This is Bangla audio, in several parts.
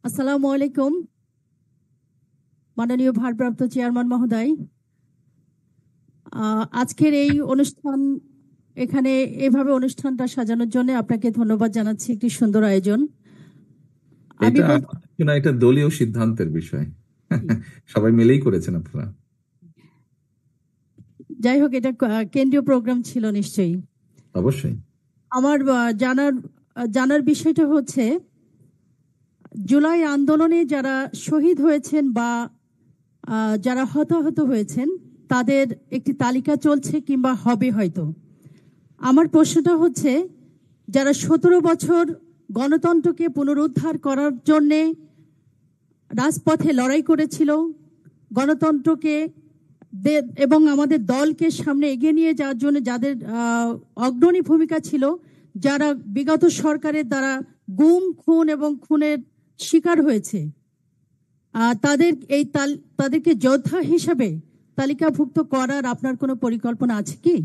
আসসালামু আলাইকুম, মাননীয় ভারপ্রাপ্ত চেয়ারম্যান মহোদয়। আজকের এই অনুষ্ঠান, এখানে এভাবে অনুষ্ঠানটা সাজানোর জন্য আপনাকে ধন্যবাদ জানাচ্ছি। একটি সুন্দর আয়োজন। আমি এটা বলছি, না, এটা দলীয় সিদ্ধান্তের বিষয়। সবাই মিলেই করেছেন আপনারা। যাই হোক, এটা কেন্দ্রীয় প্রোগ্রাম ছিল নিশ্চয়ই। অবশ্যই। আমার জানার বিষয়টা হচ্ছে, জুলাই আন্দোলনে যারা শহীদ হয়েছেন বা যারা হতাহত হয়েছেন, তাদের একটি তালিকা চলছে কিংবা হবে হয়তো। আমার প্রশ্নটা হচ্ছে, যারা 17 বছর গণতন্ত্রকে পুনরুদ্ধার করার জন্যে রাজপথে লড়াই করেছিল, গণতন্ত্রকে এবং আমাদের দলকে সামনে এগিয়ে নিয়ে যাওয়ার জন্য যাদের অগ্রণী ভূমিকা ছিল, যারা বিগত সরকারের দ্বারা গুম, খুন এবং খুনের শিকার হয়েছে, তাদেরকে যোদ্ধা হিসাবে তালিকাভুক্ত করার আপনার কোনো পরিকল্পনা আছে কি?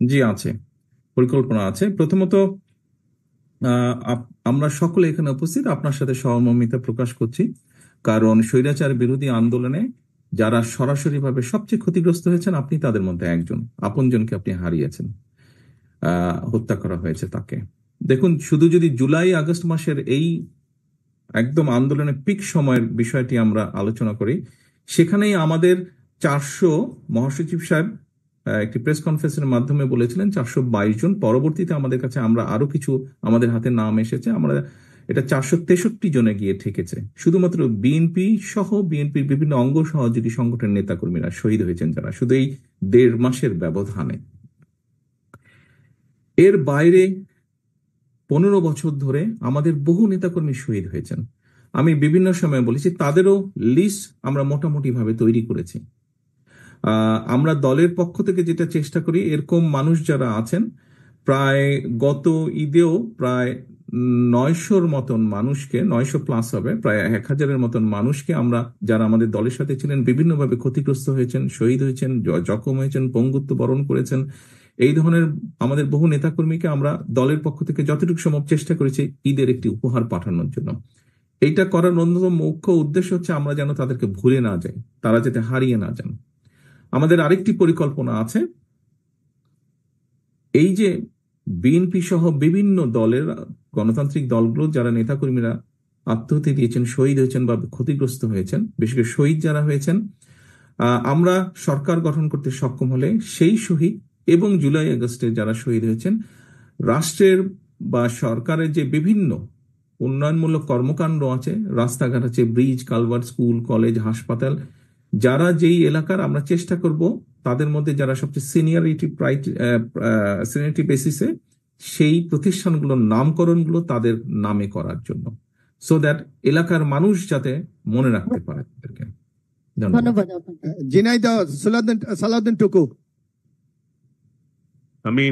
জি, আছে, পরিকল্পনা আছে। প্রথমত, আমরা সকলে এখানে উপস্থিত আপনার সাথে সহমর্মিতা প্রকাশ করছি, কারণ স্বৈরাচার বিরোধী আন্দোলনে যারা সরাসরিভাবে সবচেয়ে ক্ষতিগ্রস্ত হয়েছেন, আপনি তাদের মধ্যে একজন। আপনজনকে আপনি হারিয়েছেন, হত্যা করা হয়েছে তাকে। দেখুন, শুধু যদি জুলাই আগস্ট মাসের এই একদম আন্দোলনের পিক সময়ের বিষয়টি আমরা আলোচনা করি, সেখানেই আমাদের 400, মহাসচিব সাহেব একটি প্রেস কনফারেন্সের মাধ্যমে বলেছিলেন 422 জন। পরবর্তীতে আমাদের কাছে আরো কিছু আমাদের হাতে নাম এসেছে, আমরা এটা 463 জনে গিয়ে ঠেকেছে। শুধুমাত্র বিএনপি সহ বিএনপির বিভিন্ন অঙ্গ সহযোগী সংগঠনের নেতাকর্মীরা শহীদ হয়েছেন, যারা শুধু এই 1.5 মাসের ব্যবধানে। এর বাইরে 15 বছর ধরে আমাদের বহু নেতাকর্মী শহীদ হয়েছেন। আমি বিভিন্ন সময় বলেছি, তাদেরও লিস্ট আমরা মোটামুটি ভাবে তৈরি করেছি। আমরা দলের পক্ষ থেকে যেটা চেষ্টা করি, এরকম মানুষ যারা আছেন, প্রায় গত ঈদেও প্রায় 900-র মতন মানুষকে, 900 প্লাস হবে, প্রায় 1000-এর মতন মানুষকে আমরা, যারা আমাদের দলের সাথে ছিলেন, বিভিন্নভাবে ক্ষতিগ্রস্ত হয়েছেন, শহীদ হয়েছেন, জখম হয়েছেন, পঙ্গুত্ব বরণ করেছেন, এই ধরনের আমাদের বহু নেতাকর্মীকে আমরা দলের পক্ষ থেকে যতটুকু সম্ভব চেষ্টা করেছি ঈদের একটি উপহার পাঠানোর জন্য। এইটা করার অন্যতম মুখ্য উদ্দেশ্য হচ্ছে আমরা যেন তাদেরকে ভুলে না যাই, তারা যাতে হারিয়ে না যান। আমাদের আরেকটি পরিকল্পনা আছে, এই যে বিএনপি সহ বিভিন্ন দলের, গণতান্ত্রিক দলগুলো যারা নেতাকর্মীরা আত্মহত্যা দিয়েছেন, শহীদ হয়েছেন বা ক্ষতিগ্রস্ত হয়েছেন, বিশেষ করে শহীদ যারা হয়েছেন, আমরা সরকার গঠন করতে সক্ষম হলে সেই শহীদ এবং জুলাই আগস্টে যারা শহীদ হয়েছেন, রাষ্ট্রের বা সরকারের যে বিভিন্ন উন্নয়নমূলক কর্মকাণ্ড আছে, রাস্তাঘাট আছে, ব্রিজ, কালভার্ট, স্কুল, কলেজ, হাসপাতাল, যারা যেই এলাকার, আমরা চেষ্টা করব তাদের মধ্যে যারা সবচেয়ে সিনিয়রিটি বেসিসে সেই প্রতিষ্ঠানগুলোর নামকরণগুলো তাদের নামে করার জন্য, সো দ্যাট এলাকার মানুষ যাতে মনে রাখতে পারে তাদেরকে। ধন্যবাদ। জিনাইদা সালাউদ্দিন টুকু। আমি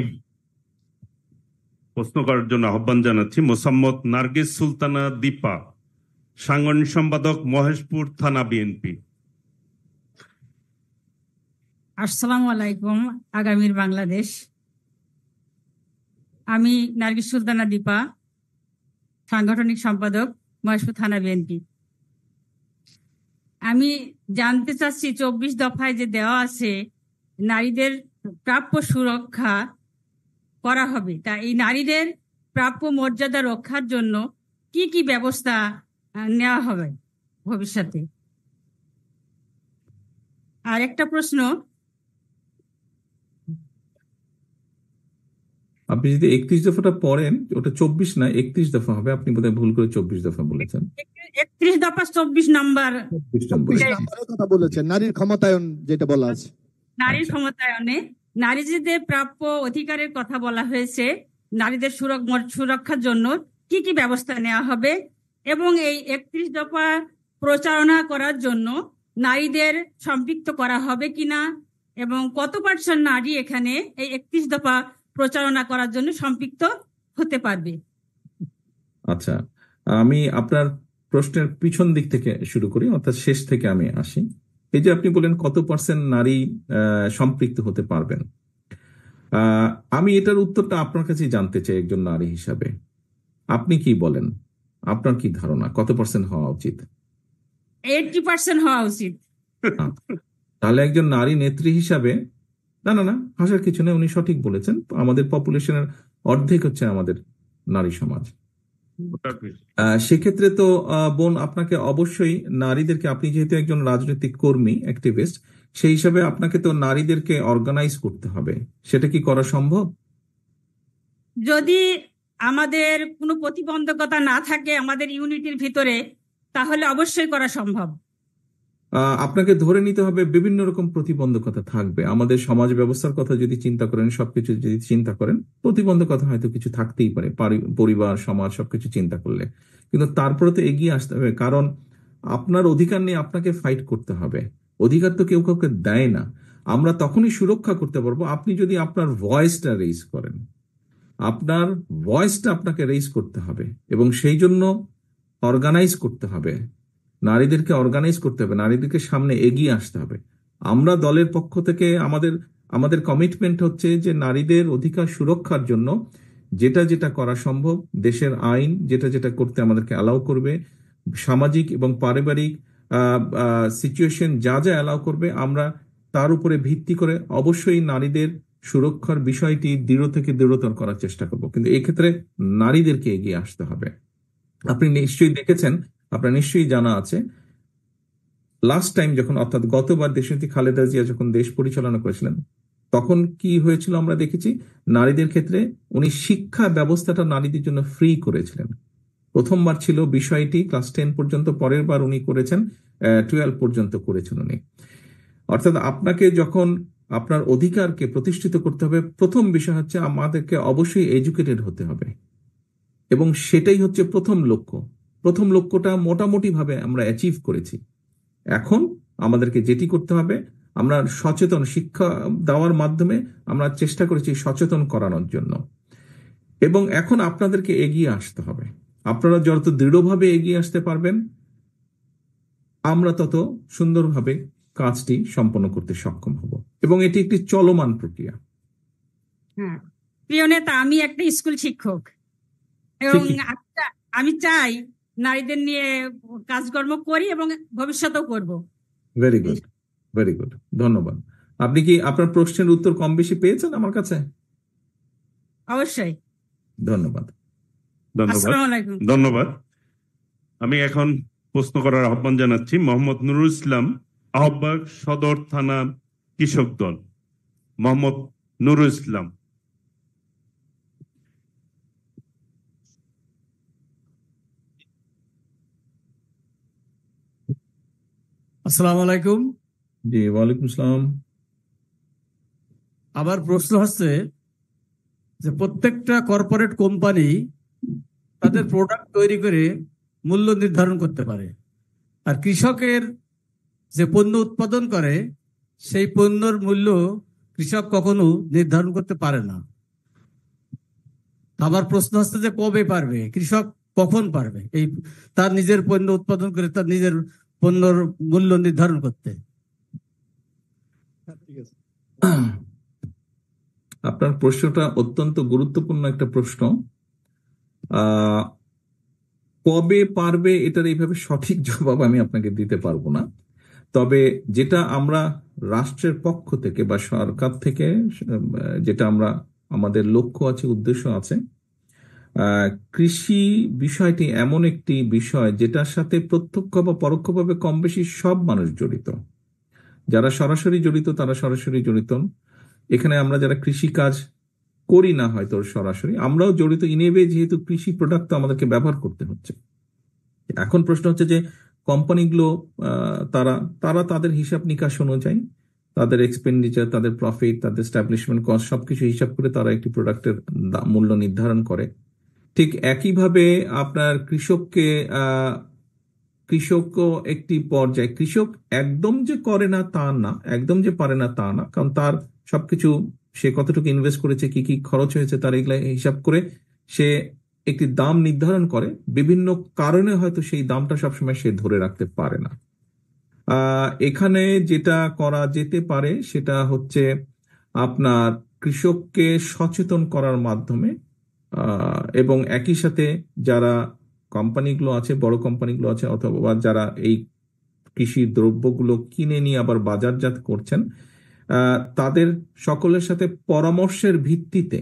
প্রশ্ন করার জন্য আহ্বান জানাচ্ছি মোসাম্মত নার্গিস সুলতানা দীপা, সাংগঠনিক সম্পাদক, মহেশপুর থানা, বিএনপি। আসসালামু আলাইকুম, আগামীর বাংলাদেশ। আমি নার্গিস সুলতানা দীপা, সাংগঠনিক সম্পাদক, মহেশপুর থানা, বিএনপি। আমি জানতে চাচ্ছি, 24 দফায় যে দেওয়া আছে নারীদের প্রাপ্য সুরক্ষা করা হবে, তা এই নারীদের প্রাপ্য মর্যাদা রক্ষার জন্য কি কি ব্যবস্থা নেওয়া হবে ভবিষ্যতে? আর একটা প্রশ্ন, আপনি যদি 31 দফাটা পড়েন, ওটা 24 না 31 দফা হবে, আপনি বোধহয় ভুল করে 24 দফা বলেছেন। 31 দফা 24 নম্বর 24 নম্বর কথা বলেছেন, নারীর ক্ষমতায়ন যেটা বলা আছে। নারীর ক্ষমতায়নে নারীদের প্রাপ্য অধিকারের কথা বলা হয়েছে। নারীদের সুরক্ষার জন্য কি কি ব্যবস্থা নেওয়া হবে, এবং এই 31 দফা প্রচারণা করার জন্য নারীদের সম্পৃক্ত করা হবে কিনা, এবং কত পার্সেন্ট নারী এখানে এই 31 দফা প্রচারণা করার জন্য সম্পৃক্ত হতে পারবে? আচ্ছা, আমি আপনার প্রশ্নের পিছন দিক থেকে শুরু করি, অর্থাৎ শেষ থেকে আমি আসি। এই যে আপনি বলেন কত পার্সেন্ট নারী সম্পৃক্ত হতে পারবেন, আমি এটার উত্তরটা আপনার কাছে জানতে চাই একজন নারী হিসাবে। আপনি কি বলেন? আপনার কি ধারণা কত পার্সেন্ট হওয়া উচিত? 80% হওয়া উচিত। তাহলে একজন নারী নেত্রী হিসাবে, না না না হাসার কিছু নেই, উনি সঠিক বলেছেন। আমাদের পপুলেশনের অর্ধেক হচ্ছে আমাদের নারী সমাজ। সেক্ষেত্রে তো বোন আপনাকে অবশ্যই নারীদেরকে, আপনি যেহেতু একজন রাজনৈতিক কর্মী অ্যাক্টিভিস্ট, সেই হিসাবে আপনাকে তো নারীদেরকে অর্গানাইজ করতে হবে। সেটা কি করা সম্ভব? যদি আমাদের কোনো প্রতিবন্ধকতা না থাকে আমাদের ইউনিটির ভিতরে, তাহলে অবশ্যই করা সম্ভব। আপনাকে ধরে নিতে হবে বিভিন্ন রকম প্রতিবন্ধকতা থাকবে। আমাদের সমাজ ব্যবস্থার কথা যদি চিন্তা করেন, সবকিছু যদি চিন্তা করেন, প্রতিবন্ধকতা হয়তো কিছু থাকতেই পারে, পরিবার সমাজ সবকিছু চিন্তা করলে। কিন্তু তারপরে তো এগিয়ে আসতে হবে, কারণ আপনার অধিকার নিয়ে আপনাকে ফাইট করতে হবে। অধিকার তো কেউ কাউকে দেয় না। আমরা তখনই সুরক্ষা করতে পারবো আপনি যদি আপনার ভয়েসটা রেইজ করেন। আপনার ভয়েসটা আপনাকে রেইজ করতে হবে এবং সেই জন্য অর্গানাইজ করতে হবে, নারীদেরকে অর্গানাইজ করতে হবে, নারীদেরকে সামনে এগিয়ে আসতে হবে। আমরা দলের পক্ষ থেকে আমাদের কমিটমেন্ট হচ্ছে যে নারীদের অধিকার সুরক্ষার জন্য যেটা যেটা করা সম্ভব, দেশের আইন যেটা যেটা করতে আমাদেরকে অ্যালাউ করবে, সামাজিক এবং পারিবারিক সিচুয়েশন যা যা অ্যালাউ করবে, আমরা তার উপরে ভিত্তি করে অবশ্যই নারীদের সুরক্ষার বিষয়টি দৃঢ় থেকে দৃঢ়তর করার চেষ্টা করব। কিন্তু এক্ষেত্রে নারীদেরকে এগিয়ে আসতে হবে। আপনি নিশ্চয়ই দেখেছেন, আপনার নিশ্চয়ই জানা আছে, লাস্ট টাইম যখন, অর্থাৎ গতবার দেশনেত্রী খালেদা জিয়া যখন দেশ পরিচালনা করেছিলেন, তখন কি হয়েছিল আমরা দেখেছি, নারীদের ক্ষেত্রে উনি শিক্ষা ব্যবস্থাটা নারীদের জন্য ফ্রি করেছিলেন। প্রথমবার ছিল বিষয়টি ক্লাস 10 পর্যন্ত, পরের বার উনি করেছেন 12 পর্যন্ত করেছেন উনি। অর্থাৎ আপনাকে যখন আপনার অধিকারকে প্রতিষ্ঠিত করতে হবে, প্রথম বিষয় হচ্ছে আমাদেরকে অবশ্যই এডুকেটেড হতে হবে এবং সেটাই হচ্ছে প্রথম লক্ষ্য। প্রথম লক্ষ্যটা মোটামুটি ভাবে আমরা অ্যাচিভ করেছি। এখন আমাদেরকে যেটি করতে হবে, আমরা সচেতন শিক্ষা দেওয়ার মাধ্যমে আমরা চেষ্টা করেছি সচেতন করানোর জন্য, এবং এখন আপনাদেরকে এগিয়ে আসতে হবে। আপনারা যত দৃঢ়ভাবে এগিয়ে আসতে পারবেন, আমরা তত সুন্দরভাবে কাজটি সম্পন্ন করতে সক্ষম হব, এবং এটি একটি চলমান প্রক্রিয়া। হ্যাঁ, প্রিয় নেতা, আমি একটা স্কুল শিক্ষক এবং আমি চাই নারীদের নিয়ে কাজকর্ম করি এবং ভবিষ্যতেও করব। ভেরি গুড, ভেরি গুড, ধন্যবাদ। আপনি কি আপনার প্রশ্নের উত্তর কম বেশি পেয়েছেন আমার কাছে? অবশ্যই। ধন্যবাদ। আসসালামু আলাইকুম। ধন্যবাদ। আমি এখন প্রশ্ন করার আহ্বান জানাচ্ছি মোহাম্মদ নুরুল ইসলাম, আহ্বায়ক সদর থানা কৃষক দল। মোহাম্মদ নুরুল ইসলাম। আসসালামু আলাইকুম। জি, ওয়ালাইকুম আসসালাম। আমার প্রশ্ন হচ্ছে যে প্রত্যেকটা কর্পোরেট কোম্পানি তাদের প্রোডাক্ট তৈরি করে মূল্য নির্ধারণ করতে পারে, আর কৃষকের যে পণ্য উৎপাদন করে সেই পণ্যের মূল্য কৃষক কখনো নির্ধারণ করতে পারে না। আমার প্রশ্ন হচ্ছে যে কবে পারবে কৃষক, কখন পারবে এই তার নিজের পণ্য উৎপাদন করে তার নিজের পণ্যের মূল্য নির্ধারণ করতে? আপনার প্রশ্নটা অত্যন্ত গুরুত্বপূর্ণ একটা প্রশ্ন। কবে পারবে এটার এইভাবে সঠিক জবাব আমি আপনাকে দিতে পারবো না। তবে যেটা আমরা রাষ্ট্রের পক্ষ থেকে বা সরকার থেকে যেটা আমাদের লক্ষ্য আছে, উদ্দেশ্য আছে, কৃষি বিষয়টি এমন একটি বিষয় যেটার সাথে প্রত্যক্ষ বা পরোক্ষভাবে কম বেশি সব মানুষ জড়িত। যারা সরাসরি জড়িত তারা সরাসরি জড়িত, এখানে আমরা যারা কৃষি কাজ করি না হয়তো সরাসরি, আমরাও জড়িত ইনেবে, যেহেতু কৃষি প্রোডাক্ট তো আমাদেরকে ব্যবহার করতে হচ্ছে। এখন প্রশ্ন হচ্ছে যে কোম্পানিগুলো তারা তাদের হিসাব নিকাশ অনুযায়ী তাদের এক্সপেন্ডিচার, তাদের প্রফিট, তাদের এস্টাবলিশমেন্ট কস্ট সবকিছু হিসাব করে তারা একটি প্রোডাক্টের মূল্য নির্ধারণ করে। ঠিক একইভাবে আপনার কৃষকও একটি পর্যায়ে, কৃষক একদম যে করে না তা না, একদম যে পারে না তা না, কারণ তার সবকিছু সে কতটুকু ইনভেস্ট করেছে, কি কি খরচ হয়েছে, তার এগুলা হিসাব করে সে একটি দাম নির্ধারণ করে। বিভিন্ন কারণে হয়তো সেই দামটা সবসময় সে ধরে রাখতে পারে না। এখানে যেটা করা যেতে পারে সেটা হচ্ছে আপনার কৃষককে সচেতন করার মাধ্যমে এবং একই সাথে যারা কোম্পানিগুলো আছে, বড় কোম্পানিগুলো আছে, অথবা যারা এই কৃষি দ্রব্যগুলো কিনে নিয়ে আবার বাজারজাত করছেন, তাদের সকলের সাথে পরামর্শের ভিত্তিতে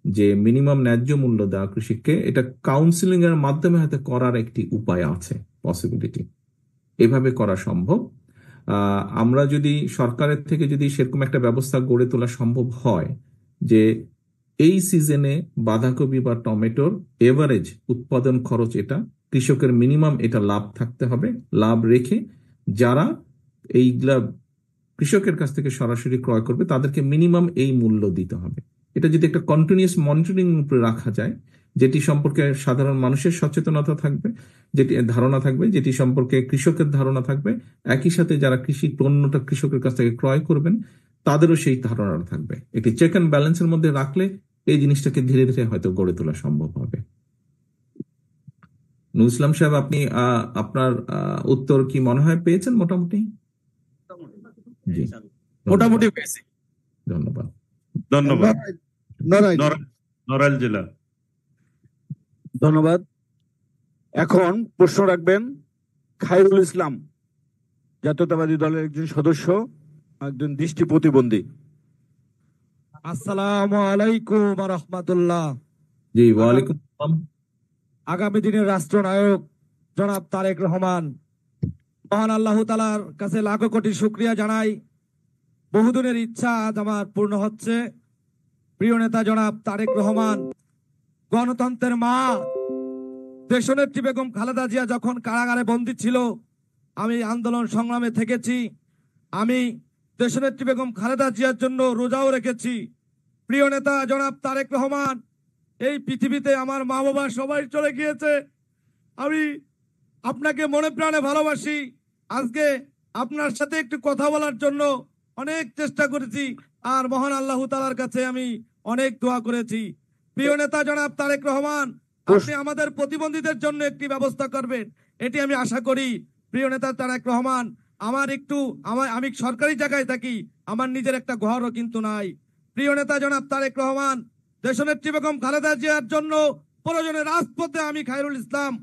যে মিনিমাম ন্যায্য মূল্য দেওয়া কৃষককে, এটা কাউন্সিলিং এর মাধ্যমে হয়তো করার একটি উপায় আছে, পসিবিলিটি এভাবে করা সম্ভব। আমরা যদি সরকারের থেকে যদি সেরকম একটা ব্যবস্থা গড়ে তোলা সম্ভব হয় যে এই সিজনে বাঁধাকপি বা টমেটোর এভারেজ উৎপাদন খরচ এটা, কৃষকের মিনিমাম এটা লাভ থাকতে হবে, লাভ রেখে যারা এইগুলা কৃষকের কাছ থেকে সরাসরি ক্রয় করবে তাদেরকে মিনিমাম এই মূল্য দিতে হবে। এটা যদি একটা কন্টিনিউয়াস মনিটরিং উপরে রাখা যায়, যেটি সম্পর্কে সাধারণ মানুষের সচেতনতা থাকবে, যেটি ধারণা থাকবে, যেটি সম্পর্কে কৃষকের ধারণা থাকবে, একই সাথে যারা কৃষি পণ্যটা কৃষকের কাছ থেকে ক্রয় করবেন তাদেরও সেই ধারণা থাকবে। একটি চেক অ্যান্ড ব্যালেন্সের মধ্যে রাখলে এই জিনিসটাকে ধীরে ধীরে হয়তো গড়ে তোলা সম্ভব হবে। নুরুল ইসলাম সাহেব, আপনি আপনার উত্তর কি মনে হয় পেয়েছেন? মোটামুটি জি, মোটামুটি পেয়েছি। ধন্যবাদ। ধন্যবাদ। নড়াইল। নড়াইল জেলা। ধন্যবাদ। এখন প্রশ্ন রাখবেন খায়রুল ইসলাম, জাতীয়তাবাদী দলের একজন সদস্য, একজন দৃষ্টি প্রতিবন্ধী। আসসালামু আলাইকুম ওয়া রাহমাতুল্লাহ। জি, ওয়ালাইকুম আসসালাম। আগামী দিনের রাষ্ট্রনায়ক জনাব তারেক রহমান, মহান আল্লাহ তাআলার কাছে লাখো কোটি শুকরিয়া জানাই। বহুদিনের ইচ্ছা আজ আমার পূর্ণ হচ্ছে। প্রিয় নেতা জনাব তারেক রহমান, গণতন্ত্রের মা দেশনেত্রী বেগম খালেদা জিয়া যখন কারাগারে বন্দী ছিল, আমি আন্দোলন সংগ্রামে থেকেছি। আমি দেশনেত্রী বেগম খালেদা জিয়ার জন্য রোজাও রেখেছি। প্রিয় নেতা জনাব তারেক রহমান, এই পৃথিবীতে আমার মা বাবা সবাই চলে গিয়েছে, আমি আপনাকে মনে প্রাণে ভালোবাসি। আজকে আপনার সাথে একটু কথা বলার জন্য অনেক চেষ্টা করেছি, আর মহান আল্লাহ তাআলার কাছে আমি অনেক দোয়া করেছি। প্রিয় নেতা জনাব তারেক রহমান, আপনি আমাদের প্রতিবন্ধীদের জন্য একটি ব্যবস্থা করবেন, এটি আমি আশা করি। প্রিয় নেতা তারেক রহমান, আমি সরকারি জায়গায় থাকি, আমার নিজের একটা ঘরও কিন্তু নাই। প্রিয় নেতা জনাব তারেক রহমান, দেশনেত্রী বেগম খালেদা জিয়ার জন্য প্রয়োজনে রাজপথে আমি খায়রুল ইসলাম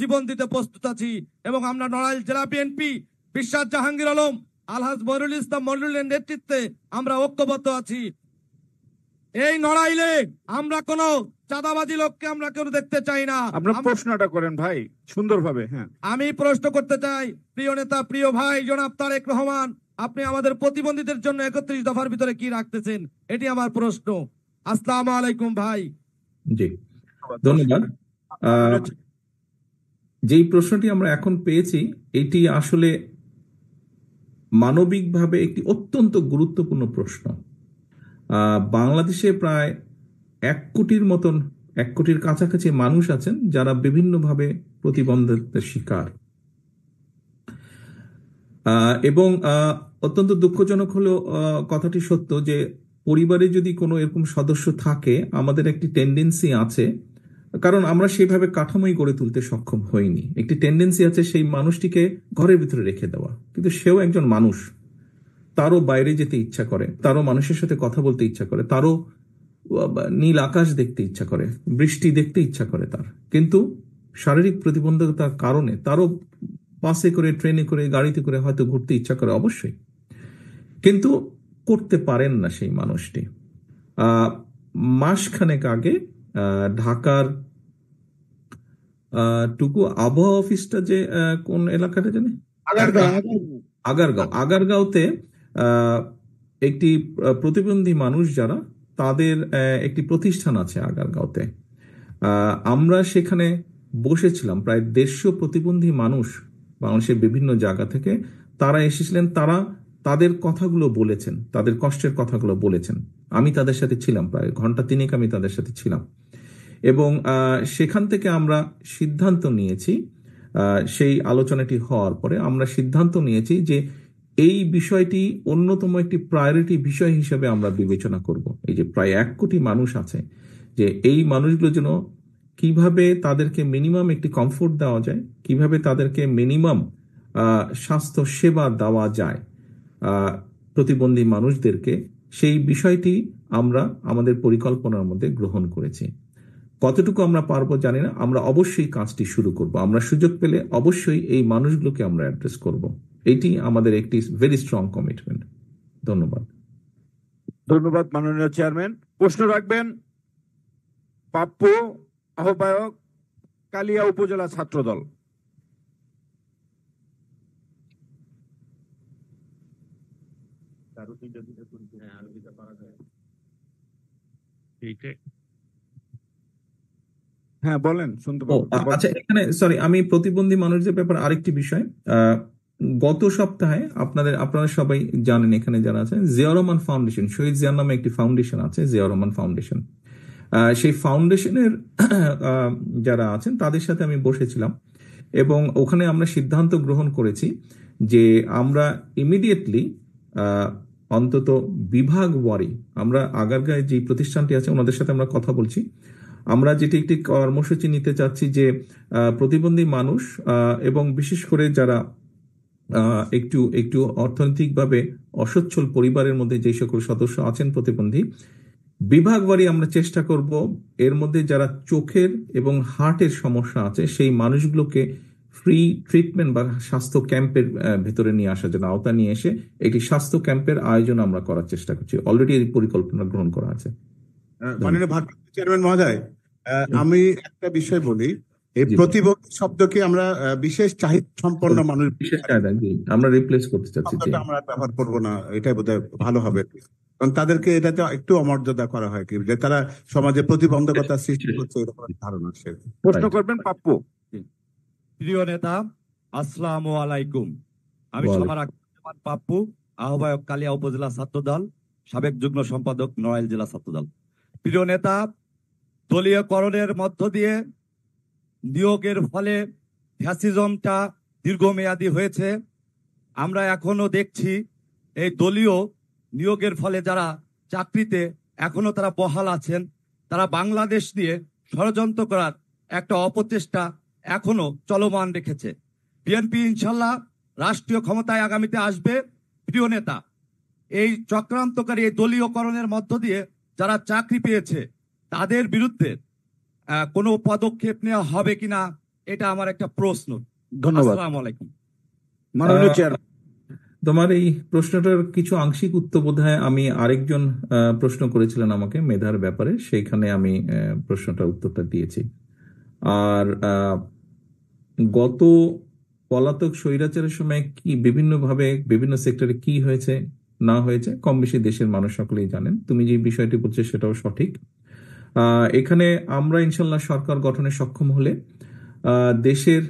জীবন দিতে প্রস্তুত আছি, এবং আমরা নড়াইল জেলা বিএনপি বিশ্বাস জাহাঙ্গীর আলম, আলহাজ মনিরুল ইসলাম মনিরুলের নেতৃত্বে আমরা ঐক্যবদ্ধ আছি। এই নড়াইলে আমরা কোন চাঁদাবাজি লোককে আমরা কেউ দেখতে চাই না। আপনার প্রশ্নটা করেন ভাই সুন্দরভাবে। হ্যাঁ, আমি প্রশ্ন করতে চাই, প্রিয় নেতা, প্রিয় ভাই জনাব তারেক রহমান, আপনি আমাদের প্রতিবন্ধীদের জন্য 31 দফার ভিতরে কি রাখতেছেন, এটি আমার প্রশ্ন। আসসালামু আলাইকুম ভাই। জি, ধন্যবাদ। যেই প্রশ্নটি আমরা এখন পেয়েছি, এটি আসলে মানবিকভাবে একটি অত্যন্ত গুরুত্বপূর্ণ প্রশ্ন। বাংলাদেশে প্রায় 1 কোটির কাছাকাছি মানুষ আছেন যারা বিভিন্নভাবে প্রতিবন্ধিতার শিকার, এবং অত্যন্ত দুঃখজনক হলেও কথাটি সত্য যে পরিবারে যদি কোনো এরকম সদস্য থাকে, আমাদের একটি টেন্ডেন্সি আছে, কারণ আমরা সেইভাবে কাঠামোই গড়ে তুলতে সক্ষম হইনি, একটি টেন্ডেন্সি আছে সেই মানুষটিকে ঘরের ভিতরে রেখে দেওয়া। কিন্তু সেও একজন মানুষ, তারও বাইরে যেতে ইচ্ছা করে, তারও মানুষের সাথে কথা বলতে ইচ্ছা করে, তারও নীল আকাশ দেখতে ইচ্ছা করে, বৃষ্টি দেখতে ইচ্ছা করে তার, কিন্তু শারীরিক প্রতিবন্ধকতার কারণে তারও বাসে করে, ট্রেনে করে, গাড়িতে করে হয়তো ঘুরতে ইচ্ছা করে অবশ্যই, কিন্তু করতে পারেন না সেই মানুষটি। মাসখানেক আগে ঢাকার টুকু আবহাওয়া অফিসটা যে কোন এলাকাটা জানে, আগারগাঁওতে একটি প্রতিবন্ধী মানুষ যারা, তাদের একটি প্রতিষ্ঠান আছে আগারগাঁওতে। আমরা সেখানে বসেছিলাম, প্রায় 150 প্রতিবন্ধী মানুষ বাংলাদেশের বিভিন্ন জায়গা থেকে তারা এসেছিলেন। তারা তাদের কথাগুলো বলেছেন, তাদের কষ্টের কথাগুলো বলেছেন। আমি তাদের সাথে ছিলাম, প্রায় ঘন্টা 3 আমি তাদের সাথে ছিলাম, এবং সেখান থেকে আমরা সিদ্ধান্ত নিয়েছি, সেই আলোচনাটি হওয়ার পরে আমরা সিদ্ধান্ত নিয়েছি যে এই বিষয়টি অন্যতম একটি প্রায়োরিটি বিষয় হিসেবে আমরা বিবেচনা করব। এই যে প্রায় 1 কোটি মানুষ আছে, যে এই মানুষগুলোর জন্য কিভাবে তাদেরকে মিনিমাম একটি কমফোর্ট দেওয়া যায়, কিভাবে তাদেরকে মিনিমাম স্বাস্থ্য সেবা দেওয়া যায় প্রতিবন্ধী মানুষদেরকে, সেই বিষয়টি আমরা আমাদের পরিকল্পনার মধ্যে গ্রহণ করেছি। কতটুকু আমরা পারবো জানি না, আমরা অবশ্যই কাজটি শুরু করব। আমরা সুযোগ পেলে অবশ্যই এই মানুষগুলোকে আমরা অ্যাড্রেস করব। এটি আমাদের একটি ভেরি স্ট্রং কমিটমেন্ট। ধন্যবাদ। ধন্যবাদ মাননীয় চেয়ারম্যান। প্রশ্ন রাখবেন পাপ্পু, আহ্বায়ক, কালিয়া উপজেলা ছাত্রদল। হ্যাঁ বলেন, শুনতে ও পাবো। আচ্ছা, এখানে সরি, আমি প্রতিবন্ধী মানুষদের ব্যাপারে আরেকটি বিষয়, গত সপ্তাহে আপনারা সবাই জানেন, এখানে যারা আছেন, জিয়াউর রহমান ফাউন্ডেশন, শহীদ জিয়ার নামে একটি ফাউন্ডেশন আছে, জিয়াউর রহমান ফাউন্ডেশন। সেই ফাউন্ডেশনের যারা আছেন তাদের সাথে আমি বসেছিলাম এবং ওখানে আমরা সিদ্ধান্ত গ্রহণ করেছি যে আমরা ইমিডিয়েটলি অন্তত বিভাগ ওয়ারি, আমরা আগারগাঁয়ে যে প্রতিষ্ঠানটি আছে ওনাদের সাথে আমরা কথা বলছি, আমরা যেটি একটি কর্মসূচি নিতে চাচ্ছি যে প্রতিবন্ধী মানুষ এবং বিশেষ করে যারা একটু একটু অর্থনৈতিকভাবে অসচ্ছল পরিবারের মধ্যে যে সকল সদস্য আছেন প্রতিবন্ধী, বিভাগবারই আমরা চেষ্টা করব এর মধ্যে যারা চোখের এবং হার্টের সমস্যা আছে সেই মানুষগুলোকে ফ্রি ট্রিটমেন্ট বা স্বাস্থ্য ক্যাম্পের ভেতরে নিয়ে আসার জন্য আওতা নিয়ে এসে একটি স্বাস্থ্য ক্যাম্পের আয়োজন আমরা করার চেষ্টা করছি। অলরেডি এই পরিকল্পনা গ্রহণ করা আছে। মাননীয় ভারপ্রাপ্ত চেয়ারম্যান মহোদয়, আমি একটা বিষয় বলি, এই প্রতিবন্ধী শব্দকে আমরা বিশেষ চাহিদা সম্পন্ন মানুষ, বিশেষ চাহিদা আমরা রিপ্লেস করতে চাচ্ছি, আমরা ব্যবহার করবো না, এটাই বোধহয় ভালো হবে। কারণ তাদেরকে এটাতে একটু অমর্যাদা করা হয়, কি যে তারা সমাজে প্রতিবন্ধকতা সৃষ্টি করছে, এরকম ধারণা। প্রশ্ন করবেন পাপ্পু। প্রিয় নেতা, আসসালামু আলাইকুম। আমি সবার আগে পাপ্পু, আহ্বায়ক কালিয়া উপজেলা ছাত্রদল, সাবেক যুগ্ম সম্পাদক নড়াইল জেলা ছাত্রদল। প্রিয় নেতা, দলীয়করণের মধ্য দিয়ে নিয়োগের ফলে ফ্যাসিজমটা দীর্ঘমেয়াদী হয়েছে। আমরা এখনো দেখছি এই দলীয় নিয়োগের ফলে যারা চাকরিতে এখনো তারা বহাল আছেন, তারা বাংলাদেশ নিয়ে ষড়যন্ত্র করার একটা অপচেষ্টা এখনো চলমান রেখেছে। বিএনপি ইনশাল্লাহ রাষ্ট্রীয় ক্ষমতায় আগামীতে আসবে। প্রিয় নেতা, এই চক্রান্তকারী এই দলীয়করণের মধ্য দিয়ে যারা চাকরি পেয়েছে তাদের বিরুদ্ধে কোনো পদক্ষেপ নেওয়া হবে কিনা, এটা আমার একটা প্রশ্ন। ধন্যবাদ। আসসালামু আলাইকুম। মাননীয় চেয়ারম্যান, তোমার এই প্রশ্নটার কিছু আংশিক উত্তর বোধহয় আমি আরেকজন প্রশ্ন করেছিলেন আমাকে মেধার ব্যাপারে, সেইখানে আমি প্রশ্নটার উত্তরটা দিয়েছি। আর গত পলাতক স্বৈরাচারের সময় কি বিভিন্নভাবে বিভিন্ন সেক্টরে কি হয়েছে না হয়েছে কম বেশি দেশের মানুষ সকলেই জানেন। তুমি যে বিষয়টি বলছো সেটাও সঠিক। এখানে আমরা ইনশাল্লাহ সরকার গঠনে সক্ষম হলে দেশের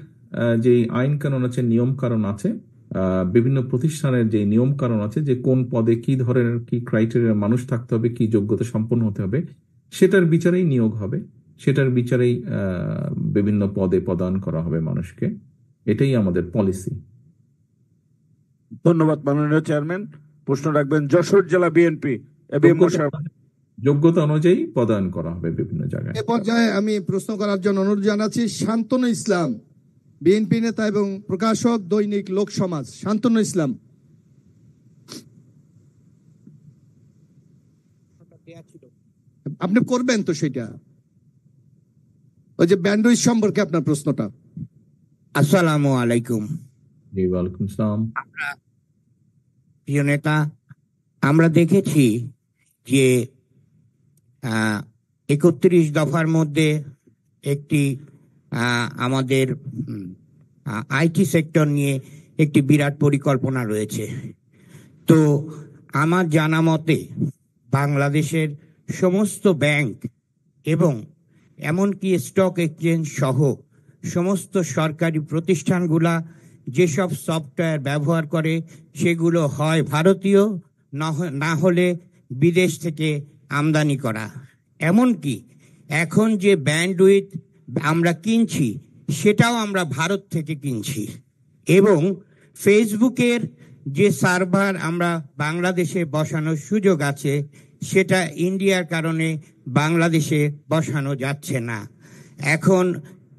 যে আইন কানুন আছে, নিয়ম কানুন আছে, বিভিন্ন প্রতিষ্ঠানের যে নিয়ম কানুন আছে, যে কোন পদে কি ধরনের কি ক্রাইটেরিয়ার মানুষ থাকতে হবে, কি যোগ্যতা সম্পন্ন হতে হবে, সেটার বিচারেই নিয়োগ হবে, সেটার বিচারেই বিভিন্ন পদে প্রদান করা হবে মানুষকে। এটাই আমাদের পলিসি। ধন্যবাদ মাননীয় চেয়ারম্যান। প্রশ্ন রাখবেন যশোর জেলা বিএনপি, যোগ্যতা অনুযায়ী প্রদান করা হবে বিভিন্ন জায়গায়। এ পর্যায়ে আমি প্রশ্ন করার জন্য অনুরোধ জানাচ্ছি শান্তনু ইসলাম, বিএনপি নেতা এবং প্রকাশক দৈনিক লোক সমাজ। শান্তনু ইসলাম। আপনি করবেন তো সেটা, ওই যে ব্যান্ডউইচ সম্পর্কে আপনার প্রশ্নটা। আসসালামু আলাইকুম। ওয়ালাইকুম আসসালাম। প্রিয় নেতা, আমরা দেখেছি যে 31 দফার মধ্যে একটি আমাদের আইটি সেক্টর নিয়ে একটি বিরাট পরিকল্পনা রয়েছে। তো আমার জানা মতে বাংলাদেশের সমস্ত ব্যাংক এবং এমনকি স্টক এক্সচেঞ্জ সহ সমস্ত সরকারি প্রতিষ্ঠানগুলা যেসব সফটওয়্যার ব্যবহার করে সেগুলো হয় ভারতীয়, না হলে বিদেশ থেকে আমদানি করা। এমনকি এখন যে ব্যান্ডউইথ আমরা কিনছি সেটাও আমরা ভারত থেকে কিনছি, এবং ফেসবুকের যে সার্ভার আমরা বাংলাদেশে বসানোর সুযোগ আছে সেটা ইন্ডিয়ার কারণে বাংলাদেশে বসানো যাচ্ছে না। এখন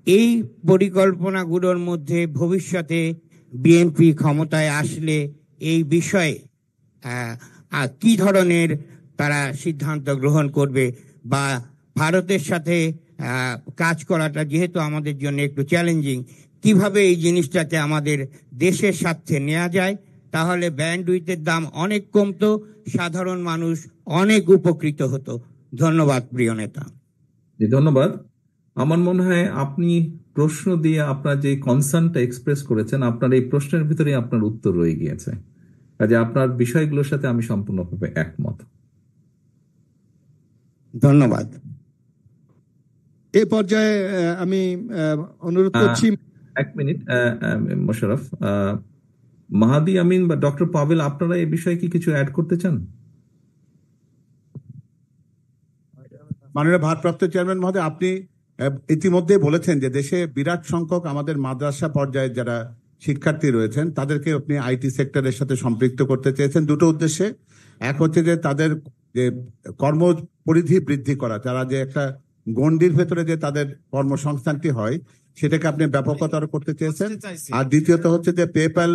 এই পরিকল্পনাগুলোর মধ্যে ভবিষ্যতে বিএনপি ক্ষমতায় আসলে এই বিষয়ে কি ধরনের তারা সিদ্ধান্ত গ্রহণ করবে, বা ভারতের সাথে কাজ করাটা যেহেতু আমাদের জন্য একটু চ্যালেঞ্জিং, কিভাবে এই জিনিসটাকে আমাদের দেশের স্বার্থে নেওয়া যায়, তাহলে ব্যান্ডউইথের দাম অনেক কমতো, সাধারণ মানুষ অনেক উপকৃত হতো। ধন্যবাদ প্রিয় নেতা। জি, ধন্যবাদ। আমার মনে হয় আপনি প্রশ্ন দিয়ে আপনার যে কনসার্নটা এক্সপ্রেস করেছেন, আপনার এই প্রশ্নের ভিতরে আপনার উত্তর রয়ে গিয়েছে, কাজে আপনার বিষয়গুলোর সাথে আমি সম্পূর্ণভাবে একমত। ধন্যবাদ। এই পর্যায়ে আমি অনুরোধ করছি। এক মিনিট মোশাররফ, মাহাদি আমিন বা ডক্টর পাভেল, আপনারা এই বিষয়ে কি কিছু অ্যাড করতে চান? মাননীয় ভারপ্রাপ্ত চেয়ারম্যান মহোদয়, আপনি ইতিমধ্যে বলেছেন যে দেশে বিরাট সংখ্যক আমাদের মাদ্রাসা পর্যায়ে যারা শিক্ষার্থী রয়েছেন তাদেরকে আপনি আইটি সেক্টরের সাথে সম্পৃক্ত করতে চেয়েছেন দুটো উদ্দেশ্যে। এক হচ্ছে যে তাদের যে কর্মপরিধি বৃদ্ধি করা, তারা যে একটা গণ্ডির ভেতরে যে তাদের কর্মসংস্থানটি হয় সেটাকে আপনি ব্যাপকতর করতে চেয়েছেন। আর দ্বিতীয়ত হচ্ছে যে পেপ্যাল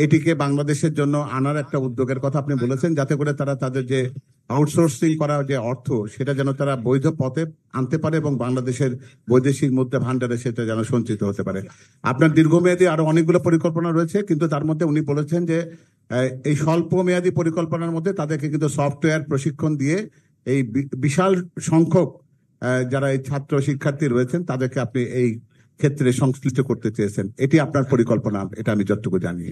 এটিকে বাংলাদেশের জন্য আনার একটা উদ্যোগের কথা আপনি বলেছেন, যাতে করে তারা তাদের যে আউটসোর্সিং করা যে অর্থ সেটা যেন তারা বৈধ পথে আনতে পারে এবং বাংলাদেশের বৈদেশিক মুদ্রা ভান্ডারে সেটা যেন সঞ্চিত হতে পারে। আপনার দীর্ঘমেয়াদী আরো অনেকগুলো পরিকল্পনা রয়েছে, কিন্তু তার মধ্যে উনি বলেছেন যে এই স্বল্প মেয়াদী পরিকল্পনার মধ্যে তাদেরকে কিন্তু সফটওয়্যার প্রশিক্ষণ দিয়ে এই বিশাল সংখ্যক যারা এই ছাত্র শিক্ষার্থী রয়েছেন তাদেরকে আপনি এই ক্ষেত্রে সংশ্লিষ্ট করতে চেয়েছেন। এটি আপনার পরিকল্পনা, এটা আমি যতটুকু জানি।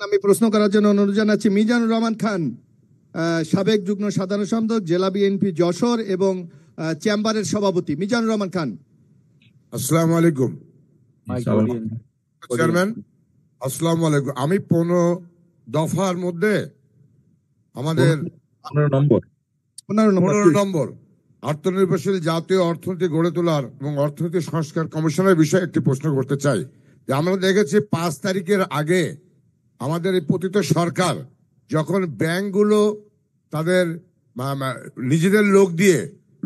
আমি প্রশ্ন করার জন্য অনুরোধ জানাচ্ছি মিজানুর রহমান খান, সাবেক যুগ্ম সাধারণ সম্পাদক, জেলা বিএনপি যশোর এবং চেম্বারের সভাপতি। মিজানুর রহমান খান। আসসালামু আলাইকুম চেয়ারম্যান। আসসালামু আলাইকুম। আমি 15 দফার মধ্যে আমাদের 15 নম্বর আত্মনির্ভরশীল জাতীয় অর্থনীতি গড়ে তোলার এবং অর্থনৈতিক সংস্কার কমিশনের বিষয়ে একটি প্রশ্ন করতে চাই। যে আমরা দেখেছি 5 তারিখের আগে আমাদের এই পতিত সরকার যখন ব্যাংকগুলো তাদের নিজেদের লোক দিয়ে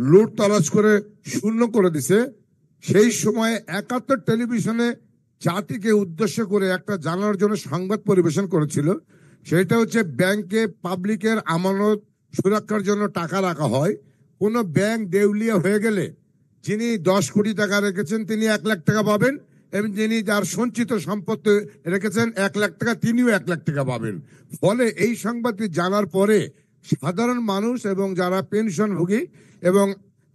লুট তলাশ করে শূন্য করে দিছে, সেই সময় 71 টেলিভিশনে জাতিকে উদ্দেশ্য করে একটা জানার জন্য সংবাদ পরিবেশন করেছিল। সেটা হচ্ছে ব্যাংকে পাবলিকের আমানত সুরক্ষার জন্য টাকা রাখা হয়। কোন ব্যাংক দেউলিয়া হয়ে গেলে যিনি 10 কোটি টাকা রেখেছেন তিনি 1 লাখ টাকা পাবেন, এবং যিনি যার সঞ্চিত সম্পত্তি রেখেছেন 1 লাখ টাকা, তিনিও 1 লাখ টাকা পাবেন। ফলে এই সংবাদটি জানার পরে সাধারণ মানুষ এবং যারা পেনশনভোগী এবং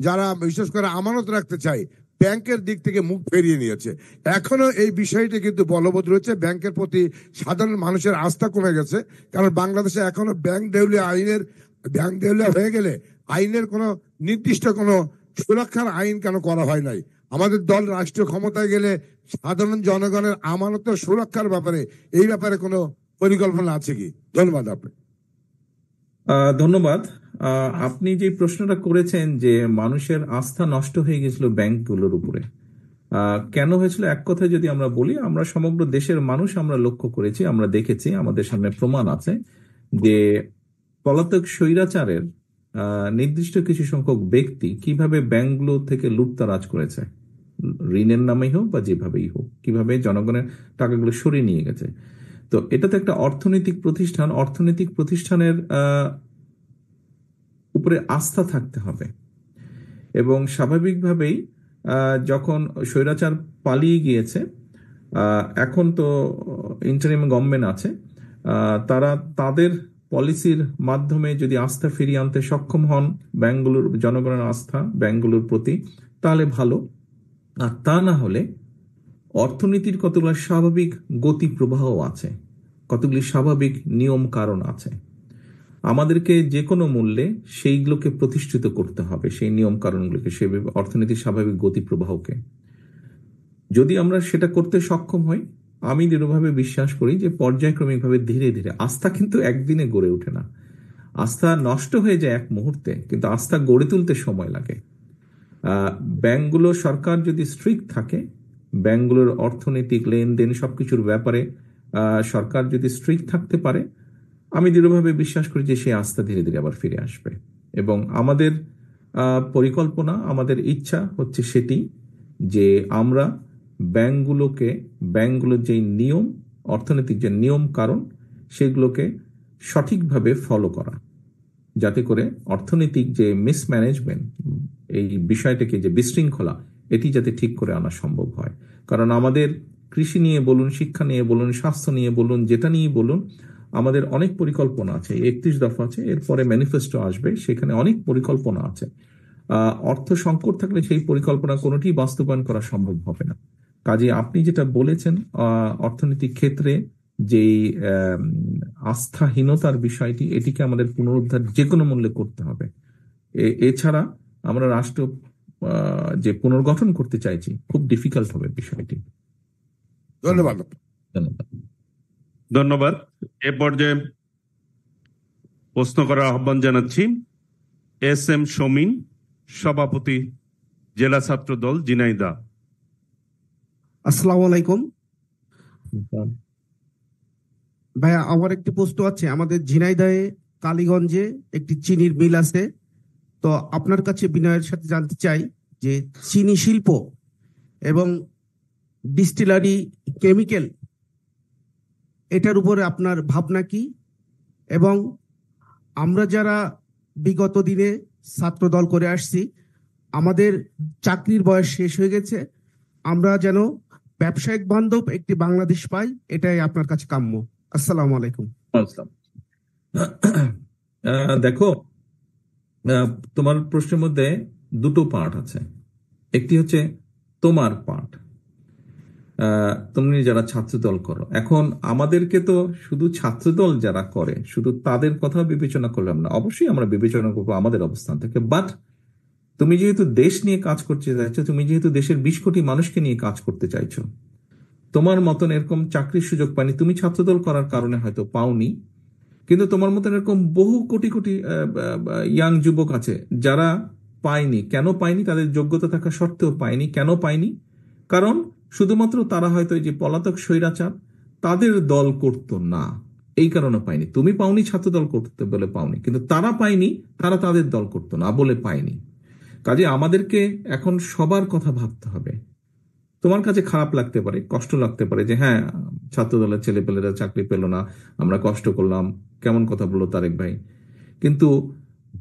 যারা বিশেষ করে আমানত রাখতে চায় ব্যাংকের দিক থেকে মুখ ফিরিয়ে নিয়েছে। এখনো এই বিষয়টি কিন্তু বলবৎ রয়েছে। ব্যাংকের প্রতি সাধারণ মানুষের আস্থা কমে গেছে, কারণ বাংলাদেশে এখনো ব্যাংক দেউলিয়া হয়ে গেলে আইনের কোনো নির্দিষ্ট কোনো সুরক্ষার আইন কেন করা হয় নাই। আমাদের দল রাষ্ট্রীয় ক্ষমতায় গেলে সাধারণ জনগণের আমানতের সুরক্ষার ব্যাপারে এই ব্যাপারে কোনো পরিকল্পনা আছে কি? ধন্যবাদ। আপনি ধন্যবাদ। আপনি যে প্রশ্নটা করেছেন যে মানুষের আস্থা নষ্ট হয়ে গেছিল ব্যাংকগুলোর উপরে, কেন হয়েছিল? এক কথায় যদি আমরা বলি, আমরা সমগ্র দেশের মানুষ আমরা লক্ষ্য করেছি, আমরা দেখেছি, আমাদের সামনে প্রমাণ আছে যে পলাতক স্বৈরাচারের নির্দিষ্ট কিছু সংখ্যক ব্যক্তি কিভাবে ব্যাংকগুলো থেকে লুটতরাজ করেছে, ঋণের নামেই হোক বা যেভাবেই হোক, কিভাবে জনগণের টাকাগুলো সরিয়ে নিয়ে গেছে। তো এটা তো একটা অর্থনৈতিক প্রতিষ্ঠান, অর্থনৈতিক প্রতিষ্ঠানের উপরে আস্থা থাকতে হবে। এবং স্বাভাবিকভাবেই যখন স্বৈরাচার পালিয়ে গিয়েছে, এখন তো ইন্টারিম গভর্নমেন্ট আছে, তারা তাদের পলিসির মাধ্যমে যদি আস্থা ফিরিয়ে আনতে সক্ষম হন ব্যাংকগুলোর, জনগণের আস্থা ব্যাংকগুলোর প্রতি, তাহলে ভালো। আর তা না হলে অর্থনীতির কতগুলো স্বাভাবিক গতি প্রবাহ আছে, কতগুলি স্বাভাবিক নিয়ম কারণ আছে, আমাদেরকে যে কোনো মূল্যে সেইগুলোকে প্রতিষ্ঠিত করতে হবে, সেই নিয়ম কারণগুলোকে, সেই অর্থনীতির স্বাভাবিক গতি প্রবাহকে। যদি আমরা সেটা করতে সক্ষম হই, আমি দৃঢ়ভাবে বিশ্বাস করি যে পর্যায়ক্রমিকভাবে ধীরে ধীরে, আস্থা কিন্তু একদিনে গড়ে ওঠে না, আস্থা নষ্ট হয়ে যায় এক মুহূর্তে, কিন্তু আস্থা গড়ে তুলতে সময় লাগে। ব্যাংকগুলো, সরকার যদি স্ট্রিক্ট থাকে, ব্যাংকগুলোর অর্থনৈতিক লেনদেন সবকিছুর ব্যাপারে সরকার যদি স্ট্রিক্ট থাকতে পারে, আমি দৃঢ়ভাবে বিশ্বাস করি যে সেই আস্থা ধীরে ধীরে আবার ফিরে আসবে। এবং আমাদের পরিকল্পনা, আমাদের ইচ্ছা হচ্ছে সেটি যে আমরা ব্যাংকগুলোর যে নিয়ম, অর্থনৈতিক যে নিয়ম কারণ, সেগুলোকে সঠিকভাবে ফলো করা, যাতে করে অর্থনৈতিক যে মিসম্যানেজমেন্ট, এই বিষয়টাকে যে বিশৃঙ্খলা, এটি যাতে ঠিক করে আনা সম্ভব হয়। কারণ আমাদের কৃষি নিয়ে বলুন, শিক্ষা নিয়ে বলুন, স্বাস্থ্য নিয়ে বলুন, যেটা নিয়ে বলুন, আমাদের অনেক পরিকল্পনা আছে। 31 দফা আছে, এরপরে ম্যানিফেস্টো আসবে, সেখানে অনেক পরিকল্পনা আছে। অর্থ সংকট থাকলে সেই পরিকল্পনা কোনোটি বাস্তবায়ন করা সম্ভব হবে না। কাজে আপনি যেটা বলেছেন, অর্থনৈতিক ক্ষেত্রে যে আস্থাহীনতার বিষয়টি, এটিকে আমাদের পুনরুদ্ধার যে কোনো মূল্যে করতে হবে। এছাড়া আমরা রাষ্ট্র যে পুনর্গঠন করতে চাইছি, খুব ডিফিকাল্ট হবে বিষয়টি। ধন্যবাদ। ধন্যবাদ। এ পর্যায়ে প্রশ্ন করার আহ্বান জানাচ্ছি SM শমিন, সভাপতি, জেলা ছাত্র দল, ঝিনাইদহ। আসসালামু আলাইকুম ভাইয়া, আমার একটি প্রশ্ন আছে। আমাদের ঝিনাইদহে কালীগঞ্জে একটি চিনির মিল আছে, তো আপনার কাছে বিনয়ের সাথে জানতে চাই যে চিনি শিল্প এবং ডিস্টিলারি কেমিক্যাল, এটার উপরে আপনার ভাবনা কি? এবং আমরা যারা বিগত দিনে ছাত্র দল করে আসছি, আমাদের চাকরির বয়স শেষ হয়ে গেছে, আমরা যেন ব্যবসায়িক বান্ধব একটি বাংলাদেশ পাই, এটাই আপনার কাছে কাম্য। আসসালামু আলাইকুম। দেখো, তোমার প্রশ্নের মধ্যে দুটো পার্ট আছে। একটি হচ্ছে তোমার পার্ট, তুমি যারা ছাত্রদল করো। এখন আমাদেরকে তো শুধু ছাত্রদল যারা করে শুধু তাদের কথা বিবেচনা করলাম না, অবশ্যই আমরা বিবেচনা করবো আমাদের অবস্থান থেকে। বাট তুমি যেহেতু দেশ নিয়ে কাজ করতে চাইছো, তুমি যেহেতু দেশের 20 কোটি মানুষকে নিয়ে কাজ করতে চাইছো, তোমার মতন এরকম চাকরির সুযোগ পাইনি, তুমি ছাত্রদল করার কারণে হয়তো পাওনি, কিন্তু তোমার মতন এরকম বহু কোটি কোটি ইয়াং যুবক আছে যারা পায়নি। কেন পায়নি? তাদের যোগ্যতা থাকা সত্ত্বেও পায়নি। কেন পায়নি? কারণ শুধুমাত্র তারা হয়তো এই যে পলাতক স্বৈরাচার, তাদের দল করতো না, এই কারণে পায়নি। তুমি পাওনি ছাত্রদল করতে বলে পাওনি, কিন্তু তারা পায়নি, তারা তাদের দল করতো না বলে পায়নি। কাজে আমাদেরকে এখন সবার কথা ভাবতে হবে। তোমার কাছে খারাপ লাগতে পারে, কষ্ট লাগতে পারে যে হ্যাঁ, ছাত্রদলের ছেলেপেলেরা চাকরি পেল না, আমরা কষ্ট করলাম, কেমন কথা বললো তারেক ভাই। কিন্তু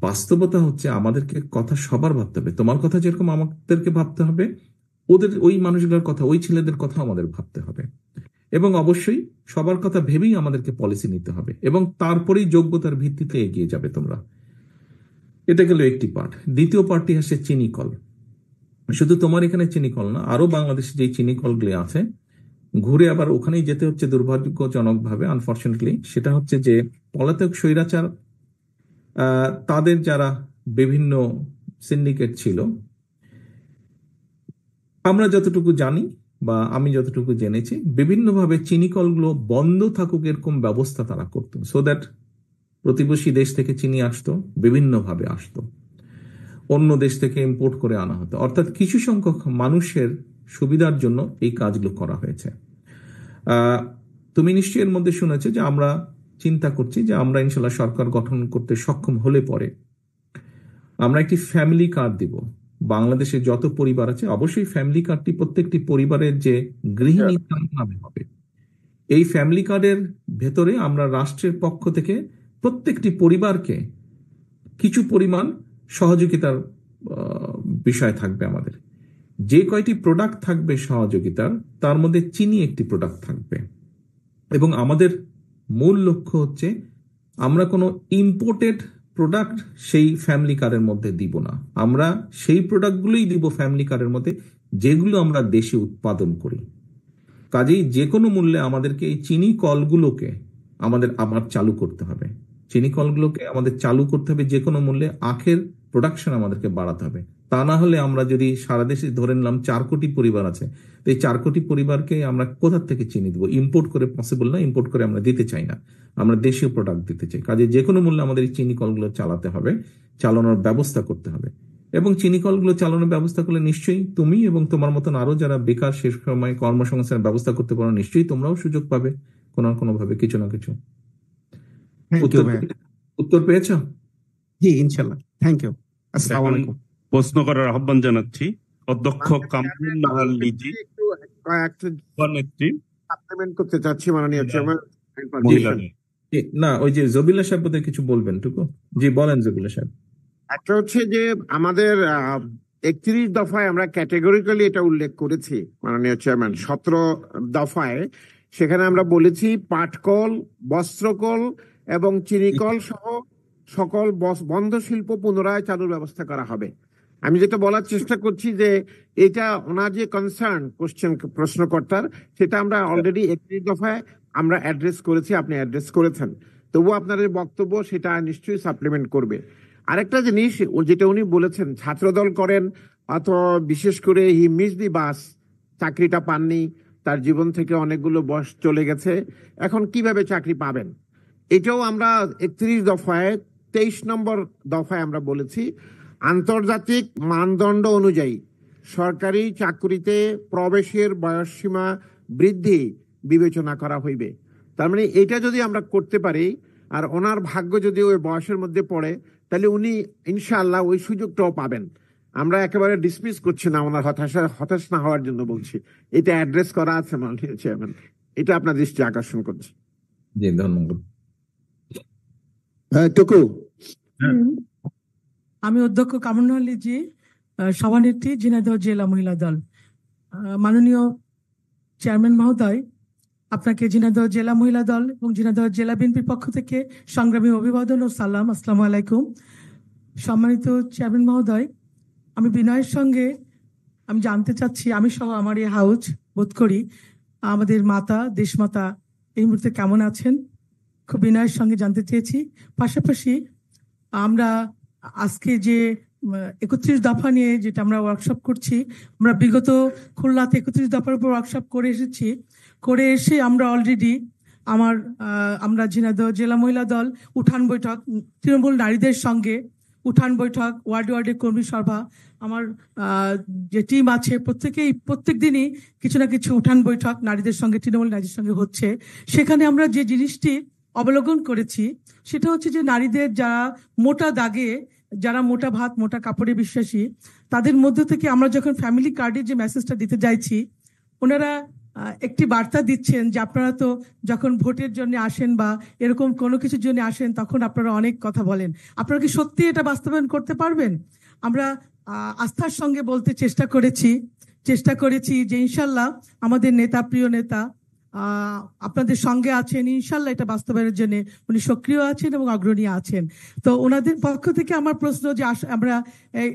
বাস্তবতা হচ্ছে আমাদেরকে কথা সবার ভাবতে হবে। তোমার কথা যেরকম আমাদেরকে ভাবতে হবে, ওদের ওই মানুষগুলোর কথা, ওই ছেলেদের কথা আমাদের ভাবতে হবে। এবং অবশ্যই সবার কথা ভেবেই আমাদেরকে পলিসি নিতে হবে, এবং তারপরেই যোগ্যতার ভিত্তিতে এগিয়ে যাবে তোমরা। এটা গেল একটি পার্ট। দ্বিতীয় পার্টটি আসে চিনি কল। শুধু তোমার এখানে চিনি কল না, আরো বাংলাদেশে যে চিনি কলগুলি আছে, ঘুরে আবার ওখানেই যেতে হচ্ছে দুর্ভাগ্যজনক ভাবে, আনফরচুনেটলি। সেটা হচ্ছে যে পলাতক স্বৈরাচার, তাদের যারা বিভিন্ন সিন্ডিকেট ছিল, আমরা যতটুকু জানি বা আমি যতটুকু জেনেছি, বিভিন্নভাবে চিনি কলগুলো বন্ধ থাকুক এরকম ব্যবস্থা তারা করতো, সো দ্যাট প্রতিবেশী দেশ থেকে চিনি আসতো, বিভিন্নভাবে আসতো, অন্য দেশ থেকে ইম্পোর্ট করে আনা হতো। অর্থাৎ কিছু সংখ্যক মানুষের সুবিধার জন্য এই কাজগুলো করা হয়েছে। তুমি নিশ্চয়ই এর মধ্যে শুনেছো যে আমরা চিন্তা করছি যে আমরা ইনশাল্লাহ সরকার গঠন করতে সক্ষম হলে পরে আমরা একটি ফ্যামিলি কার্ড দিব। বাংলাদেশে যত পরিবার আছে, অবশ্যই ফ্যামিলি কার্ডটি প্রত্যেকটি পরিবারের যে গৃহিণী নামে হবে। এই ফ্যামিলি কার্ডের ভেতরে আমরা রাষ্ট্রের পক্ষ থেকে প্রত্যেকটি পরিবারকে কিছু পরিমাণ সহযোগিতার বিষয় থাকবে। আমাদের যে কয়টি প্রোডাক্ট থাকবে সহযোগিতার, তার মধ্যে চিনি একটি প্রোডাক্ট থাকবে। এবং আমাদের মূল লক্ষ্য হচ্ছে আমরা কোনো ইম্পোর্টেড প্রোডাক্ট সেই ফ্যামিলি কার্ডের মধ্যে দিব না। আমরা সেই প্রোডাক্টগুলোই দিব ফ্যামিলি কার্ডের মধ্যে যেগুলো আমরা দেশে উৎপাদন করি। কাজেই যে কোনো মূল্যে আমাদেরকে এই চিনি কলগুলোকে আমাদের আবার চালু করতে হবে। চিনি কলগুলোকে আমাদের চালু করতে হবে যে কোনো মূল্যে। আখের প্রোডাকশন আমাদেরকে বাড়াতে হবে। তা না হলে আমরা যদি সারা দেশে ধরে নিলাম 4 কোটি পরিবার আছে, তো এই 4 কোটি পরিবারকে আমরা কোথা থেকে চিনি দেবো? ইম্পোর্ট করে পসিবল না, ইম্পোর্ট করে আমরা দিতে চাই না, আমরা দেশীয় প্রোডাক্ট দিতে চাই। কাজে যে কোনো মূল্যে আমাদের এই চিনি কলগুলো চালাতে হবে, চালানোর ব্যবস্থা করতে হবে। এবং চিনি কলগুলো চালানোর ব্যবস্থা করলে নিশ্চয়ই তুমি এবং তোমার মতন আরো যারা বেকার, শেষ সময় কর্মসংস্থানের ব্যবস্থা করতে পারো, নিশ্চয়ই তোমরাও সুযোগ পাবে কোনো না কোনো ভাবে, কিছু না কিছু। উত্তর পেয়েছ? জি ইনশাআল্লাহ, থ্যাংক ইউ। আসসালামু আলাইকুম। প্রশ্ন করার আহ্বান জানাচ্ছি অধ্যক্ষ কামরুন নাহার লিজি, নেত্রী সাপ্লিমেন্ট করতে চাচ্ছি মাননীয় চেয়ারম্যান। মহিলা। না, ওই যে জবিলা সাহেব বোধহয় কিছু বলবেন টুকু। জি বলেন জবিলা সাহেব। একটা হচ্ছে যে আমাদের 31 দফায় আমরা ক্যাটেগরিক্যালি এটা উল্লেখ করেছি মাননীয় চেয়ারম্যান। 17 দফায় সেখানে আমরা বলেছি পাটকল, বস্ত্রকল এবং চিনিকল সহ সকল বন্ধ শিল্প পুনরায় চালুর ব্যবস্থা করা হবে। আমি যেটা বলার চেষ্টা করছি যে এটা ওনার যে কনসার্ন প্রশ্নকর্তার, সেটা আমরা অলরেডি 31 দফায় আমরা অ্যাড্রেস করেছি, আপনি অ্যাড্রেস করেছেন। তবুও আপনার যে বক্তব্য সেটা নিশ্চয়ই সাপ্লিমেন্ট করবে। আরেকটা জিনিস যেটা উনি বলেছেন, ছাত্রদল করেন অথবা বিশেষ করে হি মিস দি বাস, চাকরিটা পাননি, তার জীবন থেকে অনেকগুলো বয়স চলে গেছে, এখন কিভাবে চাকরি পাবেন? এটাও আমরা 31 দফায় 23 নম্বর দফায় আমরা বলেছি আন্তর্জাতিক মানদণ্ড অনুযায়ী সরকারি চাকরিতে প্রবেশের বয়সসীমা বৃদ্ধি বিবেচনা করা হইবে। তার মানে এটা যদি আমরা করতে পারি আর ওনার ভাগ্য যদি ওই বয়সের মধ্যে পড়ে, তাহলে উনি ইনশাআল্লাহ ওই সুযোগটাও পাবেন। আমরা একেবারে ডিসমিস করছি না, ওনার হতাশ না হওয়ার জন্য বলছি। এটা অ্যাড্রেস করা আছে মাননীয় চেয়ারম্যান, এটা আপনার দৃষ্টি আকর্ষণ করছি। জি ধন্যবাদ। টুকু। আমি অধ্যক্ষ কামরুল জি, সভানেত্রী ঝিনাইদহ জেলা মহিলা দল। মাননীয় চেয়ারম্যান মহোদয়, আপনাকে ঝিনাইদহ জেলা মহিলা দল এবং ঝিনাইদহ জেলা বিএনপির পক্ষ থেকে সংগ্রামী অভিবাদন ও সালাম। আসসালামু আলাইকুম। সম্মানিত চেয়ারম্যান মহোদয়, আমি বিনয়ের সঙ্গে আমি জানতে চাচ্ছি, আমি সহ আমার এই হাউস বোধ করি আমাদের মাতা দেশমাতা এই মুহূর্তে কেমন আছেন, খুব বিনয়ের সঙ্গে জানতে চেয়েছি। পাশাপাশি আমরা আজকে যে 31 দফা নিয়ে যেটা আমরা ওয়ার্কশপ করছি, আমরা বিগত খুলনাতে 31 দফার উপর ওয়ার্কশপ করে এসেছি। করে এসে আমরা অলরেডি আমরা ঝিনাইদহ জেলা মহিলা দল উঠান বৈঠক, তৃণমূল নারীদের সঙ্গে উঠান বৈঠক, ওয়ার্ডে ওয়ার্ডে কর্মী সভা, আমার যে টিম আছে প্রত্যেক দিনই কিছু না কিছু উঠান বৈঠক নারীদের সঙ্গে, তৃণমূল নারীদের সঙ্গে হচ্ছে। সেখানে আমরা যে জিনিসটি অবলোকন করেছি সেটা হচ্ছে যে নারীদের যারা মোটা দাগে, যারা মোটা ভাত মোটা কাপড়ে বিশ্বাসী, তাদের মধ্য থেকে আমরা যখন ফ্যামিলি কার্ডে যে মেসেজটা দিতে যাইছি, ওনারা একটি বার্তা দিচ্ছেন যে আপনারা তো যখন ভোটের জন্য আসেন বা এরকম কোনো কিছুর জন্য আসেন তখন আপনারা অনেক কথা বলেন, আপনারা কি সত্যি এটা বাস্তবায়ন করতে পারবেন? আমরা আস্থার সঙ্গে বলতে চেষ্টা করেছি যে ইনশাল্লাহ আমাদের নেতা, প্রিয় নেতা আপনাদের সঙ্গে আছেন, ইনশাল্লাহ এটা বাস্তবায়নের জন্য উনি সক্রিয় আছেন এবং অগ্রণী আছেন। তো ওনাদের পক্ষ থেকে আমার প্রশ্ন যে আমরা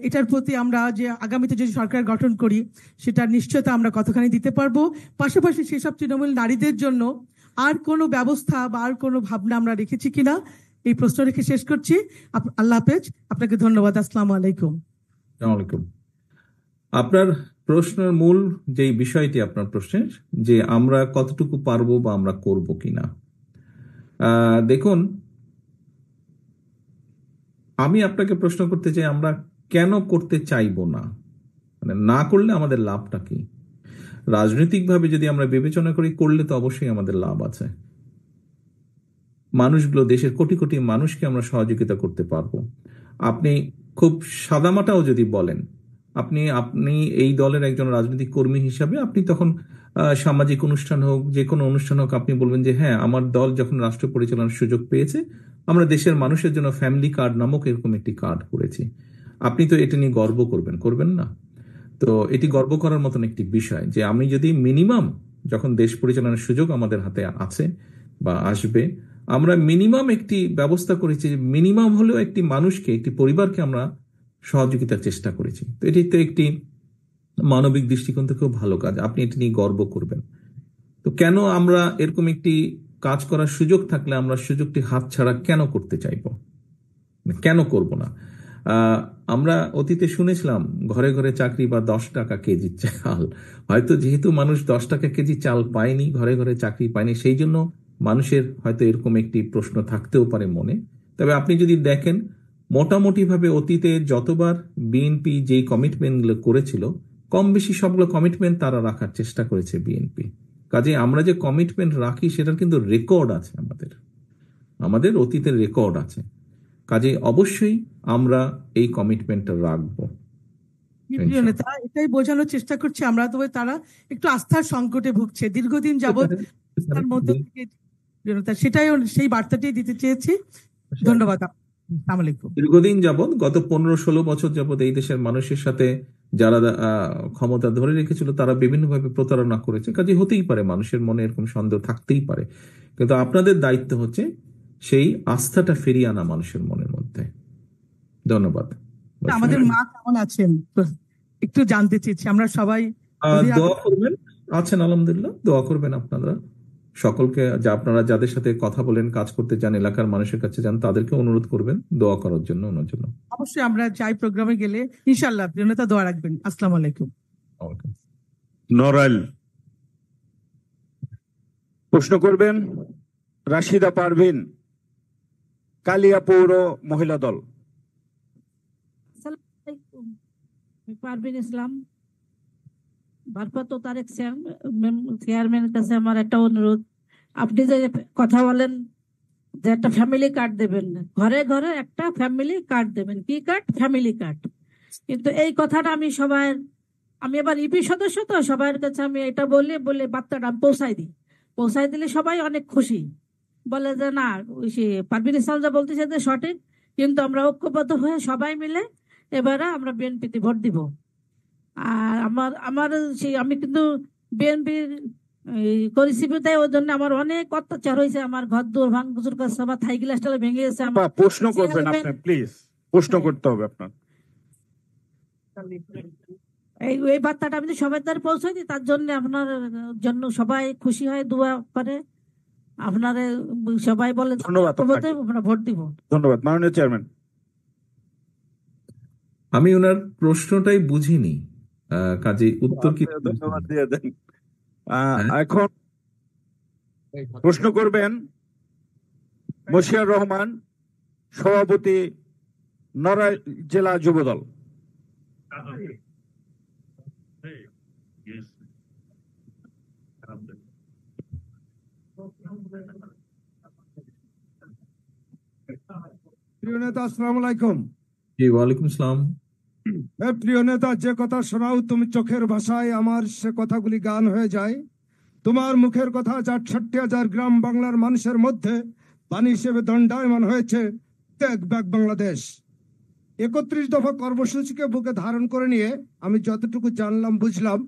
এটার প্রতি আমরা যে আগামীতে যদি সরকার গঠন করি সেটার নিশ্চয়তা আমরা কতখানি দিতে পারবো। পাশাপাশি সেসব তৃণমূল নারীদের জন্য আর কোনো ব্যবস্থা বা আর কোনো ভাবনা আমরা রেখেছি কিনা, এই প্রশ্ন রেখে শেষ করছি। আল্লাহ হাফেজ, আপনাকে ধন্যবাদ। আসসালামু আলাইকুম। আপনার প্রশ্নের মূল যে বিষয়টি আপনার প্রশ্নের, যে আমরা কতটুকু পারবো বা আমরা করব কিনা, দেখুন আমি আপনাকে প্রশ্ন করতে চাই আমরা কেন করতে চাইবো না, মানে না করলে আমাদের লাভটা কি? রাজনৈতিকভাবে যদি আমরা বিবেচনা করি, করলে তো অবশ্যই আমাদের লাভ আছে। মানুষগুলো, দেশের কোটি কোটি মানুষকে আমরা সহযোগিতা করতে পারবো। আপনি খুব সাদামাটাও যদি বলেন, আপনি এই দলের একজন রাজনৈতিক কর্মী হিসাবে আপনি তখন সামাজিক অনুষ্ঠান হোক, যে কোনো অনুষ্ঠান হোক, আপনি বলবেন যে হ্যাঁ আমার দল যখন রাষ্ট্র পরিচালনার সুযোগ পেয়েছে আমরা দেশের মানুষের জন্য ফ্যামিলি কার্ড নামক এরকম একটি কার্ড করেছি। আপনি তো এটা নিয়ে গর্ব করবেন না? তো এটি গর্ব করার মতন একটি বিষয় যে আমি যদি মিনিমাম, যখন দেশ পরিচালনার সুযোগ আমাদের হাতে আছে বা আসবে, আমরা মিনিমাম একটি ব্যবস্থা করেছি, মিনিমাম হলেও একটি মানুষকে, একটি পরিবারকে আমরা সহযোগিতার চেষ্টা করেছি। তো এটি তো একটি মানবিক দৃষ্টিকোণ থেকেও ভালো কাজ, আপনি এটি নিয়ে গর্ব করবেন। তো কেন আমরা এরকম একটি কাজ করার সুযোগ থাকলে আমরা সুযোগটি হাতছাড়া কেন করতে চাইব, কেন করব না? আমরা অতীতে শুনেছিলাম ঘরে ঘরে চাকরি বা 10 টাকা কেজি চাল, হয়তো যেহেতু মানুষ 10 টাকা কেজি চাল পায়নি, ঘরে ঘরে চাকরি পায়নি, সেই জন্য মানুষের হয়তো এরকম একটি প্রশ্ন থাকতেও পারে মনে। তবে আপনি যদি দেখেন মোটামুটি ভাবে অতীতে যতবার বিএনপি যেই কমিটমেন্টগুলো করেছিল, কম বেশি সবগুলো কমিটমেন্ট তারা রাখার চেষ্টা করেছে বিএনপি। কাজে আমরা যে কমিটমেন্ট রাখি সেটার কিন্তু রেকর্ড আছে, আমাদের অতীতের রেকর্ড আছে। কাজে অবশ্যই আমরা এই কমিটমেন্টটা রাখবো। এটাই বোঝানোর চেষ্টা করছি আমরা, তবে তারা একটু আস্থার সংকটে ভুগছে দীর্ঘদিন যাবৎ। তার মধ্যে থেকে জনতা, সেটাই সেই বার্তাটাই দিতে চেয়েছি। ধন্যবাদ। আসসালামু আলাইকুম। দীর্ঘদিন যাবৎ, গত 15-16 বছর যাবৎ এই দেশের মানুষের সাথে যারা ক্ষমতা ধরে রেখেছিল তারা বিভিন্নভাবে প্রতারণা করেছে। কাজে হতেই পারে, মানুষের মনে এরকম সন্দেহ থাকতেই পারে, কিন্তু আপনাদের দায়িত্ব হচ্ছে সেই আস্থাটা ফিরিয়ে আনা মানুষের মনের মধ্যে। ধন্যবাদ। আমাদের মা কেমন আছেন একটু জানতে চেয়েছি আমরা সবাই। দোয়া করবেন, আছেন আলহামদুলিল্লাহ, দোয়া করবেন আপনারা সকলকে, যা আপনারা যাদের সাথে কথা বলেন, কাজ করতে চান, এলাকার মানুষের কাছে যান, তাদেরকে অনুরোধ করবেন দোয়া করার জন্য, ওনার জন্য। অবশ্যই আমরা চাই প্রোগ্রামে গেলে ইনশাআল্লাহ জনতা দোয়া রাখবেন। আসসালামু আলাইকুম। নরাইল প্রশ্ন করবেন রাশিদা পারভিন, কালিয়া পৌর মহিলা দল। পারভিন ইসলাম, ভারপ্রাপ্ত তারেক চেয়ারম্যানের কাছে আমার একটা অনুরোধ, আপনি যে কথা বলেন যে একটা ফ্যামিলি কার্ড দেবেন, ঘরে ঘরে একটা ফ্যামিলি কার্ড দেবেন, কি কার্ড? Family card. কিন্তু এই কথাটা আমি এবার ইপি সদস্য, তো সবার কাছে আমি এটা বলে বার্তাটা পৌঁছাই দিলে সবাই অনেক খুশি, বলে যে না ওই সে পারভিন ইসলাম যা বলতেছে যে সঠিক, কিন্তু আমরা ঐক্যবদ্ধ হয়ে সবাই মিলে এবারে আমরা বিএনপিতে ভোট দিব। আর আমার আমি কিন্তু বিএনপির করেছি, তাই ওই জন্য আমার অনেক অত্যাচার হয়েছে, আমার ঘর দূর ভাঙচুর কাছে সবার থাই গ্লাসটা ভেঙে গেছে। প্রশ্ন করবেন আপনি, প্লিজ প্রশ্ন করতে হবে আপনার। এই বার্তাটা আমি সবাই তার পৌঁছাই দিই, তার জন্য আপনার জন্য সবাই খুশি হয়, দোয়া করে, আপনারা সবাই বলে ধন্যবাদ, আমরা ভোট দিব। ধন্যবাদ। মাননীয় চেয়ারম্যান, আমি ওনার প্রশ্নটাই বুঝিনি, কাজে উত্তর কি ধন্যবাদ দিয়ে দেন। এখন প্রশ্ন করবেন মশিয়ার রহমান, সভাপতি নড়াইল জেলা যুবদল। প্রিয় নেতা, আসসালামু আলাইকুম। জি, ওয়ালাইকুম আসসালাম। প্রিয় নেতা, যে কথা শোনাও তুমি চোখের ভাষায়, আমার সে কথাগুলি গান হয়ে যায়। তোমার মুখের কথা ৬৬,০০০ গ্রাম বাংলার মানুষের মধ্যে বাণী হিসেবে দণ্ডায়মান হয়েছে। ত্যাগ ব্যাক বাংলাদেশ ৩১ দফা কর্মসূচিকে বুকে ধারণ করে নিয়ে আমি যতটুকু জানলাম বুঝলাম,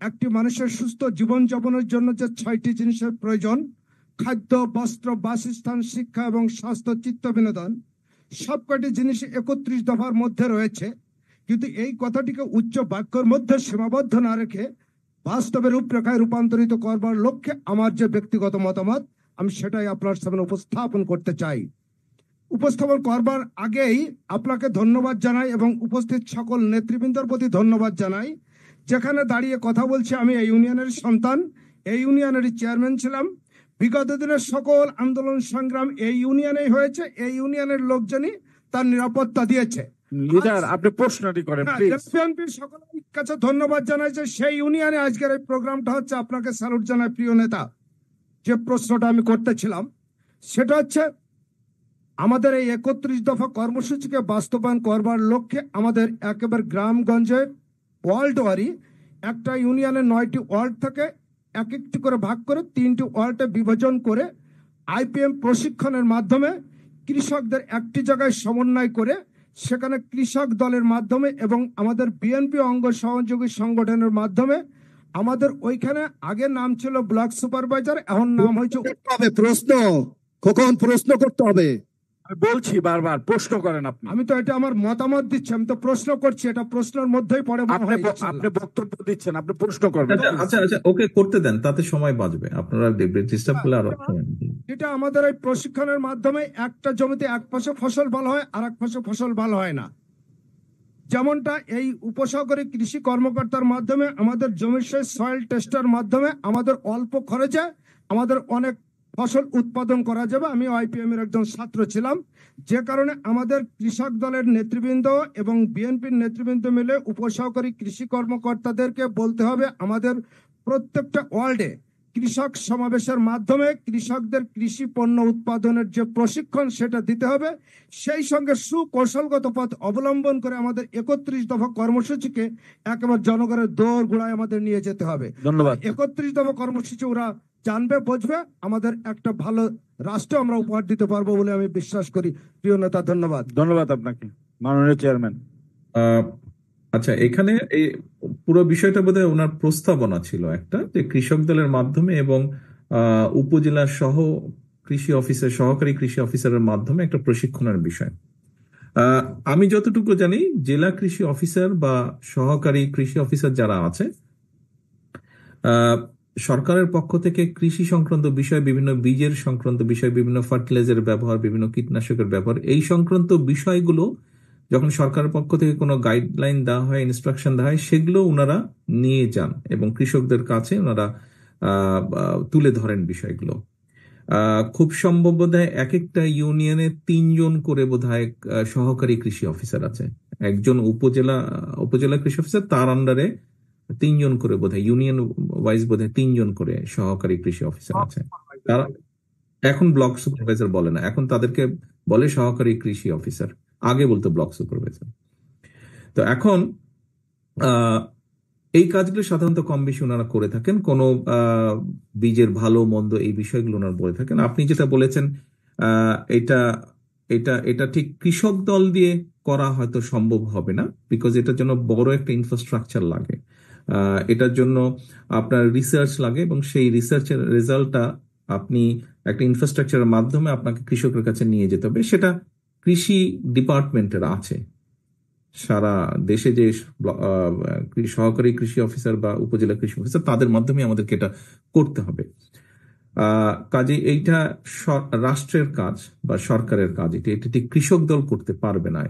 একটি মানুষের সুস্থ জীবনযাপনের জন্য যে ৬টি জিনিসের প্রয়োজন, খাদ্য, বস্ত্র, বাসস্থান, শিক্ষা এবং স্বাস্থ্য, চিত্ত বিনোদন, সবকটি জিনিস ৩১ দফার মধ্যে রয়েছে। কিন্তু এই কথাটিকে উচ্চ বাক্যের মধ্যে সীমাবদ্ধ না রেখে বাস্তবের রূপরেখায় রূপান্তরিত করবার লক্ষ্যে আমার যে ব্যক্তিগত মতামত, আমি সেটাই আপনার সামনে উপস্থাপন করতে চাই। উপস্থাপন করবার আগেই আপনাকে ধন্যবাদ জানাই এবং উপস্থিত সকল নেতৃবৃন্দের প্রতি ধন্যবাদ জানাই। যেখানে দাঁড়িয়ে কথা বলছি, আমি এই ইউনিয়নের সন্তান, এই ইউনিয়নেরই চেয়ারম্যান ছিলাম। বিগত দিনের সকল আন্দোলন সংগ্রাম এই ইউনিয়নেই হয়েছে, এই ইউনিয়নের লোকজনই তার নিরাপত্তা দিয়েছে। লিডার, আপনি প্রশ্নটি করেন প্লিজ। বিএনপির সকলের কাছে ধন্যবাদ জানাই যে সেই ইউনিয়নে আজকের এই প্রোগ্রামটা হচ্ছে। আপনাকে স্যালুট জানাই প্রিয় নেতা। যে প্রশ্নটা আমি করতেছিলাম সেটা হচ্ছে, আমাদের এই ৩১ দফা কর্মসূচিকে বাস্তবায়ন করবার লক্ষ্যে আমাদের একেবারে গ্রামগঞ্জে ওয়ার্ল্ড ওয়ারি একটা ইউনিয়নের ৯টি ওয়ার্ড থেকে এক একটি করে ভাগ করে 3টি ওয়ার্ডে বিভাজন করে আইপিএম প্রশিক্ষণের মাধ্যমে কৃষকদের একটি জায়গায় সমন্বয় করে সেখানে কৃষক দলের মাধ্যমে এবং আমাদের বিএনপি অঙ্গ সহযোগী সংগঠনের মাধ্যমে আমাদের ওইখানে আগে নাম ছিল ব্লক সুপারভাইজার, এখন নাম হয়েছে। প্রশ্ন কখন প্রশ্ন করতে হবে বলছি, বারবার প্রশ্ন করেন আপনি। আমি তো এটা আমার মতামত দিচ্ছি, আমি তো প্রশ্ন করছি, এটা প্রশ্নের মধ্যেই পড়ে। আপনি বক্তব্য দিচ্ছেন, আপনি প্রশ্ন করবেন। আচ্ছা, ওকে করতে দেন, তাতে সময় বাঁচবে। আপনারা ডিস্টার্ব করলে আরো সময়। এটা আমাদের এই প্রশিক্ষণের মাধ্যমে একটা জমিতে এক পাশে ফসল ভালো হয়, আর এক পাশে ফসল ভালো হয় না। যেমনটা এই উপসহকারী কৃষি কর্মকর্তার মাধ্যমে আমাদের জমির সয়েল টেস্টের মাধ্যমে আমাদের অল্প খরচে আমাদের অনেক ফসল উৎপাদন করা যাবে। আমি আইপিএম এর একজন ছাত্র ছিলাম, যে কারণে আমাদের কৃষক দলের নেতৃবৃন্দ এবং বিএনপির নেতৃবৃন্দ মিলে উপসহকারী কৃষি কর্মকর্তাদেরকে বলতে হবে আমাদের প্রত্যেকটা ওয়ার্ডে কৃষক সমাবেশের মাধ্যমে কৃষকদের কৃষি পণ্য উৎপাদনের যে প্রশিক্ষণ সেটা দিতে হবে। সেই সঙ্গে সুকৌশলগত পথ অবলম্বন করে আমাদের ৩১ দফা কর্মসূচিকে একেবারে জনগণের দৌড় গোড়ায় আমাদের নিয়ে যেতে হবে। ধন্যবাদ। ৩১ দফা কর্মসূচি ওরা জানবে বুঝবে, আমাদের একটা ভালো রাষ্ট্র আমরা উপহার দিতে পারবো বলে আমি বিশ্বাস করি। প্রিয় নেতা, ধন্যবাদ। ধন্যবাদ আপনাকে মাননীয় চেয়ারম্যান। আচ্ছা, এখানে এই পুরো বিষয়টা বোধহয় ওনার প্রস্তাবনা ছিল একটা, যে কৃষক দলের মাধ্যমে এবং উপজেলা সহ কৃষি অফিসার, সহকারী কৃষি অফিসারের মাধ্যমে একটা প্রশিক্ষণের বিষয়। আমি যতটুকু জানি জেলা কৃষি অফিসার বা সহকারী কৃষি অফিসার যারা আছে, সরকারের পক্ষ থেকে কৃষি সংক্রান্ত বিষয়, বিভিন্ন বীজের সংক্রান্ত বিষয়, বিভিন্ন ফার্টিলাইজারের ব্যবহার, বিভিন্ন কীটনাশকের ব্যবহার, এই সংক্রান্ত বিষয়গুলো যখন সরকারের পক্ষ থেকে কোনো গাইডলাইন দেওয়া হয়, ইনস্ট্রাকশন দেওয়া হয়, সেগুলো ওনারা নিয়ে যান এবং কৃষকদের কাছে ওনারা তুলে ধরেন বিষয়গুলো। খুব সম্ভব বোধহয় এক একটা ইউনিয়নে 3 জন করে বোধহয় সহকারী কৃষি অফিসার আছে। একজন উপজেলা কৃষি অফিসার, তার আন্ডারে 3 জন করে বোধহয় ইউনিয়ন ওয়াইজ বোধহয় 3 জন করে সহকারী কৃষি অফিসার আছে। তারা এখন ব্লক সুপারভাইজার বলে না, এখন তাদেরকে বলে সহকারী কৃষি অফিসার, আগে বলতো ব্লক সুপারভাইজার। তো এখন এই কাজগুলো সাধারণত কম বেশি ওনারা করে থাকেন, কোনো বীজের ভালো মন্দ এই বিষয়গুলো ওনারা বলে থাকেন। আপনি যেটা বলেছেন এটা এটা এটা ঠিক কৃষক দল দিয়ে করা হয়তো সম্ভব হবে না, বিকজ এটার জন্য বড় একটা ইনফ্রাস্ট্রাকচার লাগে, এটার জন্য আপনার রিসার্চ লাগে, এবং সেই রিসার্চের রেজাল্টটা আপনি একটা ইনফ্রাস্ট্রাকচারের মাধ্যমে আপনাকে কৃষকের কাছে নিয়ে যেতে হবে। সেটা কৃষি ডিপার্টমেন্টের আছে, সারা দেশে যে সহকারী কৃষি অফিসার বা উপজেলা কৃষি অফিসার, তাদের মাধ্যমে আমাদেরকে এটা করতে হবে। কাজে এইটা রাষ্ট্রের কাজ বা সরকারের কাজ, এটি কৃষক দল করতে পারবে না।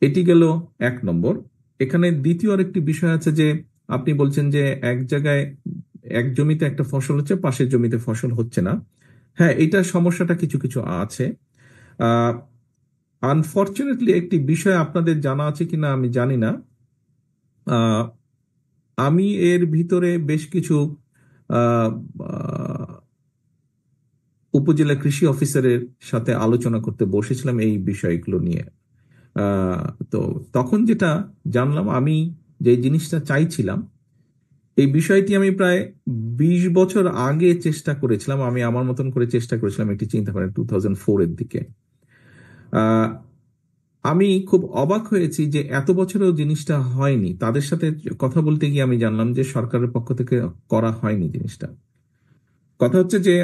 এটি গেল 1 নম্বর। এখানে দ্বিতীয় আরেকটি বিষয় আছে যে আপনি বলছেন যে এক জায়গায় এক জমিতে একটা ফসল হচ্ছে, পাশের জমিতে ফসল হচ্ছে না। হ্যাঁ, এটা সমস্যাটা কিছু কিছু আছে। আনফরচুনেটলি একটি বিষয় আপনাদের জানা আছে কিনা আমি জানি না, আমি এর ভিতরে বেশ কিছু উপজেলা কৃষি অফিসারের সাথে আলোচনা করতে বসেছিলাম এই বিষয়গুলো নিয়ে। তো তখন যেটা জানলাম, আমি যে জিনিসটা চাইছিলাম, এই বিষয়টি আমি প্রায় 20 বছর আগে চেষ্টা করেছিলাম, আমি আমার মতন করে চেষ্টা করেছিলাম একটি চিন্তা করেন 2004 এর দিকে। আমি খুব অবাক হয়েছি যে এত বছরেও জিনিসটা হয়নি। তাদের সাথে কথা বলতে গিয়ে আমি জানলাম যে সরকারের পক্ষ থেকে করা হয়নি জিনিসটা। কথা হচ্ছে যে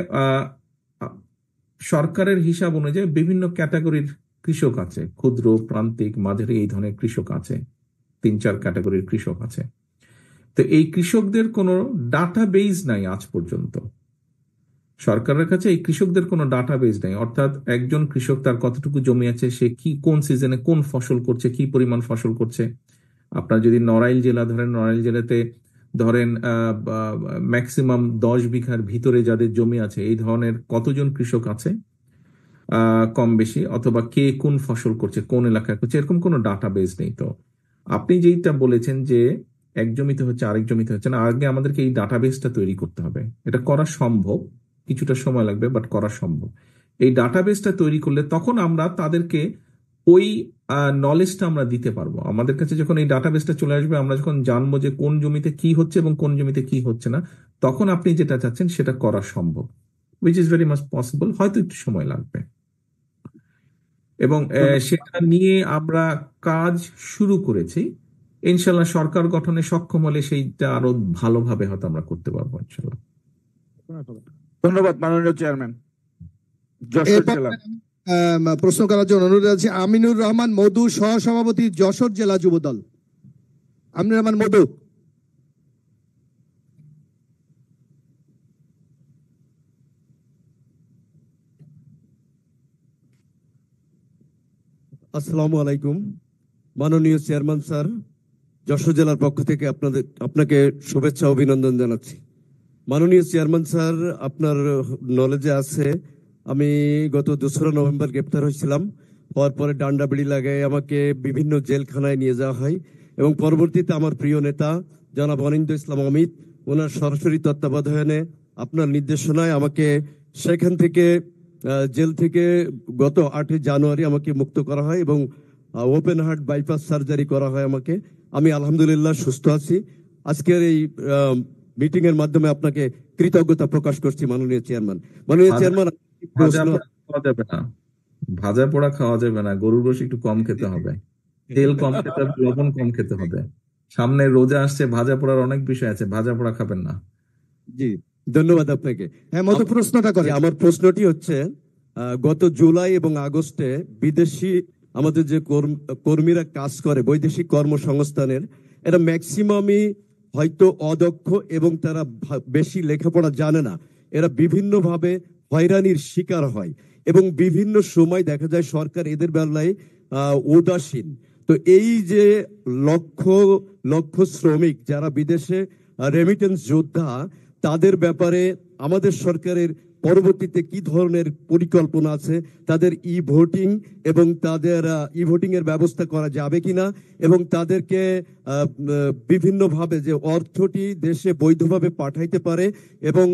সরকারের হিসাব অনুযায়ী বিভিন্ন ক্যাটাগরির কৃষক আছে, ক্ষুদ্র, প্রান্তিক, মাঝারি, এই ধরনের কৃষক আছে, 3-4 ক্যাটাগরির কৃষক আছে। তো এই কৃষকদের কোনো ডাটাবেজ নাই আজ পর্যন্ত সরকারের কাছে, এই কৃষকদের কোনো ডাটাবেজ নেই। অর্থাৎ একজন কৃষক তার কতটুকু জমি আছে, সে কি কোন সিজনে কোন ফসল করছে, কি পরিমাণ ফসল করছে। আপনার যদি নড়াইল জেলা ধরেন, নড়াইল জেলাতে ধরেন ম্যাক্সিমাম 10 বিঘার ভিতরে যাদের জমি আছে, এই ধরনের কতজন কৃষক আছে কম বেশি, অথবা কে কোন ফসল করছে, কোন এলাকায় করছে, এরকম কোনো ডাটাবেজ নেই। তো আপনি যেটা বলেছেন যে এক জমিতে হচ্ছে আরেক জমিতে হচ্ছে না, আগে আমাদেরকে এই ডাটাবেসটা তৈরি করতে হবে। এটা করা সম্ভব, কিছুটা সময় লাগবে, বাট করা সম্ভব। এই ডাটাবেসটা তৈরি করলে তখন আমরা তাদেরকে ওই নলেজটা আমরা দিতে পারবো। আমাদের কাছে যখন এই ডাটাবেসটা চলে আসবে, আমরা যখন জানবো যে কোন জমিতে কি হচ্ছে এবং কোন জমিতে কি হচ্ছে না, তখন আপনি যেটা চাচ্ছেন সেটা করা সম্ভব, which is very much possible. হয়তো একটু সময় লাগবে, এবং সেটা নিয়ে আমরা কাজ শুরু করেছি। ইনশাল্লাহ সরকার গঠনে সক্ষম হলে সেইটা আরো ভালোভাবে হয়তো আমরা করতে পারবো ইনশাল্লাহ। ধন্যবাদ মাননীয় চেয়ারম্যান। প্রশ্ন করার জন্য অনুরোধ আছে আমিনুর রহমান মধু, সহসভাপতি যশোর জেলা যুবদল। আমিনুর রহমান মধু। আসসালামু আলাইকুম। মাননীয় চেয়ারম্যান স্যার, যশোর জেলার পক্ষ থেকে আপনাকে শুভেচ্ছা অভিনন্দন জানাচ্ছি। মাননীয় চেয়ারম্যান স্যার, আপনার নলেজে আছে আমি গত 2রা নভেম্বর গ্রেপ্তার হয়েছিলাম। হওয়ার পরে ডান্ডা বিড়ি লাগায় আমাকে বিভিন্ন জেলখানায় নিয়ে যাওয়া হয়, এবং পরবর্তীতে আমার প্রিয় নেতা জনাব অনিন্দ ইসলাম অমিত, ওনার সরাসরি তত্ত্বাবধানে আপনার নির্দেশনায় আমাকে সেখান থেকে জেল থেকে গত 8 জানুয়ারি আমাকে মুক্ত করা হয়, এবং ওপেন হার্ট বাইপাস সার্জারি করা হয় আমাকে। আমি আলহামদুলিল্লাহ সুস্থ আছি। আজকের এই মিটিং এর মাধ্যমে আপনাকে কৃতজ্ঞতা প্রকাশ করছি মাননীয় চেয়ারম্যান। মাননীয় চেয়ারম্যান, ভাজা পোড়া খাওয়া যাবে না, ভাজা পোড়া খাওয়া যাবে না, গরুর গোশত একটু কম খেতে হবে, তেল কম খেতে হবে, লবণ কম খেতে হবে। সামনে রোজা আসছে, ভাজা পোড়ার অনেক বিষয় আছে, ভাজা পোড়া খাবেন না। জি, ধন্যবাদ আপনাকে। হ্যাঁ, মতো প্রশ্নটা করে। আমার প্রশ্নটি হচ্ছে, গত জুলাই এবং আগস্টে বিদেশি আমাদের যে কর্মীরা কাজ করে বৈদেশিক কর্মসংস্থানের, এরা ম্যাক্সিমামই হয়তো অদক্ষ এবং তারা বেশি লেখাপড়া জানে না। এরা বিভিন্নভাবে হয়রানির শিকার হয় এবং বিভিন্ন সময় দেখা যায় সরকার এদের বেলায় উদাসীন। তো এই যে লক্ষ লক্ষ শ্রমিক যারা বিদেশে রেমিটেন্স যোদ্ধা, তাদের ব্যাপারে আমাদের সরকারের পরবর্তীতে কি ধরনের পরিকল্পনা আছে? তাদের ই ভোটিং এবং তাদের ই ভোটিং এর ব্যবস্থা করা যাবে কিনা, এবং তাদেরকে বিভিন্নভাবে যে অর্থটি দেশে বৈধভাবে পাঠাইতে পারে এবং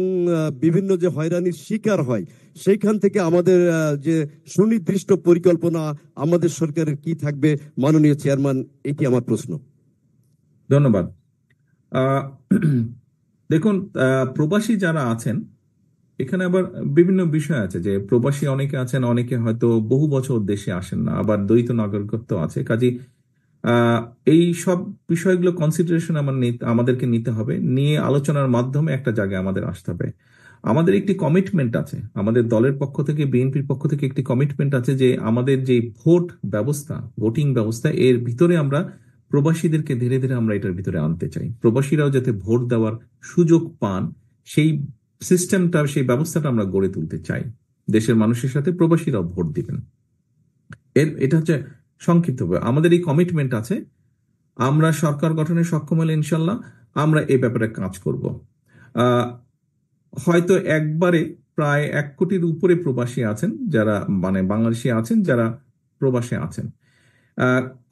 বিভিন্ন যে হয়রানির শিকার হয়, সেইখান থেকে আমাদের যে সুনির্দিষ্ট পরিকল্পনা আমাদের সরকারের কি থাকবে মাননীয় চেয়ারম্যান, এটি আমার প্রশ্ন। ধন্যবাদ। দেখুন, প্রবাসী যারা আছেন এখানে আবার বিভিন্ন বিষয় আছে, যে প্রবাসী অনেকে আছেন, অনেকে হয়তো বহু বছর দেশে আসেন না, আবার দ্বৈত নাগরিকত্ব আছে। কাজে এই সব বিষয়গুলো কনসিডারেশন আমাদেরকে নিতে হবে, নিয়ে আলোচনার মাধ্যমে একটা জায়গায় আমাদের আসতে হবে। আমাদের একটি কমিটমেন্ট আছে, আমাদের দলের পক্ষ থেকে, বিএনপির পক্ষ থেকে একটি কমিটমেন্ট আছে যে আমাদের যে ভোট ব্যবস্থা, ভোটিং ব্যবস্থা, এর ভিতরে আমরা প্রবাসীদেরকে ধীরে ধীরে আমরা এটার ভিতরে আনতে চাই। প্রবাসীরাও যাতে ভোট দেওয়ার সুযোগ পান, সেই সিস্টেমটা, সেই ব্যবস্থাটা আমরা গড়ে তুলতে চাই। দেশের মানুষের সাথে প্রবাসীরাও ভোট দিবেন, এটা হচ্ছে সংক্ষিপ্ত। আমাদের এই কমিটমেন্ট আছে। আমরা সরকার গঠনে সক্ষম হলে ইনশাল্লাহ আমরা এই ব্যাপারে কাজ করব। হয়তো একবারে প্রায় 1 কোটির উপরে প্রবাসী আছেন, যারা মানে বাংলাদেশি আছেন, যারা প্রবাসে আছেন।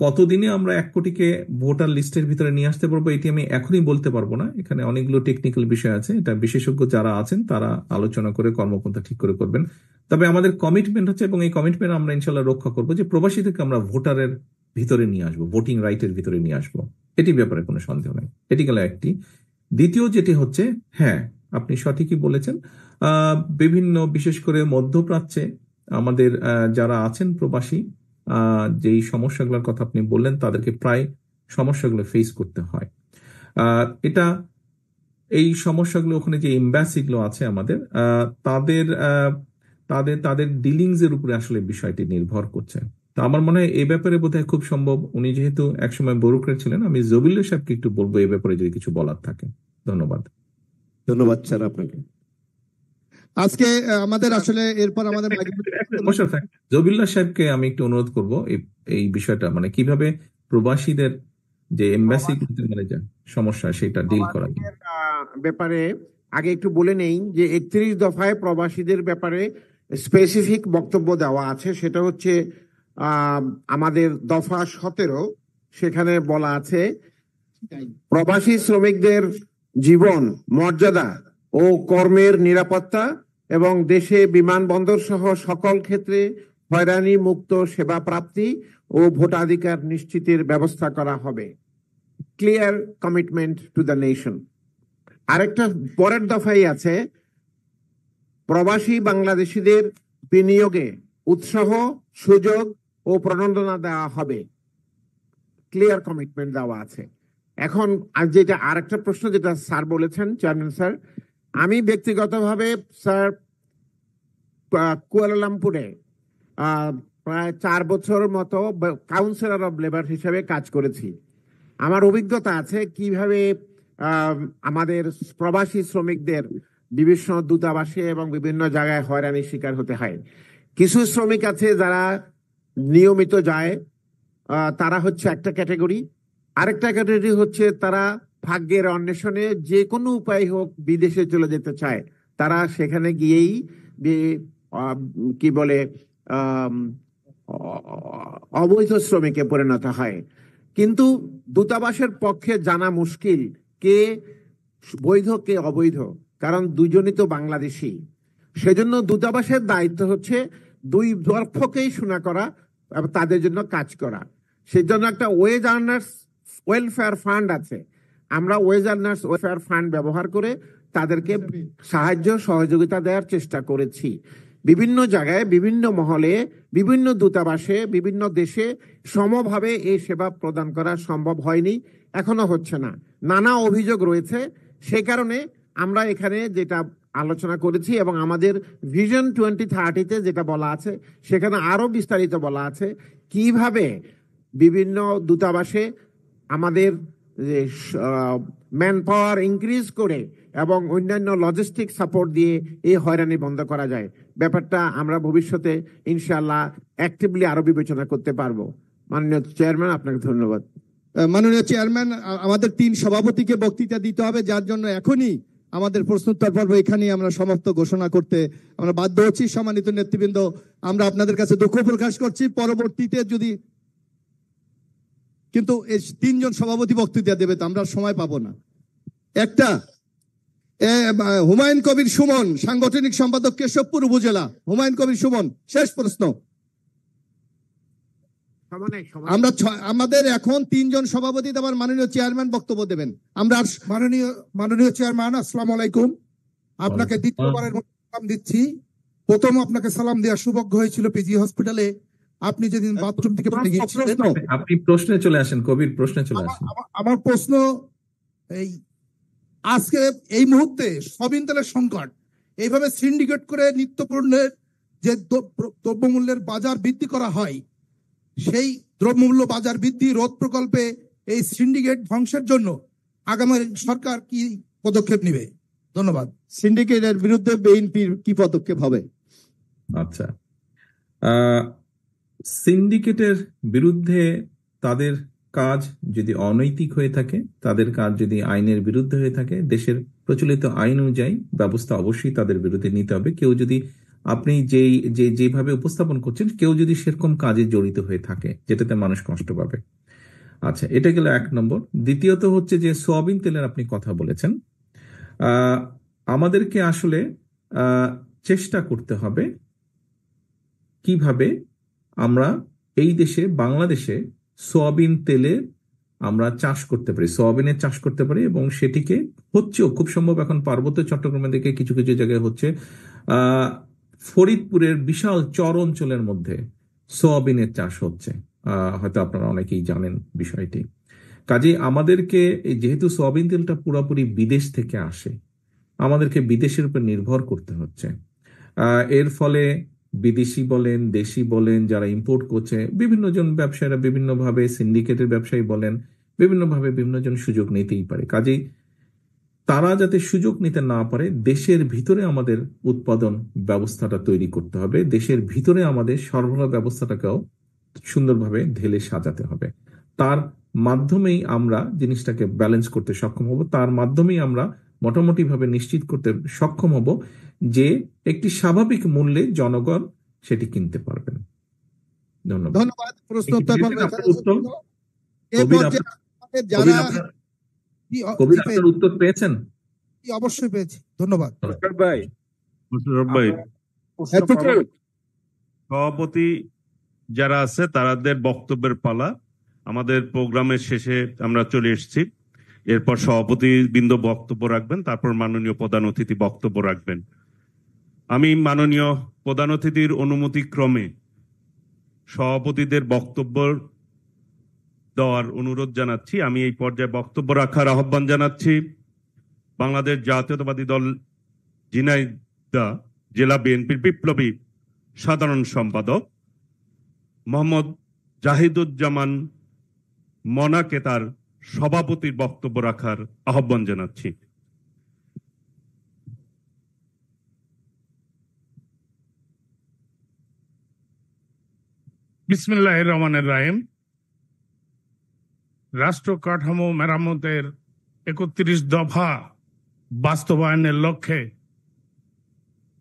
কতদিনে আমরা 1 কোটিকে ভোটার লিস্টের ভিতরে নিয়ে আসতে পারবো এটি আমি এখনই বলতে পারবো না। এখানে অনেকগুলো টেকনিক্যাল বিষয় আছে, এটা বিশেষজ্ঞ যারা আছেন তারা আলোচনা করে কর্মপন্থা ঠিক করে করবেন। তবে আমাদের কমিটমেন্ট হচ্ছে, এবং এই কমিটমেন্ট আমরা ইনশাল্লাহ রক্ষা করবো, যে প্রবাসীদেরকে আমরা ভোটারের ভিতরে নিয়ে আসবো, ভোটিং রাইটের ভিতরে নিয়ে আসবো। এটি ব্যাপারে কোনো সন্দেহ নাই। এটি গেল একটি। দ্বিতীয় যেটি হচ্ছে, হ্যাঁ আপনি সঠিকই বলেছেন, বিভিন্ন বিশেষ করে মধ্যপ্রাচ্যে আমাদের যারা আছেন প্রবাসী, যেই সমস্যাগুলোর কথা আপনি বললেন, তাদেরকে প্রায় সমস্যাগুলো ফেস করতে হয়। এটা এই সমস্যাগুলো ওখানে যে এম্বাসিগুলো আছে আমাদের, তাদের তাদের তাদের ডিলিংস এর উপরে আসলে বিষয়টি নির্ভর করছে। তো আমার মনে হয় এই ব্যাপারে বোধহয় খুব সম্ভব, উনি যেহেতু একসময় ব্যুরোক্রেট ছিলেন, আমি জবিল্লা সাহেবকে একটু বলবো এই ব্যাপারে যদি কিছু বলার থাকে। ধন্যবাদ। ধন্যবাদ স্যার আপনাকে। আজকে আমাদের আসলে এরপর আমাদের জবিল্লা সাহেবকে আমি একটু অনুরোধ করব এই বিষয়টা, মানে কিভাবে প্রবাসীদের যে এমবাসি মানে সমস্যা সেটা ডিল করা ব্যাপারে আগে একটু বলে নেই যে 31 দফায় প্রবাসীদের ব্যাপারে স্পেসিফিক বক্তব্য দেওয়া আছে। সেটা হচ্ছে আমাদের দফা 17, সেখানে বলা আছে প্রবাসী শ্রমিকদের জীবন মর্যাদা ও কর্মের নিরাপত্তা এবং দেশে বিমানবন্দর সহ সকল ক্ষেত্রে হয়রানি মুক্ত সেবা প্রাপ্তি ও ভোটাধিকার নিশ্চিতের ব্যবস্থা করা হবে। Clear commitment to the nation. আরেকটা পরের দফাই আছে, প্রবাসী বাংলাদেশিদের বিনিয়োগে উৎসাহ, সুযোগ ও প্রণোদনা দেওয়া হবে। ক্লিয়ার কমিটমেন্ট দেওয়া আছে। এখন যেটা আরেকটা প্রশ্ন যেটা স্যার বলেছেন, চেয়ারম্যান স্যার, আমি ব্যক্তিগতভাবে স্যার কুয়ালালামপুরে প্রায় 4 বছর মতো কাউন্সিলর অব লেবার হিসেবে কাজ করেছি। আমার অভিজ্ঞতা আছে কিভাবে আমাদের প্রবাসী শ্রমিকদের বিভিন্ন দূতাবাসে এবং বিভিন্ন জায়গায় হয়রানির শিকার হতে হয়। কিছু শ্রমিক আছে যারা নিয়মিত যায়, তারা হচ্ছে একটা ক্যাটাগরি। আরেকটা ক্যাটাগরি হচ্ছে তারা ভাগ্যের অন্বেষণে যে কোনো উপায় হোক বিদেশে চলে যেতে চায়। তারা সেখানে গিয়েই কি বলে অবৈধ শ্রমিকে পরিণত হয়। কিন্তু দূতাবাসের পক্ষে জানা মুশকিল কে বৈধ কে অবৈধ, কারণ দুজনই তো বাংলাদেশি। সেজন্য দূতাবাসের দায়িত্ব হচ্ছে দুই পক্ষকেই শোনা করা এবং তাদের জন্য কাজ করা। সেই জন্য একটা ওয়েজ আর্নার্স ওয়েলফেয়ার ফান্ড আছে। আমরা ওয়েজ আর্নার্স ওয়েলফেয়ার ফান্ড ব্যবহার করে তাদেরকে সাহায্য সহযোগিতা দেওয়ার চেষ্টা করেছি। বিভিন্ন জায়গায়, বিভিন্ন মহলে, বিভিন্ন দূতাবাসে, বিভিন্ন দেশে সমভাবে এই সেবা প্রদান করা সম্ভব হয়নি, এখনো হচ্ছে না, নানা অভিযোগ রয়েছে। সেই কারণে আমরা এখানে যেটা আলোচনা করেছি এবং আমাদের ভিশন 2030-তে যেটা বলা আছে সেখানে আরো বিস্তারিত বলা আছে কিভাবে বিভিন্ন দূতাবাসে আমাদের ম্যান পাওয়ার ইনক্রিজ করে এবং অন্যান্য লজিস্টিক সাপোর্ট দিয়ে এই হয়রানি বন্ধ করা যায়। ব্যাপারটা আমরা ভবিষ্যতে ইনশাআল্লাহ অ্যাক্টিভলি আরো বিবেচনা করতে পারবো। মাননীয় চেয়ারম্যান, আপনাকে ধন্যবাদ। মাননীয় চেয়ারম্যান, আমাদের 3 সভাপতিকে বক্তৃতা দিতে হবে, যার জন্য এখনই আমাদের প্রশ্নোত্তর পর্ব এখানেই আমরা সমাপ্ত ঘোষণা করতে আমরা বাধ্য হচ্ছি। সম্মানিত নেতৃবৃন্দ, আমরা আপনাদের কাছে দুঃখ প্রকাশ করছি। পরবর্তীতে যদি কিন্তু 3 জন সভাপতি বক্তৃতা দেবে তো আমরা সময় পাবো না। একটা হুমায়ুন কবির সুমন, সাংগঠনিক সম্পাদক কেশবপুর উপজেলা। হুমায়ুন কবির সুমন, শেষ প্রশ্ন। আমরা আমাদের এখন 3 জন সভাপতি, আবার মাননীয় চেয়ারম্যান বক্তব্য দেবেন। আমরা মাননীয় চেয়ারম্যান, আসসালামু আলাইকুম। আপনাকে দ্বিতীয়বারের মতো সালাম দিচ্ছি। প্রথম আপনাকে সালাম দেওয়ার সৌভাগ্য হয়েছিল পিজি হসপিটালে, আপনি যেদিন বাথরুম থেকে পড়ে গিয়েছিলেন। আপনি প্রশ্নে চলে আসেন, কবির প্রশ্নে চলে আসেন। আমার প্রশ্ন, এই আজকে এই মুহূর্তে সবিন তেলের সংকট, এইভাবে সিন্ডিকেট করে নিত্যপণ্যের যে দ্রব্যমূল্যের বাজার বৃদ্ধি করা হয়, সেই দ্রব্যমূল্য বাজার বৃদ্ধি রোধ প্রকল্পে এই সিন্ডিকেট ধ্বংসের জন্য আগামী সরকার কি পদক্ষেপ নেবে? ধন্যবাদ। সিন্ডিকেটের বিরুদ্ধে বিএনপির কি পদক্ষেপ হবে? আচ্ছা, সিন্ডিকেটের বিরুদ্ধে তাদের কাজ যদি অনৈতিক হয়ে থাকে, তাদের কাজ যদি আইনের বিরুদ্ধে হয়ে থাকে, দেশের প্রচলিত আইন অনুযায়ী ব্যবস্থা অবশ্যই তাদের বিরুদ্ধে নিতে হবে। কেউ যদি, আপনি যেভাবে উপস্থাপন করছেন, কেউ যদি সেরকম কাজে জড়িত হয়ে থাকে যেটাতে মানুষ কষ্ট পাবে। আচ্ছা, এটা গেল 1 নম্বর। দ্বিতীয়ত হচ্ছে যে সোয়াবিন তেলের আপনি কথা বলেছেন, আমাদেরকে আসলে চেষ্টা করতে হবে কিভাবে আমরা এই দেশে, বাংলাদেশে সোয়াবিন তেলে আমরা চাষ করতে পারি, সোয়াবিনের চাষ করতে পারি, এবং সেটিকে হচ্ছেও খুব সম্ভব এখন পার্বত্য চট্টগ্রামের দিকে কিছু কিছু জায়গায় হচ্ছে। ফরিদপুরের বিশাল চর অঞ্চলের মধ্যে সোয়াবিনের চাষ হচ্ছে, হয়তো আপনারা অনেকেই জানেন বিষয়টি। কাজে আমাদেরকে, যেহেতু সোয়াবিন তেলটা পুরোপুরি বিদেশ থেকে আসে, আমাদেরকে বিদেশের উপর নির্ভর করতে হচ্ছে। এর ফলে বিদেশি বলেন, দেশি বলেন, যারা ইম্পোর্ট করছে, বিভিন্ন জন ব্যবসায়ীরা বিভিন্নভাবে, সিন্ডিকেটের ব্যবসায়ী বলেন, বিভিন্নভাবে বিভিন্ন জন সুযোগ নিতেই পারে। কাজেই তারা যাতে সুযোগ নিতে না পারে, দেশের ভিতরে আমাদের উৎপাদন ব্যবস্থাটা তৈরি করতে হবে, দেশের ভিতরে আমাদের সরবরাহ ব্যবস্থাটাকেও সুন্দরভাবে ঢেলে সাজাতে হবে। তার মাধ্যমেই আমরা জিনিসটাকে ব্যালেন্স করতে সক্ষম হব, তার মাধ্যমেই আমরা মোটামুটি ভাবে নিশ্চিত করতে সক্ষম হব যে একটি স্বাভাবিক মূল্যে জনগণ সেটি কিনতে পারবেন। ধন্যবাদ। ধন্যবাদ। উত্তর পেয়েছেন? অবশ্যই পেয়েছি, ধন্যবাদ। সভাপতি যারা আছে তাদের বক্তব্যের পালা। আমাদের প্রোগ্রামের শেষে আমরা চলে এসেছি। এরপর সভাপতি বৃন্দ বক্তব্য রাখবেন, তারপর মাননীয় প্রধান অতিথি বক্তব্য রাখবেন। আমি মাননীয় প্রধান অতিথির অনুমতি ক্রমে সভাপতিদের বক্তব্য দেওয়ার অনুরোধ জানাচ্ছি। আমি এই পর্যায়ে বক্তব্য রাখার আহ্বান জানাচ্ছি বাংলাদেশ জাতীয়তাবাদী দল ঝিনাইদহ জেলা বিএনপির বিপ্লবী সাধারণ সম্পাদক মোহাম্মদ জাহিদুজ্জামান মনাকে তার সভাপতির বক্তব্য রাখার আহ্বান জানাচ্ছি। বিসমিল্লাহির রহমানির রহিম। রাষ্ট্র কাঠামো মেরামতের 31 দফা বাস্তবায়নের লক্ষ্যে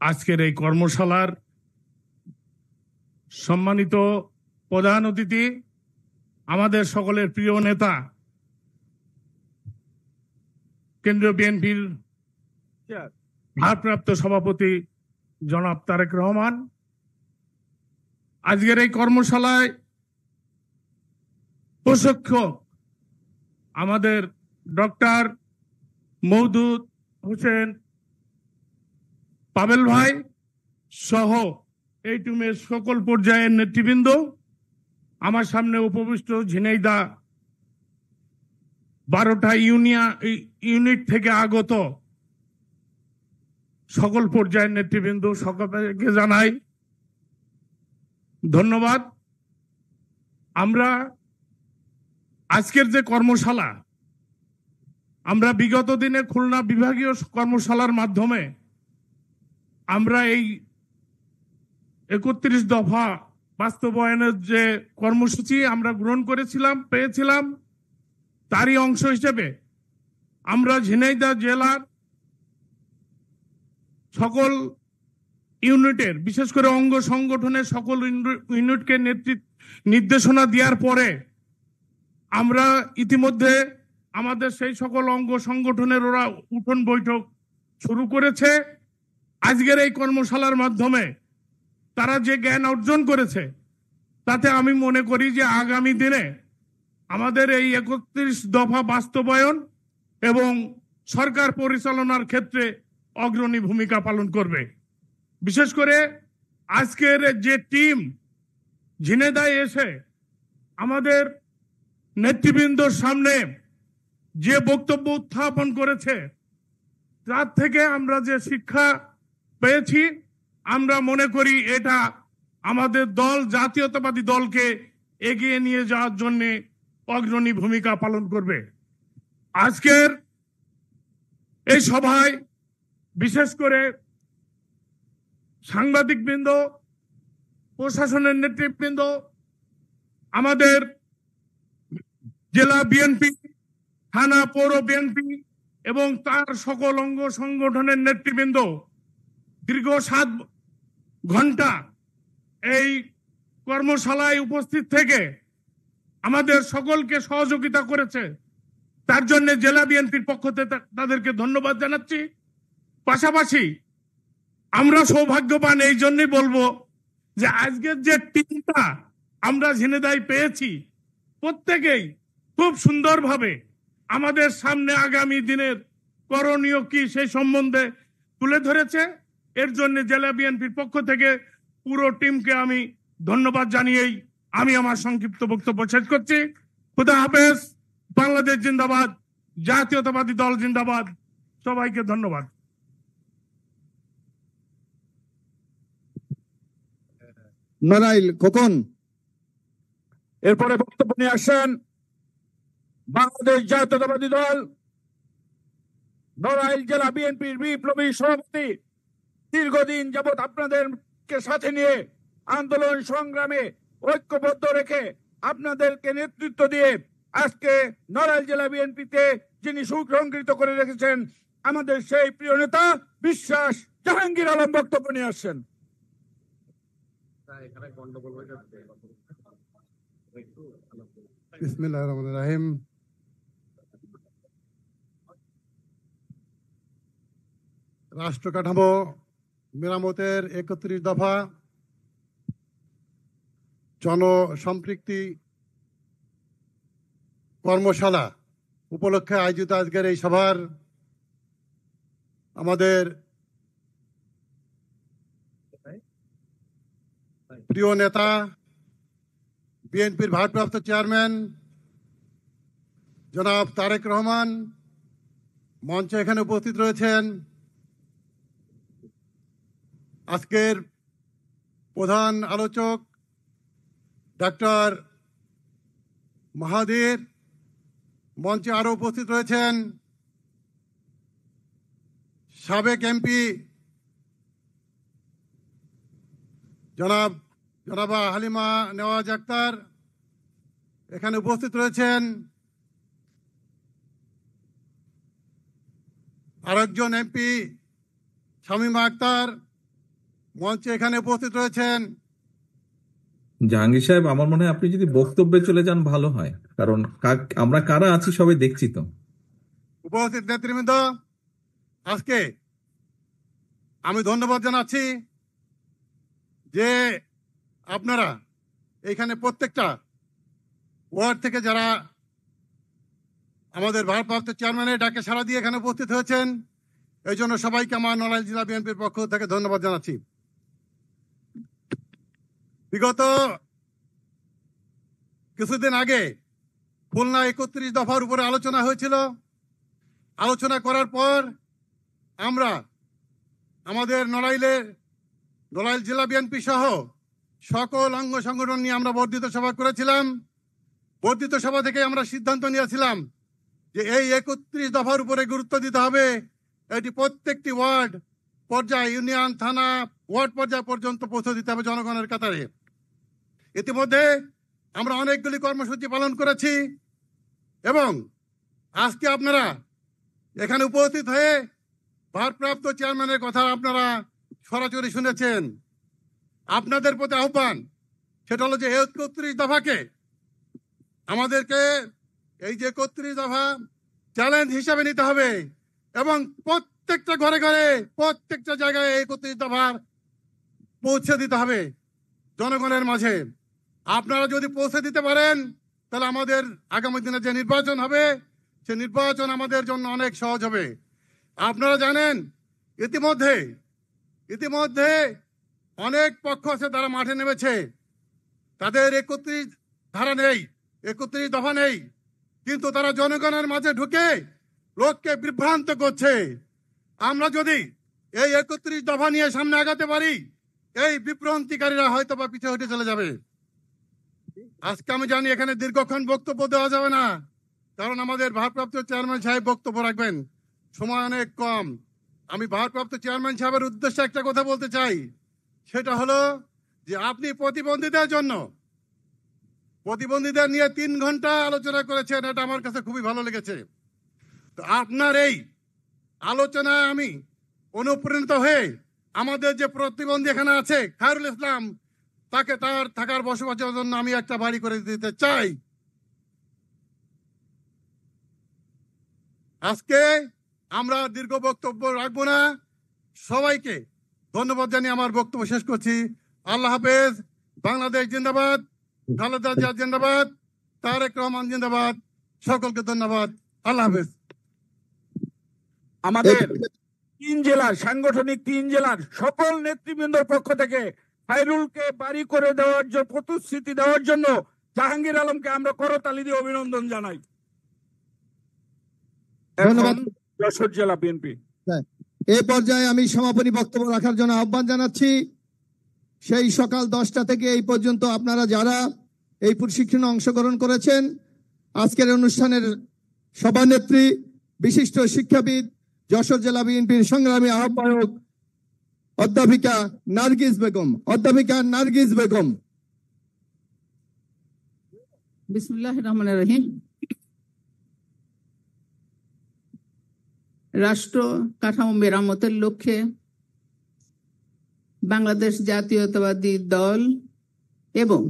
আজকের এই কর্মশালার সম্মানিত প্রধান অতিথি, আমাদের সকলের প্রিয় নেতা, কেন্দ্রীয় বিএনপির ভারপ্রাপ্ত সভাপতি জনাব তারেক রহমান, আজকের এই কর্মশালায় প্রশিক্ষক আমাদের ডক্টর মওদুদ হোসেন পাবেল ভাই সহ এই টিমের সকল পর্যায়ের নেতৃবৃন্দ, আমার সামনে উপবিষ্ট ঝিনাইদহ 12টা ইউনিট থেকে আগত সকল পর্যায়ের নেতৃবৃন্দ, সকলকে জানাই ধন্যবাদ। আমরা আজকের যে কর্মশালা, আমরা বিগত দিনে খুলনা বিভাগীয় কর্মশালার মাধ্যমে আমরা এই 31 দফা বাস্তবায়নের যে কর্মসূচি আমরা গ্রহণ করেছিলাম, পেয়েছিলাম, তারই অংশ হিসেবে আমরা ঝিনাইদহ জেলার সকল ইউনিটের, বিশেষ করে অঙ্গ সংগঠনের সকল ইউনিটকে নির্দেশনা দেওয়ার পরে আমরা ইতিমধ্যে আমাদের সেই সকল অঙ্গ সংগঠনের ওরা উঠোন বৈঠক শুরু করেছে। আজকের এই কর্মশালার মাধ্যমে তারা যে জ্ঞান অর্জন করেছে, তাতে আমি মনে করি যে আগামী দিনে আমাদের এই 31 দফা বাস্তবায়ন এবং সরকার পরিচালনার ক্ষেত্রে অগ্রণী ভূমিকা পালন করবে। বিশেষ করে আজকের যে টিম ঝিনাইদহে এসে আমাদের নেতৃবৃন্দর সামনে যে বক্তব্য উত্থাপন করেছে, তার থেকে আমরা যে শিক্ষা পেয়েছি, আমরা মনে করি এটা আমাদের দল, জাতীয়তাবাদী দলকে এগিয়ে নিয়ে যাওয়ার জন্য অগ্রণী ভূমিকা পালন করবে। আজকের এই সভায় বিশেষ করে সাংবাদিকবৃন্দ, প্রশাসনের নেতৃবৃন্দ, আমাদের জেলা বিএনপি, থানা পৌর বিএনপি এবং তার সকল অঙ্গ সংগঠনের নেতৃবৃন্দ দীর্ঘ 7 ঘন্টা এই কর্মশালায় উপস্থিত থেকে আমাদের সকলকে সহযোগিতা করেছে। তার জন্য জেলা বিএনপির পক্ষ থেকে তাদেরকে ধন্যবাদ জানাচ্ছি। পাশাপাশি আমরা সৌভাগ্যবান এই জন্যই বলবো যে আজকের যে টিমটা আমরা ঝিনাইদহে পেয়েছি, প্রত্যেকেই খুব সুন্দরভাবে আমাদের সামনে আগামী দিনের করণীয় কি সেই সম্বন্ধে তুলে ধরেছে। এর জন্য জেলা বিএনপির পক্ষ থেকে পুরো টিমকে আমি ধন্যবাদ জানিয়েই আমি আমার সংক্ষিপ্ত বক্তব্য শেষ করছি। খুদা হাফেজ। বাংলাদেশ জিন্দাবাদ, জাতীয়তাবাদী দল জিন্দাবাদ। সবাইকে ধন্যবাদ। নড়াইল খোকন। এরপরে বক্তব্য নিয়ে আসেন বাংলাদেশ জাতীয়তাবাদী দল নড়াইল জেলা বিএনপির বিপ্লবী সভাপতি, দীর্ঘদিন যাবৎ আপনাদেরকে সাথে নিয়ে আন্দোলন সংগ্রামে ঐক্যবদ্ধ রেখে আপনাদেরকে নেতৃত্ব দিয়ে আজকে নড়াইল জেলা বিএনপিতে যিনি সুসংগঠিত করে রেখেছেন, আমাদের সেই প্রিয় নেতা বিশ্বাস জাহাঙ্গীর আলম বক্তব্য নিয়ে আসছেন। বিসমিল্লাহির রহমানির রহিম। রাষ্ট্র কাঠামো মেরামতের 31 দফা জনসম্পৃক্তি কর্মশালা উপলক্ষে আয়োজিত আজকের এই সভার আমাদের প্রিয় নেতা, বিএনপির ভারপ্রাপ্ত চেয়ারম্যান জনাব তারেক রহমান মঞ্চে এখানে উপস্থিত রয়েছেন। আজকের প্রধান আলোচক ডক্টর মাহাদির মঞ্চে আরো উপস্থিত রয়েছেন। সাবেক এমপি জনাবা হালিমা নেওয়াজ আক্তার এখানে উপস্থিত রয়েছেন। আরেকজন এমপি শামীমা আক্তার মঞ্চে এখানে উপস্থিত রয়েছেন। জাহাঙ্গীর সাহেব, আমার মনে হয় আপনি যদি বক্তব্যে চলে যান ভালো হয়, কারণ আমরা কারা আছি সবাই দেখছি তো। উপস্থিত নেতৃবৃন্দ, আজকে আমি ধন্যবাদ জানাচ্ছি যে আপনারা এখানে প্রত্যেকটা ওয়ার্ড থেকে যারা আমাদের ভারপ্রাপ্ত চেয়ারম্যানের ডাকে সাড়া দিয়ে এখানে উপস্থিত হয়েছেন এই জন্য সবাইকে আমার নড়াইল জেলা বিএনপির পক্ষ থেকে ধন্যবাদ জানাচ্ছি। বিগত কিছুদিন আগে খুলনা 31 দফার উপরে আলোচনা হয়েছিল। আলোচনা করার পর আমরা আমাদের নড়াইল জেলা বিএনপি সহ সকল অঙ্গ সংগঠন নিয়ে আমরা বর্ধিত সভা করেছিলাম। বর্ধিত সভা থেকে আমরা সিদ্ধান্ত নিয়েছিলাম যে এই 31 দফার উপরে গুরুত্ব দিতে হবে। এটি প্রত্যেকটি ওয়ার্ড পর্যায়ে, ইউনিয়ন, থানা, ওয়ার্ড পর্যায় পর্যন্ত পৌঁছে দিতে হবে জনগণের কাতারে। ইতিমধ্যে আমরা অনেকগুলি কর্মসূচি পালন করেছি এবং আজকে আপনারা এখানে উপস্থিত হয়ে ভারপ্রাপ্ত চেয়ারম্যানের কথা আপনারা সরাসরি শুনেছেন। আপনাদের প্রতি আহ্বান, সেটা হলো যে 31 দফাকে আমাদেরকে এই যে 31 দফা চ্যালেঞ্জ হিসাবে নিতে হবে এবং প্রত্যেকটা ঘরে ঘরে, প্রত্যেকটা জায়গায় 31 দফা পৌঁছে দিতে হবে জনগণের মাঝে। আপনারা যদি পৌঁছে দিতে পারেন তাহলে আমাদের আগামী দিনে যে নির্বাচন হবে সে নির্বাচন আমাদের জন্য অনেক সহজ হবে। আপনারা জানেন ইতিমধ্যে অনেক পক্ষ আছে তারা মাঠে নেমেছে, তাদের 31 ধারা নেই, 31 দফা নেই, কিন্তু তারা জনগণের মাঝে ঢুকে লোককে বিভ্রান্ত করছে। আমরা যদি এই 31 দফা নিয়ে সামনে আগাতে পারি, এই বিভ্রান্তিকারীরা হয়তো বা পিছিয়ে হটে চলে যাবে। আজকে আমি জানি এখানে দীর্ঘক্ষণ বক্তব্য দেওয়া যাবে না, কারণ আমাদের ভারপ্রাপ্ত চেয়ারম্যান সাহেব বক্তব্য রাখবেন, সময় অনেক কম। আমি ভারপ্রাপ্ত চেয়ারম্যান সাহেবের উদ্দেশ্যে একটা কথা বলতে চাই, সেটা হলো যে আপনি প্রতিবন্ধীদের নিয়ে 3 ঘন্টা আলোচনা করেছেন, এটা আমার কাছে খুবই ভালো লেগেছে। তো আপনার এই আলোচনায় আমি অনুপ্রাণিত হয়ে আমাদের যে প্রতিবন্ধী এখানে আছে খায়রুল ইসলাম, তাকে তার থাকার বসবাসের জন্য আমি একটা বাড়ি করে দিতে চাই। আজকে আমরা দীর্ঘ বক্তব্য রাখবো না, সবাইকে ধন্যবাদ জানিয়ে আমার বক্তব্য শেষ করছি। আল্লাহ হাফেজ। বাংলাদেশ জিন্দাবাদ, খালেদা জিয়া জিন্দাবাদ, তারেক রহমান জিন্দাবাদ। সকলকে ধন্যবাদ। আল্লাহ হাফেজ। আমাদের 3 জেলার সাংগঠনিক 3 জেলার সকল নেতৃবৃন্দের পক্ষ থেকে খায়রুলকে বাড়ি করে দেওয়ার জন্য, প্রতিশ্রুতি দেওয়ার জন্য জাহাঙ্গীর আলমকে আমরা করতালি দিয়ে অভিনন্দন জানাই। ধন্যবাদ। যশোর জেলা বিএনপি এই পর্যায়ে আমি সমাপনী বক্তব্য রাখার জন্য আহ্বান জানাচ্ছি। সেই সকাল 10টা থেকে এই পর্যন্ত আপনারা যারা এই প্রশিক্ষণে অংশগ্রহণ করেছেন, আজকের অনুষ্ঠানের সভানেত্রী, বিশিষ্ট শিক্ষাবিদ, যশোর জেলা বিএনপির সংগ্রামী আহ্বায়ক অধ্যাপিকা নার্গিস বেগম। বিসমিল্লাহির রহমানির রহিম। রাষ্ট্র কাঠামো মেরামতের লক্ষ্যে বাংলাদেশ জাতীয়তাবাদী দল এবং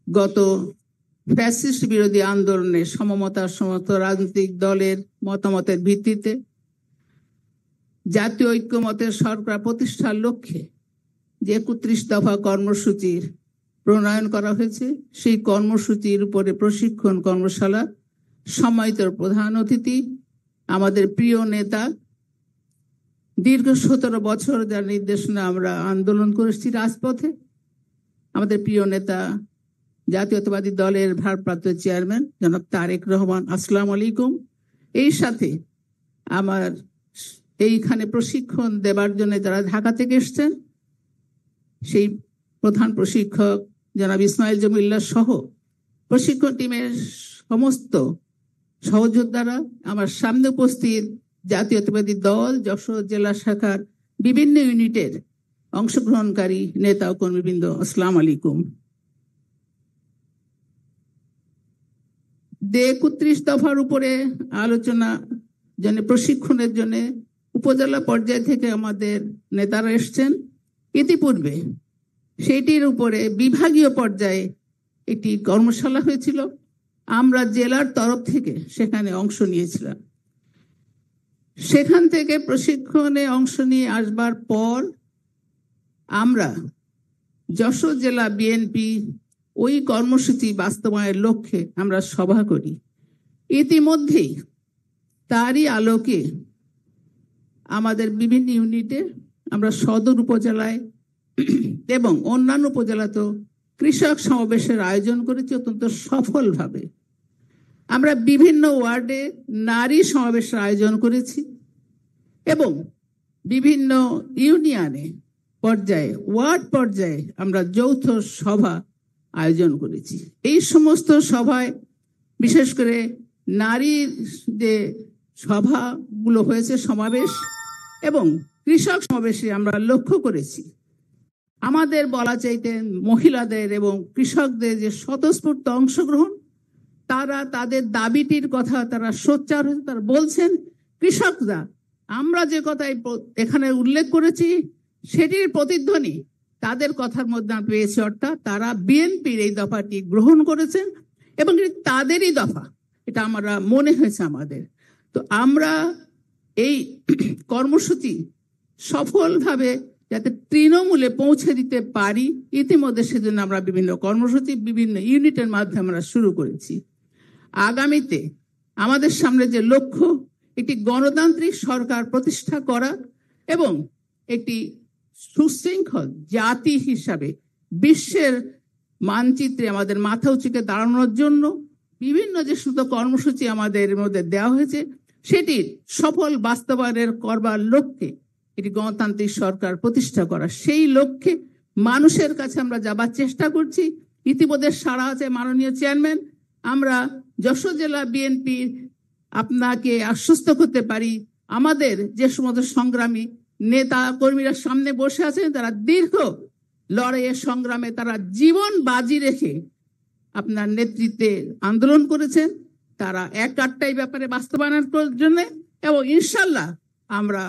গত ফ্যাসিস্ট বিরোধী আন্দোলনে সমমতার সমস্ত রাজনৈতিক দলের মতামতের ভিত্তিতে জাতীয় ঐক্যমতের সরকার প্রতিষ্ঠার লক্ষ্যে যে 31 দফা কর্মসূচির প্রণয়ন করা হয়েছে, সেই কর্মসূচির উপরে প্রশিক্ষণ কর্মশালা সম্মানিত প্রধান অতিথি আমাদের প্রিয় নেতা, দীর্ঘ 17 বছর যার নির্দেশনা আমরা আন্দোলন করেছি রাজপথে, আমাদের প্রিয় নেতা জাতীয়তাবাদী দলের ভারপ্রাপ্ত চেয়ারম্যান জনাব তারেক রহমান, আসসালামু আলাইকুম। এই সাথে আমার এইখানে প্রশিক্ষণ দেবার জন্য যারা ঢাকা থেকে এসছেন, সেই প্রধান প্রশিক্ষক জনাব ইসমাইল জমিল্লাহ সহ প্রশিক্ষণ টিমের সমস্ত সহযোদ্ধারা, আমার সামনে উপস্থিত জাতীয়তাবাদী দল যশোর জেলা শাখার বিভিন্ন ইউনিটের অংশগ্রহণকারী নেতা ও কর্মীবৃন্দ, আসসালামু আলাইকুম। 31 দফার উপরে আলোচনা জন্য প্রশিক্ষণের জন্য উপজেলা পর্যায় থেকে আমাদের নেতারা এসছেন। ইতিপূর্বে সেটির উপরে বিভাগীয় পর্যায়ে একটি কর্মশালা হয়েছিল, আমরা জেলার তরফ থেকে সেখানে অংশ নিয়েছিলাম। সেখান থেকে প্রশিক্ষণে অংশ নিয়ে আসবার পর আমরা যশোর জেলা বিএনপি ওই কর্মসূচি বাস্তবায়নের লক্ষ্যে আমরা সভা করি। ইতিমধ্যেই তারই আলোকে আমাদের বিভিন্ন ইউনিটে আমরা সদর উপজেলায় এবং অন্যান্য উপজেলাতেও কৃষক সমাবেশের আয়োজন করেছি অত্যন্ত সফলভাবে। আমরা বিভিন্ন ওয়ার্ডে নারী সমাবেশের আয়োজন করেছি এবং বিভিন্ন ইউনিয়নে পর্যায়ে ওয়ার্ড পর্যায়ে আমরা যৌথ সভা আয়োজন করেছি। এই সমস্ত সভায় বিশেষ করে নারীর যে সভাগুলো হয়েছে সমাবেশ এবং কৃষক সমাবেশে আমরা লক্ষ্য করেছি আমাদের বলা চাইতে মহিলাদের এবং কৃষকদের যে স্বতঃস্ফূর্ত অংশগ্রহণ, তারা তাদের দাবিটির কথা তারা সোচ্চার হয়েছে, তারা বলছেন কৃষকরা আমরা যে কথা এখানে উল্লেখ করেছি সেটির প্রতিধ্বনি তাদের কথার মধ্যে পেয়েছে, অর্থাৎ তারা বিএনপির এই দফাটি গ্রহণ করেছেন এবং তাদেরই দফা, এটা আমরা মনে হয়েছে আমাদের। তো আমরা এই কর্মসূচি সফলভাবে যাতে তৃণমূলে পৌঁছে দিতে পারি, ইতিমধ্যে সেজন্য আমরা বিভিন্ন কর্মসূচি বিভিন্ন ইউনিটের মাধ্যমে আমরা শুরু করেছি। আগামীতে আমাদের সামনে যে লক্ষ্য, একটি গণতান্ত্রিক সরকার প্রতিষ্ঠা করা এবং একটি সুশৃঙ্খল জাতি হিসাবে বিশ্বের মানচিত্রে আমাদের মাথা উঁচুকে দাঁড়ানোর জন্য বিভিন্ন যে সমস্ত কর্মসূচি আমাদের মধ্যে দেওয়া হয়েছে সেটির সফল বাস্তবায়নের করবার লক্ষ্যে এটি গণতান্ত্রিক সরকার প্রতিষ্ঠা করা, সেই লক্ষ্যে মানুষের কাছে আমরা যাবার চেষ্টা করছি। ইতিমধ্যে সারা আছে মাননীয় চেয়ারম্যান, আমরা যশোর জেলা বিএনপি আপনাকে আশ্বস্ত করতে পারি আমাদের যে সমস্ত সংগ্রামী নেতা কর্মীরা সামনে বসে আছেন তারা দীর্ঘ লড়াইয়ের সংগ্রামে তারা জীবন বাজি রেখে আপনার নেতৃত্বে আন্দোলন করেছেন, তারা একটাই ব্যাপারে বাস্তবায়নের জন্য এবং ইনশাল্লাহ আমরা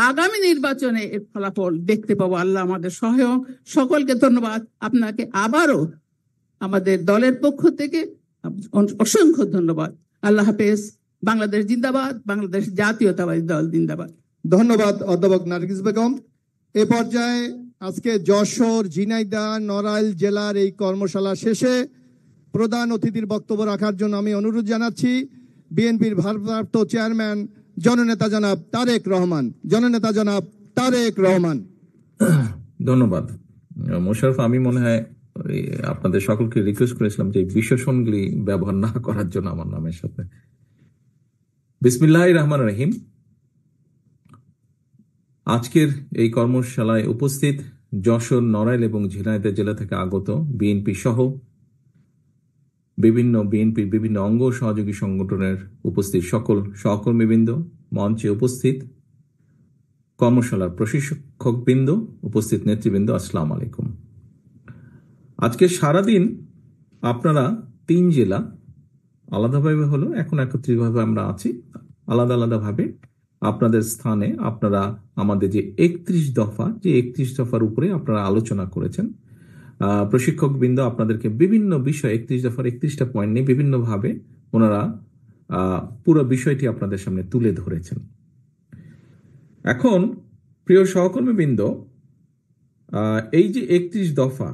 আগামী নির্বাচনে এর ফলাফল দেখতে পাবো। আল্লাহ আমাদের সহায়ক। সকলকে ধন্যবাদ। আপনাকে আবারও আমাদের দলের পক্ষ থেকে অসংখ্য ধন্যবাদ। আল্লাহ হাফেজ। বাংলাদেশ জিন্দাবাদ, বাংলাদেশ জাতীয়তাবাদী দল জিন্দাবাদ। ধন্যবাদ অধ্যাপক নার্গিস বেগম। এ পর্যায়ে আজকে যশোর, ঝিনাইদহ, নড়াইল জেলার এই কর্মশালা শেষে প্রধান অতিথির বক্তব্য রাখার জন্য আমি অনুরোধ জানাচ্ছি বিএনপির ভারপ্রাপ্ত চেয়ারম্যান জননেতা জনাব তারেক রহমান। জননেতা জনাব তারেক রহমান। ধন্যবাদ মোশাররফ। আমি মনে হয় আপনাদের সকলকে রিকোয়েস্ট করেছিলাম যে বিশেষণগুলি ব্যবহার না করার জন্য আমার নামের সাথে। বিসমিল্লাহির রহমানির রহিম। আজকের এই কর্মশালায় উপস্থিত যশোর, নড়াইল এবং ঝিনাইদহ জেলা থেকে আগত বিএনপি সহ বিএনপির বিভিন্ন অঙ্গ সহযোগী সংগঠনের উপস্থিত সকল সহকর্মীবৃন্দ, মঞ্চে উপস্থিত কর্মশালার প্রশিক্ষকবৃন্দ, উপস্থিত নেতৃবৃন্দ, আসসালামু আলাইকুম। আজকে সারাদিন আপনারা 3 জেলা আলাদাভাবে হলো, এখন একত্রিতভাবে আমরা আছি, আলাদা আলাদাভাবে আপনাদের স্থানে আপনারা আমাদের যে 31 দফার উপরে আপনারা আলোচনা করেছেন। প্রশিক্ষকবৃন্দ আপনাদেরকে বিভিন্ন বিষয় 31 দফার 31টা পয়েন্ট নিয়ে বিভিন্নভাবে ওনারা পুরো বিষয়টি আপনাদের সামনে তুলে ধরেছেন। এখন প্রিয় সহকর্মীবৃন্দ, এই যে 31 দফা,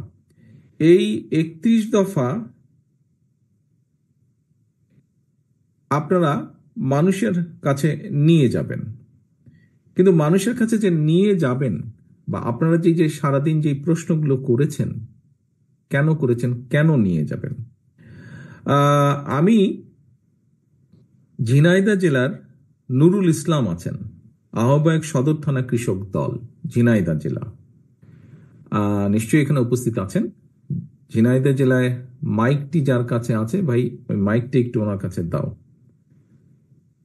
এই 31 দফা আপনারা মানুষের কাছে নিয়ে যাবেন, কিন্তু মানুষের কাছে যে নিয়ে যাবেন বা আপনারা যে সারাদিন যে প্রশ্নগুলো করেছেন, কেন নিয়ে যাবেন, আমি ঝিনাইদহ জেলার নুরুল ইসলাম আছেন, আহ্বায়ক সদর থানা কৃষক দল ঝিনাইদহ জেলা, নিশ্চয়ই এখানে উপস্থিত আছেন। ঝিনাইদহ জেলায় মাইকটি যার কাছে আছে, ভাই ওই মাইকটি একটু ওনার কাছে দাও,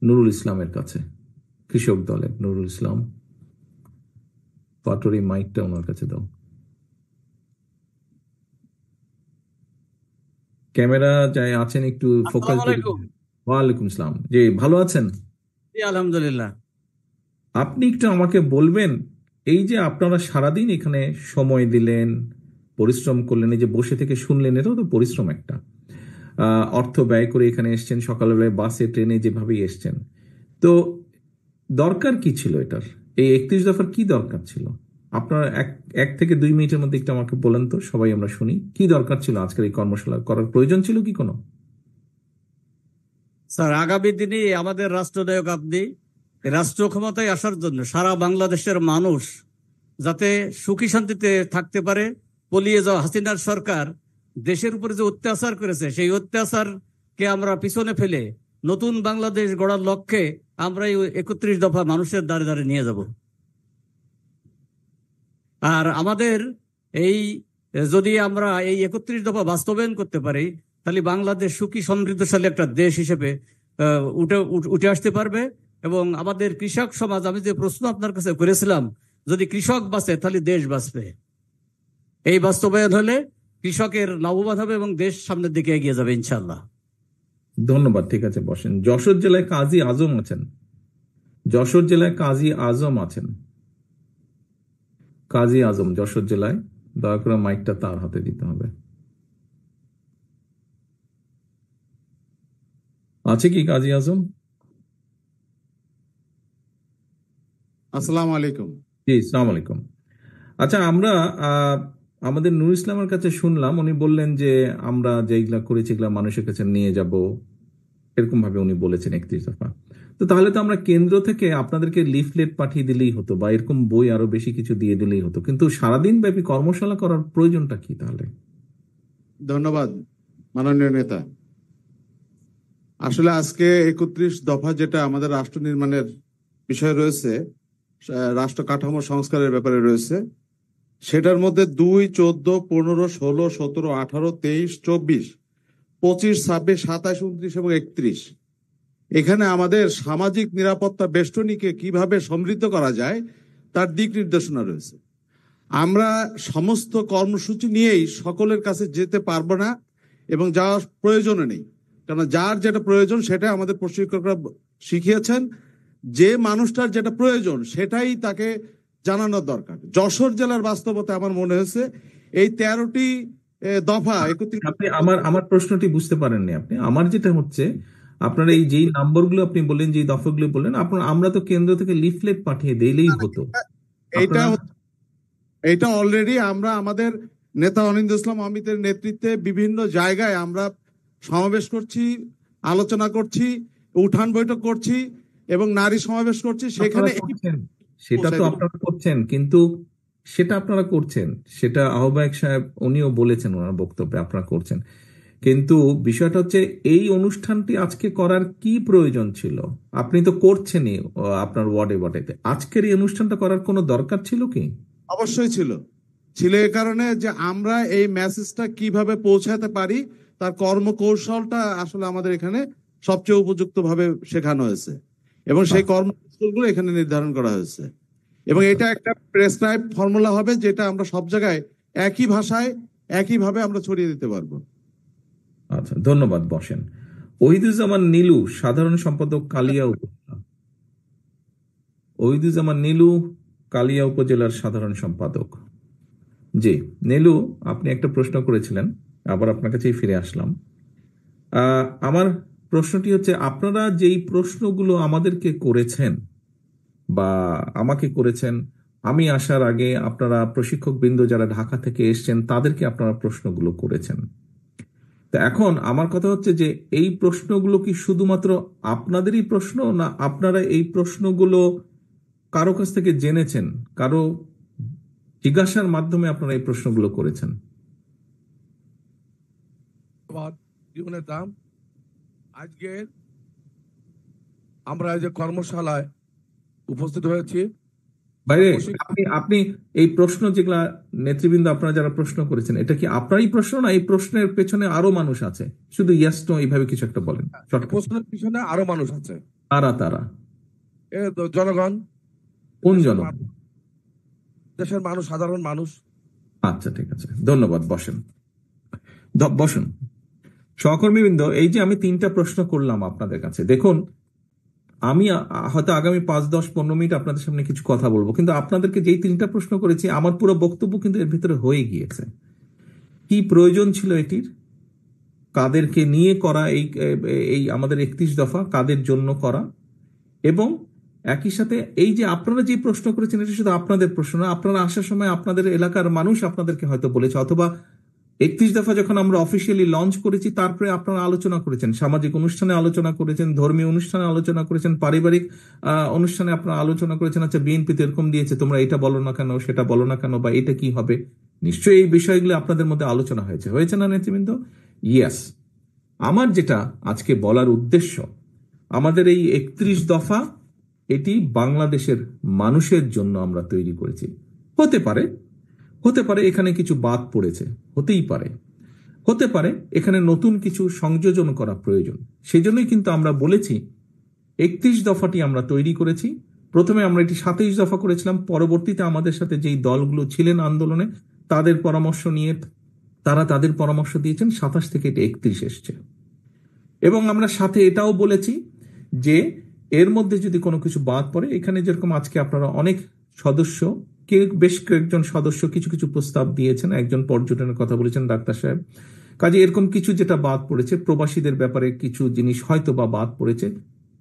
নুরুল ইসলামের কাছে, কৃষক দলের নুরুল ইসলাম পাটোয়ারি, মাইকটা ওনার কাছে দাও। ক্যামেরা যাই আছেন একটু ফোকাস। ওয়ালাইকুম আসসালাম। জি, ভালো আছেন? আলহামদুলিল্লাহ। আপনি একটু আমাকে বলবেন, এই যে আপনারা সারাদিন এখানে সময় দিলেন, পরিশ্রম করলেন, এই যে বসে থেকে শুনলেন, এটাও তো পরিশ্রম একটা, অর্থ ব্যয় করে এখানে এসছেন, সকালবেলায় বাসে ট্রেনে যেভাবেই এসছেন, তো দরকার কি ছিল এটার? এই 31 দফার কি দরকার ছিল? আপনারা 1 থেকে 2 মিনিটের মধ্যে একটু আমাকে বলেন তো, সবাই আমরা শুনি, কি দরকার ছিল আজকের এই কর্মশালা করার প্রয়োজন ছিল কি কোনো? স্যার, আগামী দিনে আমাদের রাষ্ট্রনায়ক আপনি, রাষ্ট্র ক্ষমতায় আসার জন্য সারা বাংলাদেশের মানুষ যাতে সুখী শান্তিতে থাকতে পারে, পলিয়ে যাওয়া হাসিনার সরকার দেশের উপরে যে অত্যাচার করেছে সেই অত্যাচারকে আমরা পিছনে ফেলে নতুন বাংলাদেশ গড়ার লক্ষ্যে আমরা এই 31 দফা মানুষের দ্বারে দ্বারে নিয়ে যাব। আর আমাদের এই যদি আমরা এই 31 দফা বাস্তবায়ন করতে পারি তাহলে বাংলাদেশ সুখী সমৃদ্ধশালী একটা দেশ হিসেবে উঠে আসতে পারবে। এবং আমাদের কৃষক সমাজ, আমি যে প্রশ্ন আপনার কাছে করেছিলাম, যদি কৃষক বাঁচে তাহলে দেশ বাঁচবে। এই বাস্তবায়ন হলে কৃষকের লাভবান হবে এবং দেশ সামনের দিকে এগিয়ে যাবে ইনশাল্লাহ। ধন্যবাদ। ঠিক আছে, বসেন। যশোর জেলায় কাজী আজম আছেন। যশোর জেলায় কাজী আজম আছেন। কাজী আজম যশোর জেলায়, দয়া করে মাইকটা তার হাতে দিতে হবে। আছে কি কাজী আজম? আসসালামু আলাইকুম। জি, আসসালামু আলাইকুম। আচ্ছা, আমরা আমাদের নূর ইসলামের কাছে শুনলাম, উনি বললেন যে আমরা যেগুলা করেছি এগুলা মানুষের কাছে নিয়ে যাব, এরকম ভাবে উনি বলেছেন 31 দফা। তো তাহলে তো আমরা কেন্দ্র থেকে আপনাদেরকে লিফলেট পাঠিয়ে দিলেই হতো বা এরকম বই আরো বেশি কিছু দিয়ে দিলেই হতো, কিন্তু সারাদিন ব্যাপী কর্মশালা করার প্রয়োজনটা কি তাহলে? ধন্যবাদ মাননীয় নেতা। আসলে আজকে 31 দফা যেটা আমাদের রাষ্ট্র নির্মাণের বিষয় রয়েছে, রাষ্ট্র কাঠামো সংস্কারের ব্যাপারে রয়েছে, সেটার মধ্যে 2, 14, 15, 16, 17, 18, 23, 24, 25, 26, 27, 29 এবং 31 এখানে আমাদের সামাজিক নিরাপত্তা বেষ্টনীকে কিভাবে সমৃদ্ধ করা যায় তার দিক নির্দেশনা রয়েছে। আমরা সমস্ত কর্মসূচি নিয়েই সকলের কাছে যেতে পারবো না এবং যাওয়ার প্রয়োজনও নেই, কারণ যার যেটা প্রয়োজন সেটা আমাদের প্রশিক্ষকরা শিখিয়েছেন। যে মানুষটার যেটা প্রয়োজন সেটাই তাকে জানানোর দরকার। যশোর জেলার বাস্তবতা আমার মনে হয়েছে এই 13টি দফা 31। আপনি আমার প্রশ্নটি বুঝতে পারেননি আপনি। আমার যেটা হচ্ছে, আপনার এই যেই নাম্বারগুলো আপনি বললেন, যে দফাগুলো বললেন, আমরা তো কেন্দ্র থেকে লিফলেট পাঠিয়ে দিলেই হতো। এইটা অলরেডি আমরা আমাদের নেতা অনিন্দ ইসলাম অমিতের নেতৃত্বে বিভিন্ন জায়গায় আমরা সমাবেশ করছি, আলোচনা করছি, উঠান বৈঠক করছি এবং নারী সমাবেশ করছি। সেখানে সেটা তো আপনারা করছেন, কিন্তু সেটা আপনারা করছেন, সেটা আহ্বায়ক সাহেব উনিও বলেছেন ওনার বক্তব্যে আপনারা করছেন, কিন্তু বিষয়টা হচ্ছে এই অনুষ্ঠানটি আজকে করার কি প্রয়োজন ছিল? আপনি তো করছেনই আপনার ওয়ার্ডে। আজকের এই অনুষ্ঠানটা করার কোনো দরকার ছিল কি? অবশ্যই ছিল এই কারণে যে আমরা এই মেসেজটা কিভাবে পৌঁছাতে পারি তার কর্মকৌশলটা আসলে আমাদের এখানে সবচেয়ে উপযুক্ত ভাবে শেখানো হয়েছে এবং সেই কর্মকৌশলগুলো এখানে নির্ধারণ করা হয়েছে এবং এটা একটা প্রেসক্রাইব ফর্মুলা হবে যেটা আমরা সব জায়গায় একই ভাষায় একইভাবে আমরা ছড়িয়ে দিতে পারবো। আচ্ছা, ধন্যবাদ। বসেন। ওহিদুজ্জামান নীলু, সাধারণ সম্পাদক, কালিয়া উপজেলা। ওহিদুজ্জামান নীলু, কালিয়া উপজেলার সাধারণ সম্পাদক। জি নীলু, আপনি একটা প্রশ্ন করেছিলেন, আবার আপনার কাছেই ফিরে আসলাম। আমার প্রশ্নটি হচ্ছে, আপনারা যেই প্রশ্নগুলো আমাদেরকে করেছেন বা আমাকে করেছেন, আমি আসার আগে আপনারা প্রশিক্ষক বৃন্দ যারা ঢাকা থেকে এসছেন তাদেরকে আপনারা প্রশ্নগুলো করেছেন। তো এখন আমার কথা হচ্ছে যে এই প্রশ্নগুলো কি শুধুমাত্র আপনাদেরই প্রশ্ন, না আপনারা এই প্রশ্নগুলো কারো কাছ থেকে জেনেছেন, কারো জিজ্ঞাসার মাধ্যমে আপনারা এই প্রশ্নগুলো করেছেন? আজকে আমরা যে কর্মশালায় উপস্থিত হয়েছি, বাইরে আপনি এই প্রশ্ন যেগুলা নেতৃবৃন্দ আপনারা যারা প্রশ্ন করেছেন, এটা কি আপনারই প্রশ্ন, না এই প্রশ্নের পেছনে আরো মানুষ আছে? শুধু ইয়েস নো এইভাবে কিছু একটা বলেন। প্রশ্নের পিছনে আরো মানুষ আছে। তারা জনগণ। কোন জনগণ? দেশের মানুষ, সাধারণ মানুষ। আচ্ছা, ঠিক আছে, ধন্যবাদ। বসেন। সহকর্মীবৃন্দ, এই যে আমি 3টা প্রশ্ন করলাম আপনাদের কাছে, দেখুন আমি হয়তো আগামী 5, 10, 15 মিনিট আপনাদের সামনে কিছু কথা বলবো, কিন্তু আপনাদেরকে যেই 3টা প্রশ্ন করেছি আমার পুরো বক্তব্য কিন্তু এর ভিতরে হয়ে গিয়েছে। কি প্রয়োজন ছিল এটির, কাদেরকে নিয়ে করা, এই আমাদের 31 দফা কাদের জন্য করা, এবং একই সাথে এই যে আপনারা যে প্রশ্ন করেছেন এটা শুধু আপনাদের প্রশ্ন না, আপনারা আসার সময় আপনাদের এলাকার মানুষ আপনাদেরকে হয়তো বলেছে, অথবা 31 দফা যখন আমরা অফিসিয়ালি লঞ্চ করেছি, তারপরে আপনারা আলোচনা করেছেন, সামাজিক অনুষ্ঠানে আলোচনা করেছেন, ধর্মীয় অনুষ্ঠানে আলোচনা করেছেন, পারিবারিক অনুষ্ঠানে আপনারা আলোচনা করেছেন। আচ্ছা, বিএনপি তো এরকম দিয়েছে, তোমরা এটা বলো না কেন, সেটা বলো না কেন, বা এটা কি হবে? নিশ্চয়ই এই বিষয়গুলো আপনাদের মধ্যে আলোচনা হয়েছে না নেতৃবৃন্দ? ইয়েস। আমার যেটা আজকে বলার উদ্দেশ্য, আমাদের এই 31 দফা এটি বাংলাদেশের মানুষের জন্য আমরা তৈরি করেছি। হতে পারে এখানে কিছু বাদ পড়েছে, হতে পারে এখানে নতুন কিছু সংযোজন করা প্রয়োজন। সেই জন্যই কিন্তু আমরা বলেছি 31 দফাটি আমরা তৈরি করেছি। প্রথমে আমরা এটি 27 দফা করেছিলাম, পরবর্তীতে আমাদের সাথে যেই দলগুলো ছিলেন আন্দোলনে তাদের পরামর্শ নিয়ে তারা তাদের পরামর্শ দিয়েছেন, 27 থেকে এটা 31 এসছে। এবং আমরা সাথে এটাও বলেছি যে এর মধ্যে যদি কোনো কিছু বাদ পড়ে, এখানে যেরকম আজকে আপনারা অনেক সদস্য, বেশ কয়েকজন সদস্য কিছু কিছু প্রস্তাব দিয়েছেন, একজন পর্যটনের কথা বলেছেন ডাক্তার সাহেব, কাজে এরকম কিছু যেটা বাদ পড়েছে, প্রবাসীদের ব্যাপারে কিছু জিনিস হয়তো বা বাদ পড়েছে,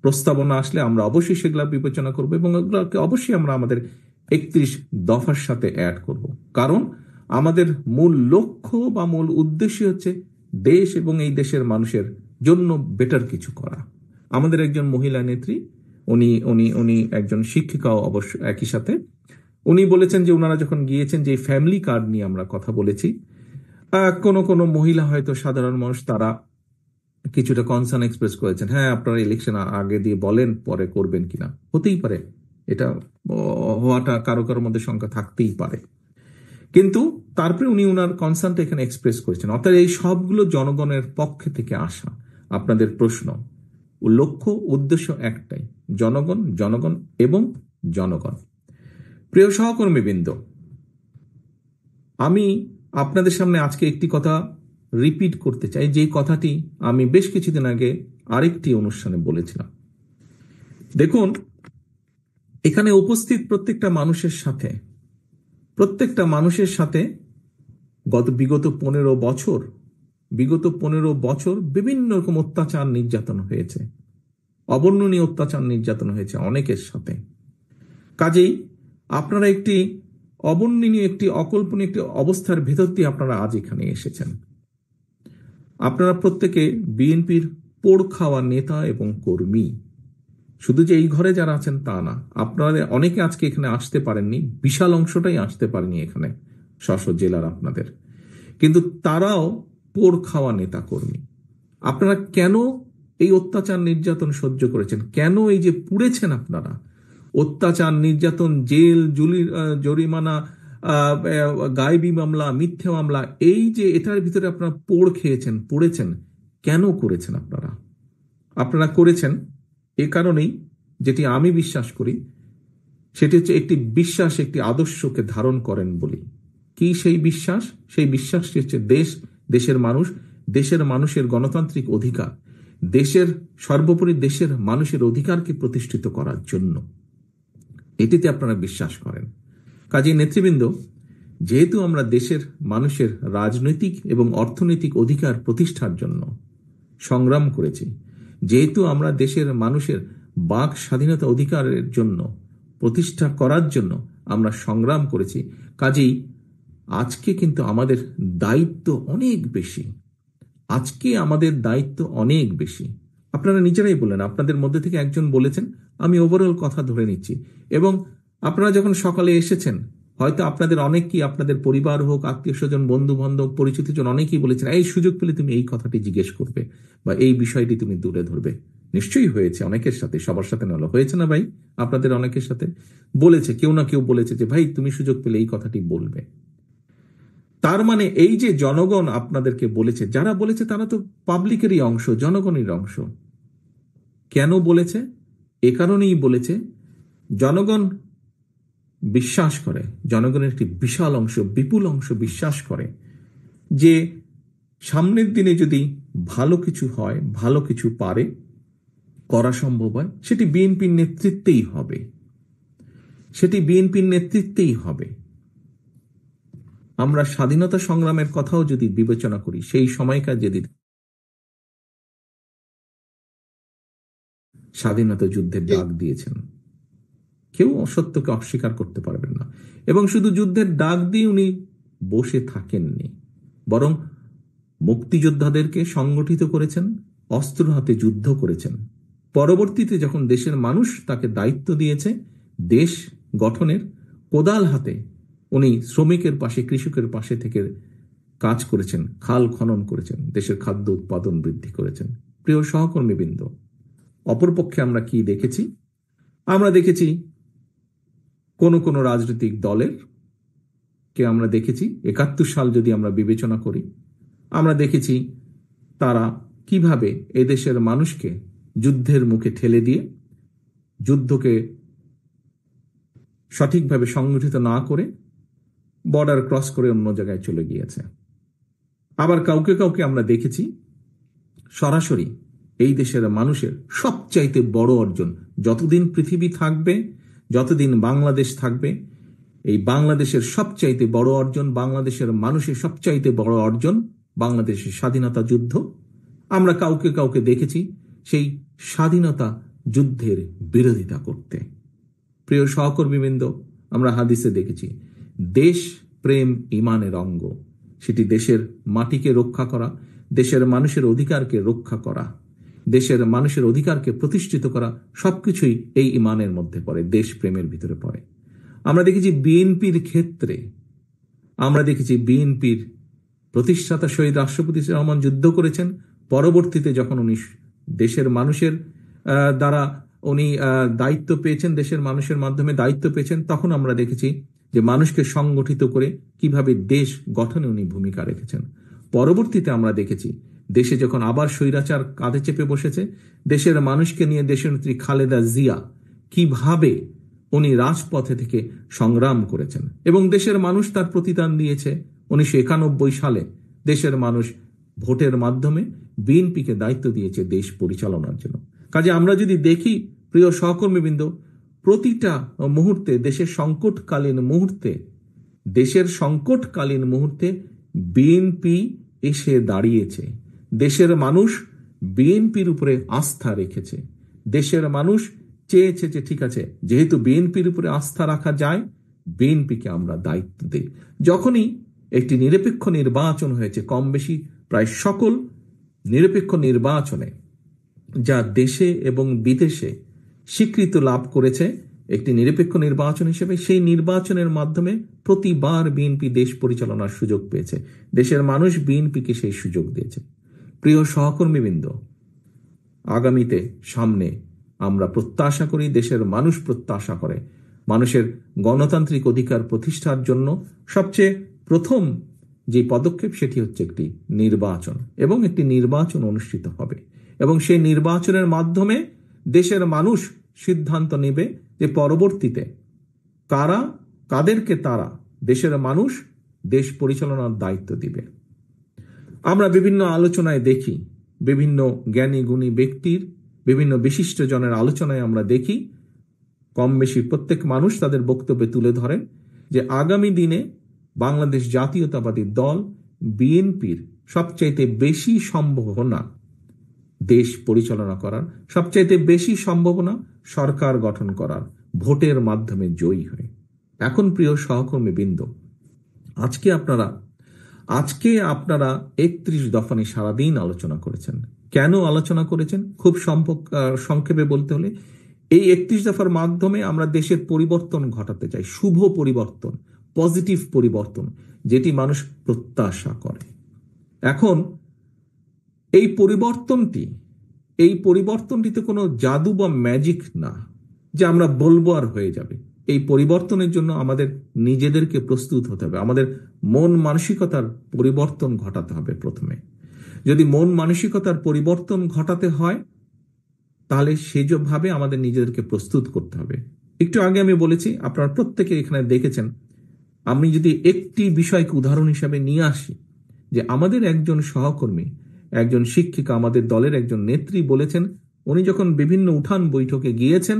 প্রস্তাবনা আসলে আমরা অবশ্যই সেগুলো বিবেচনা করবো এবং এগুলোকে অবশ্যই আমরা আমাদের 31 দফার সাথে অ্যাড করব। কারণ আমাদের মূল লক্ষ্য বা মূল উদ্দেশ্য হচ্ছে দেশ এবং এই দেশের মানুষের জন্য বেটার কিছু করা। আমাদের একজন মহিলা নেত্রী, উনি একজন শিক্ষিকাও অবশ্য একই সাথে, উনি বলেছেন যে ওনারা যখন গিয়েছেন, যে ফ্যামিলি কার্ড নিয়ে আমরা কথা বলেছি, কোন মহিলা হয়তো সাধারণ মানুষ তারা কিছুটা কনসার্ন এক্সপ্রেস করেছেন, হ্যাঁ আপনারা ইলেকশন আগে দিয়ে বলেন পরে করবেন কিনা। হতেই পারে, এটা হওয়াটা কারো মধ্যে সংখ্যা থাকতেই পারে, কিন্তু তারপরে উনি ওনার কনসার্নটা এখানে এক্সপ্রেস করেছেন। অর্থাৎ এই সবগুলো জনগণের পক্ষে থেকে আসা। আপনাদের প্রশ্ন, লক্ষ্য উদ্দেশ্য একটাই, জনগণ, জনগণ এবং জনগণ। প্রিয় সহকর্মীবৃন্দ, আমি আপনাদের সামনে আজকে একটি কথা রিপিট করতে চাই, যে কথাটি আমি বেশ কিছুদিন আগে আরেকটি অনুষ্ঠানে বলেছিলাম। দেখুন, এখানে উপস্থিত প্রত্যেকটা মানুষের সাথে বিগত 15 বছর বিভিন্ন রকম অত্যাচার নির্যাতন হয়েছে, অবর্ণনীয় অত্যাচার নির্যাতন হয়েছে অনেকের সাথে। কাজেই আপনারা একটি অবর্ণনীয়, একটি অকল্পনীয় একটি অবস্থার ভেতর দিয়ে আপনারা আজ এখানে এসেছেন। আপনারা প্রত্যেকে বিএনপির পোড় খাওয়া নেতা এবং কর্মী। শুধু যে এই ঘরে যারা আছেন তা না, আপনারা অনেকে আজকে এখানে আসতে পারেননি, বিশাল অংশটাই আসতে পারেনি এখানে স্ব জেলার আপনাদের, কিন্তু তারাও পোড় খাওয়া নেতা কর্মী। আপনারা কেন এই অত্যাচার নির্যাতন সহ্য করেছেন? কেন এই যে পুড়েছেন আপনারা? অত্যাচার, নির্যাতন, জেল, জরিমানা, গায়েবী মামলা, মিথ্যে মামলা, এই যে এটার ভিতরে আপনারা পড়েছেন, কেন করেছেন? আপনারা করেছেন এ কারণেই, যেটি আমি বিশ্বাস করি, সেটি হচ্ছে একটি বিশ্বাস, একটি আদর্শকে ধারণ করেন বলি। কি সেই বিশ্বাস? সেই বিশ্বাসটি হচ্ছে দেশের মানুষ, দেশের মানুষের গণতান্ত্রিক অধিকার, সর্বোপরি দেশের মানুষের অধিকারকে প্রতিষ্ঠিত করার জন্য। এটিতে আপনারা বিশ্বাস করেন। কাজেই নেতৃবৃন্দ, যেহেতু আমরা দেশের মানুষের রাজনৈতিক এবং অর্থনৈতিক অধিকার প্রতিষ্ঠার জন্য সংগ্রাম করেছি, যেহেতু আমরা দেশের মানুষের বাক স্বাধীনতা অধিকারের জন্য প্রতিষ্ঠা করার জন্য আমরা সংগ্রাম করেছি, কাজেই আজকে কিন্তু আমাদের দায়িত্ব অনেক বেশি। আপনারা নিজেরাই বললেন, আপনাদের মধ্যে থেকে একজন বলেছেন, আমি ওভারঅল কথা ধরে নিচ্ছি, এবং আপনারা যখন সকালে এসেছেন, হয়তো আপনাদের অনেকেই, আপনাদের পরিবার হোক, আত্মীয় স্বজন, বন্ধু বান্ধব, পরিচিত জন অনেকেই বলেছেন, এই সুযোগ পেলে তুমি এই কথাটি জিজ্ঞেস করবে বা এই বিষয়টি তুমি তুলে ধরবে। নিশ্চয়ই হয়েছে অনেকের সাথে, সবার সাথে নয়, হয়েছে না ভাই? আপনাদের অনেকের সাথে বলেছে, কেউ না কেউ বলেছে যে ভাই তুমি সুযোগ পেলে এই কথাটি বলবে। তার মানে এই যে জনগণ আপনাদেরকে বলেছে, যারা বলেছে তারা তো পাবলিকেরই অংশ, জনগণের অংশ। কেন বলেছে? এ কারণেই বলেছে, জনগণ বিশ্বাস করে, জনগণের একটি বিশাল অংশ, বিপুল অংশ বিশ্বাস করে যে সামনের দিনে যদি ভালো কিছু হয়, ভালো কিছু করা সম্ভব হয়, সেটি বিএনপির নেতৃত্বেই হবে। আমরা স্বাধীনতা সংগ্রামের কথাও যদি বিবেচনা করি, সেই সময়কার যদি স্বাধীনতা যুদ্ধের ডাক দিয়েছেন, কেউ অসত্যকে অস্বীকার করতে পারবেন না। এবং শুধু যুদ্ধের ডাক দিয়ে উনি বসে থাকেননি, বরং মুক্তিযোদ্ধাদেরকে সংগঠিত করেছেন, অস্ত্র হাতে যুদ্ধ করেছেন। পরবর্তীতে যখন দেশের মানুষ তাকে দায়িত্ব দিয়েছে দেশ গঠনের, কোদাল হাতে উনি শ্রমিকের পাশে, কৃষকের পাশে থেকে কাজ করেছেন, খাল খনন করেছেন, দেশের খাদ্য উৎপাদন বৃদ্ধি করেছেন। প্রিয় সহকর্মীবৃন্দ, অপরপক্ষে আমরা কি দেখেছি? আমরা দেখেছি কোন রাজনৈতিক দলের কে আমরা দেখেছি 71 সাল যদি আমরা বিবেচনা করি, আমরা দেখেছি তারা কিভাবে এদেশের মানুষকে যুদ্ধের মুখে ঠেলে দিয়ে, যুদ্ধকে সঠিকভাবে সংগঠিত না করে বর্ডার ক্রস করে অন্য জায়গায় চলে গিয়েছে। আবার কাউকে কাউকে আমরা দেখেছি সরাসরি এই দেশের মানুষের সবচাইতে বড় অর্জন, যতদিন পৃথিবী থাকবে, যতদিন বাংলাদেশ থাকবে, এই বাংলাদেশের সবচাইতে বড় অর্জন, বাংলাদেশের মানুষের সবচাইতে বড় অর্জন বাংলাদেশের স্বাধীনতা যুদ্ধ। আমরা কাউকে কাউকে দেখেছি সেই স্বাধীনতা যুদ্ধের বিরোধিতা করতে। প্রিয় সহকর্মীবৃন্দ, আমরা হাদিসে দেখেছি দেশ প্রেম ঈমানের অঙ্গ। সেটি দেশের মাটিকে রক্ষা করা, দেশের মানুষের অধিকারকে রক্ষা করা, দেশের মানুষের অধিকারকে প্রতিষ্ঠিত করা, সবকিছুই এই ঈমানের মধ্যে পড়ে, দেশ প্রেমের ভিতরে পড়ে। আমরা দেখেছি বিএনপির ক্ষেত্রে, আমরা দেখেছি বিএনপির প্রতিষ্ঠাতা শহীদ রাষ্ট্রপতি রহমান যুদ্ধ করেছেন। পরবর্তীতে যখন উনি দেশের মানুষের দ্বারা উনি দায়িত্ব পেয়েছেন, দেশের মানুষের মাধ্যমে দায়িত্ব পেয়েছেন, তখন আমরা দেখেছি যে মানুষকে সংগঠিত করে কিভাবে দেশ গঠনে উনি ভূমিকা রেখেছেন। পরবর্তীতে আমরা দেখেছি দেশে যখন আবার স্বৈরাচার কাঁধে চেপে বসেছে, দেশের মানুষকে নিয়ে দেশনেত্রী খালেদা জিয়া কিভাবে উনি রাজপথে থেকে সংগ্রাম করেছেন এবং দেশের মানুষ তার প্রতিদান দিয়েছে। 1991 সালে দেশের মানুষ ভোটের মাধ্যমে বিএনপিকে দায়িত্ব দিয়েছে দেশ পরিচালনার জন্য। কাজে আমরা যদি দেখি প্রিয় সহকর্মীবৃন্দ, প্রতিটা মুহূর্তে দেশের সংকটকালীন মুহূর্তে বিএনপি এসে দাঁড়িয়েছে। দেশের মানুষ বিএনপির উপরে আস্থা রেখেছে। দেশের মানুষ চেয়েছে যে ঠিক আছে, যেহেতু বিএনপির উপরে আস্থা রাখা যায়, বিএনপিকে আমরা দায়িত্ব দিই। যখনই একটি নিরপেক্ষ নির্বাচন হয়েছে, কম বেশি প্রায় সকল নিরপেক্ষ নির্বাচনে যা দেশে এবং বিদেশে স্বীকৃতি লাভ করেছে একটি নিরপেক্ষ নির্বাচন হিসেবে, সেই নির্বাচনের মাধ্যমে প্রতিবার বিএনপি দেশ পরিচালনার সুযোগ পেয়েছে। দেশের মানুষ বিএনপিকে সেই সুযোগ দিয়েছে। প্রিয় সহকর্মীবৃন্দ, আগামীতে সামনে আমরা প্রত্যাশা করি, দেশের মানুষ প্রত্যাশা করে, মানুষের গণতান্ত্রিক অধিকার প্রতিষ্ঠার জন্য সবচেয়ে প্রথম যে পদক্ষেপ সেটি হচ্ছে একটি নির্বাচন, এবং একটি নির্বাচন অনুষ্ঠিত হবে এবং সেই নির্বাচনের মাধ্যমে দেশের মানুষ সিদ্ধান্ত নেবে যে পরবর্তীতে কাদেরকে তারা, দেশের মানুষ, দেশ পরিচালনার দায়িত্ব দিবে। আমরা বিভিন্ন আলোচনায় দেখি, বিভিন্ন জ্ঞানী গুণী ব্যক্তির, বিভিন্ন বিশিষ্ট জনের আলোচনায় আমরা দেখি, কম বেশি প্রত্যেক মানুষ তাদের বক্তব্যে তুলে ধরেন যে আগামী দিনে বাংলাদেশ জাতীয়তাবাদী দল বিএনপির সবচাইতে বেশি সম্ভাবনা দেশ পরিচালনা করার, সবচাইতে বেশি সম্ভাবনা সরকার গঠন করার, ভোটের মাধ্যমে জয়ী হয়। এখন প্রিয় সহকর্মীবৃন্দ, আজকে আপনারা 31 দফা নিয়ে সারাদিন আলোচনা করেছেন। কেন আলোচনা করেছেন? খুব সংক্ষেপে বলতে হলে, এই 31 দফার মাধ্যমে আমরা দেশের পরিবর্তন ঘটাতে চাই, শুভ পরিবর্তন, পজিটিভ পরিবর্তন, যেটি মানুষ প্রত্যাশা করে। এখন এই পরিবর্তনটিতে কোনো জাদু বা ম্যাজিক না যে আমরা বলবো আর হয়ে যাবে। এই পরিবর্তনের জন্য আমাদের নিজেদেরকে প্রস্তুত হতে হবে, আমাদের মন মানসিকতার পরিবর্তন ঘটাতে হবে। প্রথমে যদি মন মানসিকতার পরিবর্তন ঘটাতে হয়, তাহলে সেভাবে আমাদের নিজেদেরকে প্রস্তুত করতে হবে। একটু আগে আমি বলেছি, আপনারা প্রত্যেকে এখানে দেখেছেন, আমি যদি একটি বিষয়কে উদাহরণ হিসাবে নিয়ে আসি, যে আমাদের একজন সহকর্মী, একজন শিক্ষিকা, আমাদের দলের একজন নেত্রী বলেছেন, উনি যখন বিভিন্ন উঠান বৈঠকে গিয়েছেন,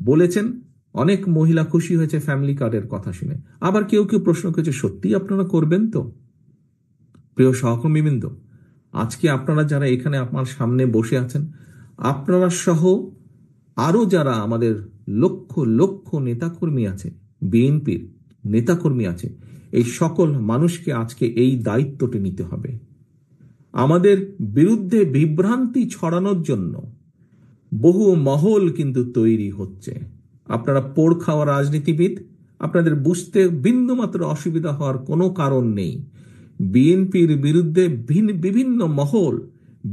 বলেছেন অনেক মহিলা খুশি হয়েছে ফ্যামিলি কার্ডের কথা শুনে। আবার কেউ কেউ প্রশ্ন করেছে, সত্যি আপনারা করবেন তো? প্রিয় সহকর্মীবৃন্দ, আজকে আপনারা যারা এখানে আপনার সামনে বসে আছেন, আপনারা সহ আরো যারা আমাদের লক্ষ লক্ষ নেতাকর্মী আছে বিএনপির, নেতাকর্মী আছে, এই সকল মানুষকে আজকে এই দায়িত্বটি নিতে হবে। আমাদের বিরুদ্ধে বিভ্রান্তি ছড়ানোর জন্য বহু মহল কিন্তু তৈরি হচ্ছে। আপনারা পোড় খাওয়া রাজনীতিবিদ, আপনাদের বুঝতে বিন্দুমাত্র অসুবিধা হওয়ার কোনো কারণ নেই। বিএনপির বিরুদ্ধে বিভিন্ন মহল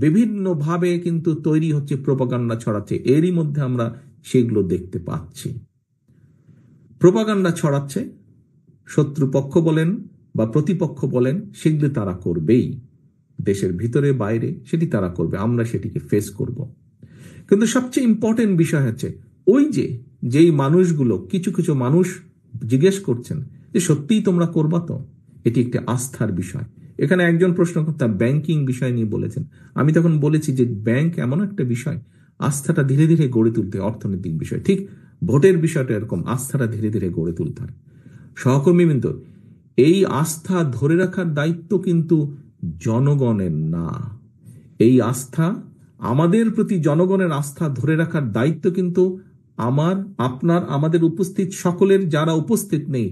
বিভিন্নভাবে কিন্তু তৈরি হচ্ছে, প্রোপাগান্ডা ছড়াচ্ছে। এরই মধ্যে আমরা সেগুলো দেখতে পাচ্ছি। প্রোপাগান্ডা ছড়াচ্ছে, শত্রুপক্ষ বলেন বা প্রতিপক্ষ বলেন, সেগুলো তারা করবেই, দেশের ভিতরে বাইরে সেটি তারা করবে, আমরা সেটিকে ফেস করব। কিন্তু সবচেয়ে ইম্পর্টেন্ট বিষয় হচ্ছে ওই যেই মানুষগুলো, কিছু কিছু মানুষ জিজ্ঞেস করছেন যে সত্যিই তোমরা করবা তো? এটি একটি আস্থার বিষয়। এখানে একজন প্রশ্নকর্তা ব্যাংকিং বিষয় নিয়ে বলেছেন, আমি তখন বলেছি যে ব্যাংক এমন একটা বিষয়, আস্থাটা ধীরে ধীরে গড়ে তুলতে, অর্থনৈতিক বিষয় ঠিক ভোটের বিষয়টা এরকম, আস্থাটা ধীরে ধীরে গড়ে তুলতে হয়। সহকর্মীবৃন্দ, এই আস্থা ধরে রাখার দায়িত্ব কিন্তু জনগণের না। এই আস্থা, আমাদের প্রতি জনগণের আস্থা ধরে রাখার দায়িত্ব কিন্তু আমার, আপনার, আমাদের উপস্থিত সকলের, যারা উপস্থিত নেই,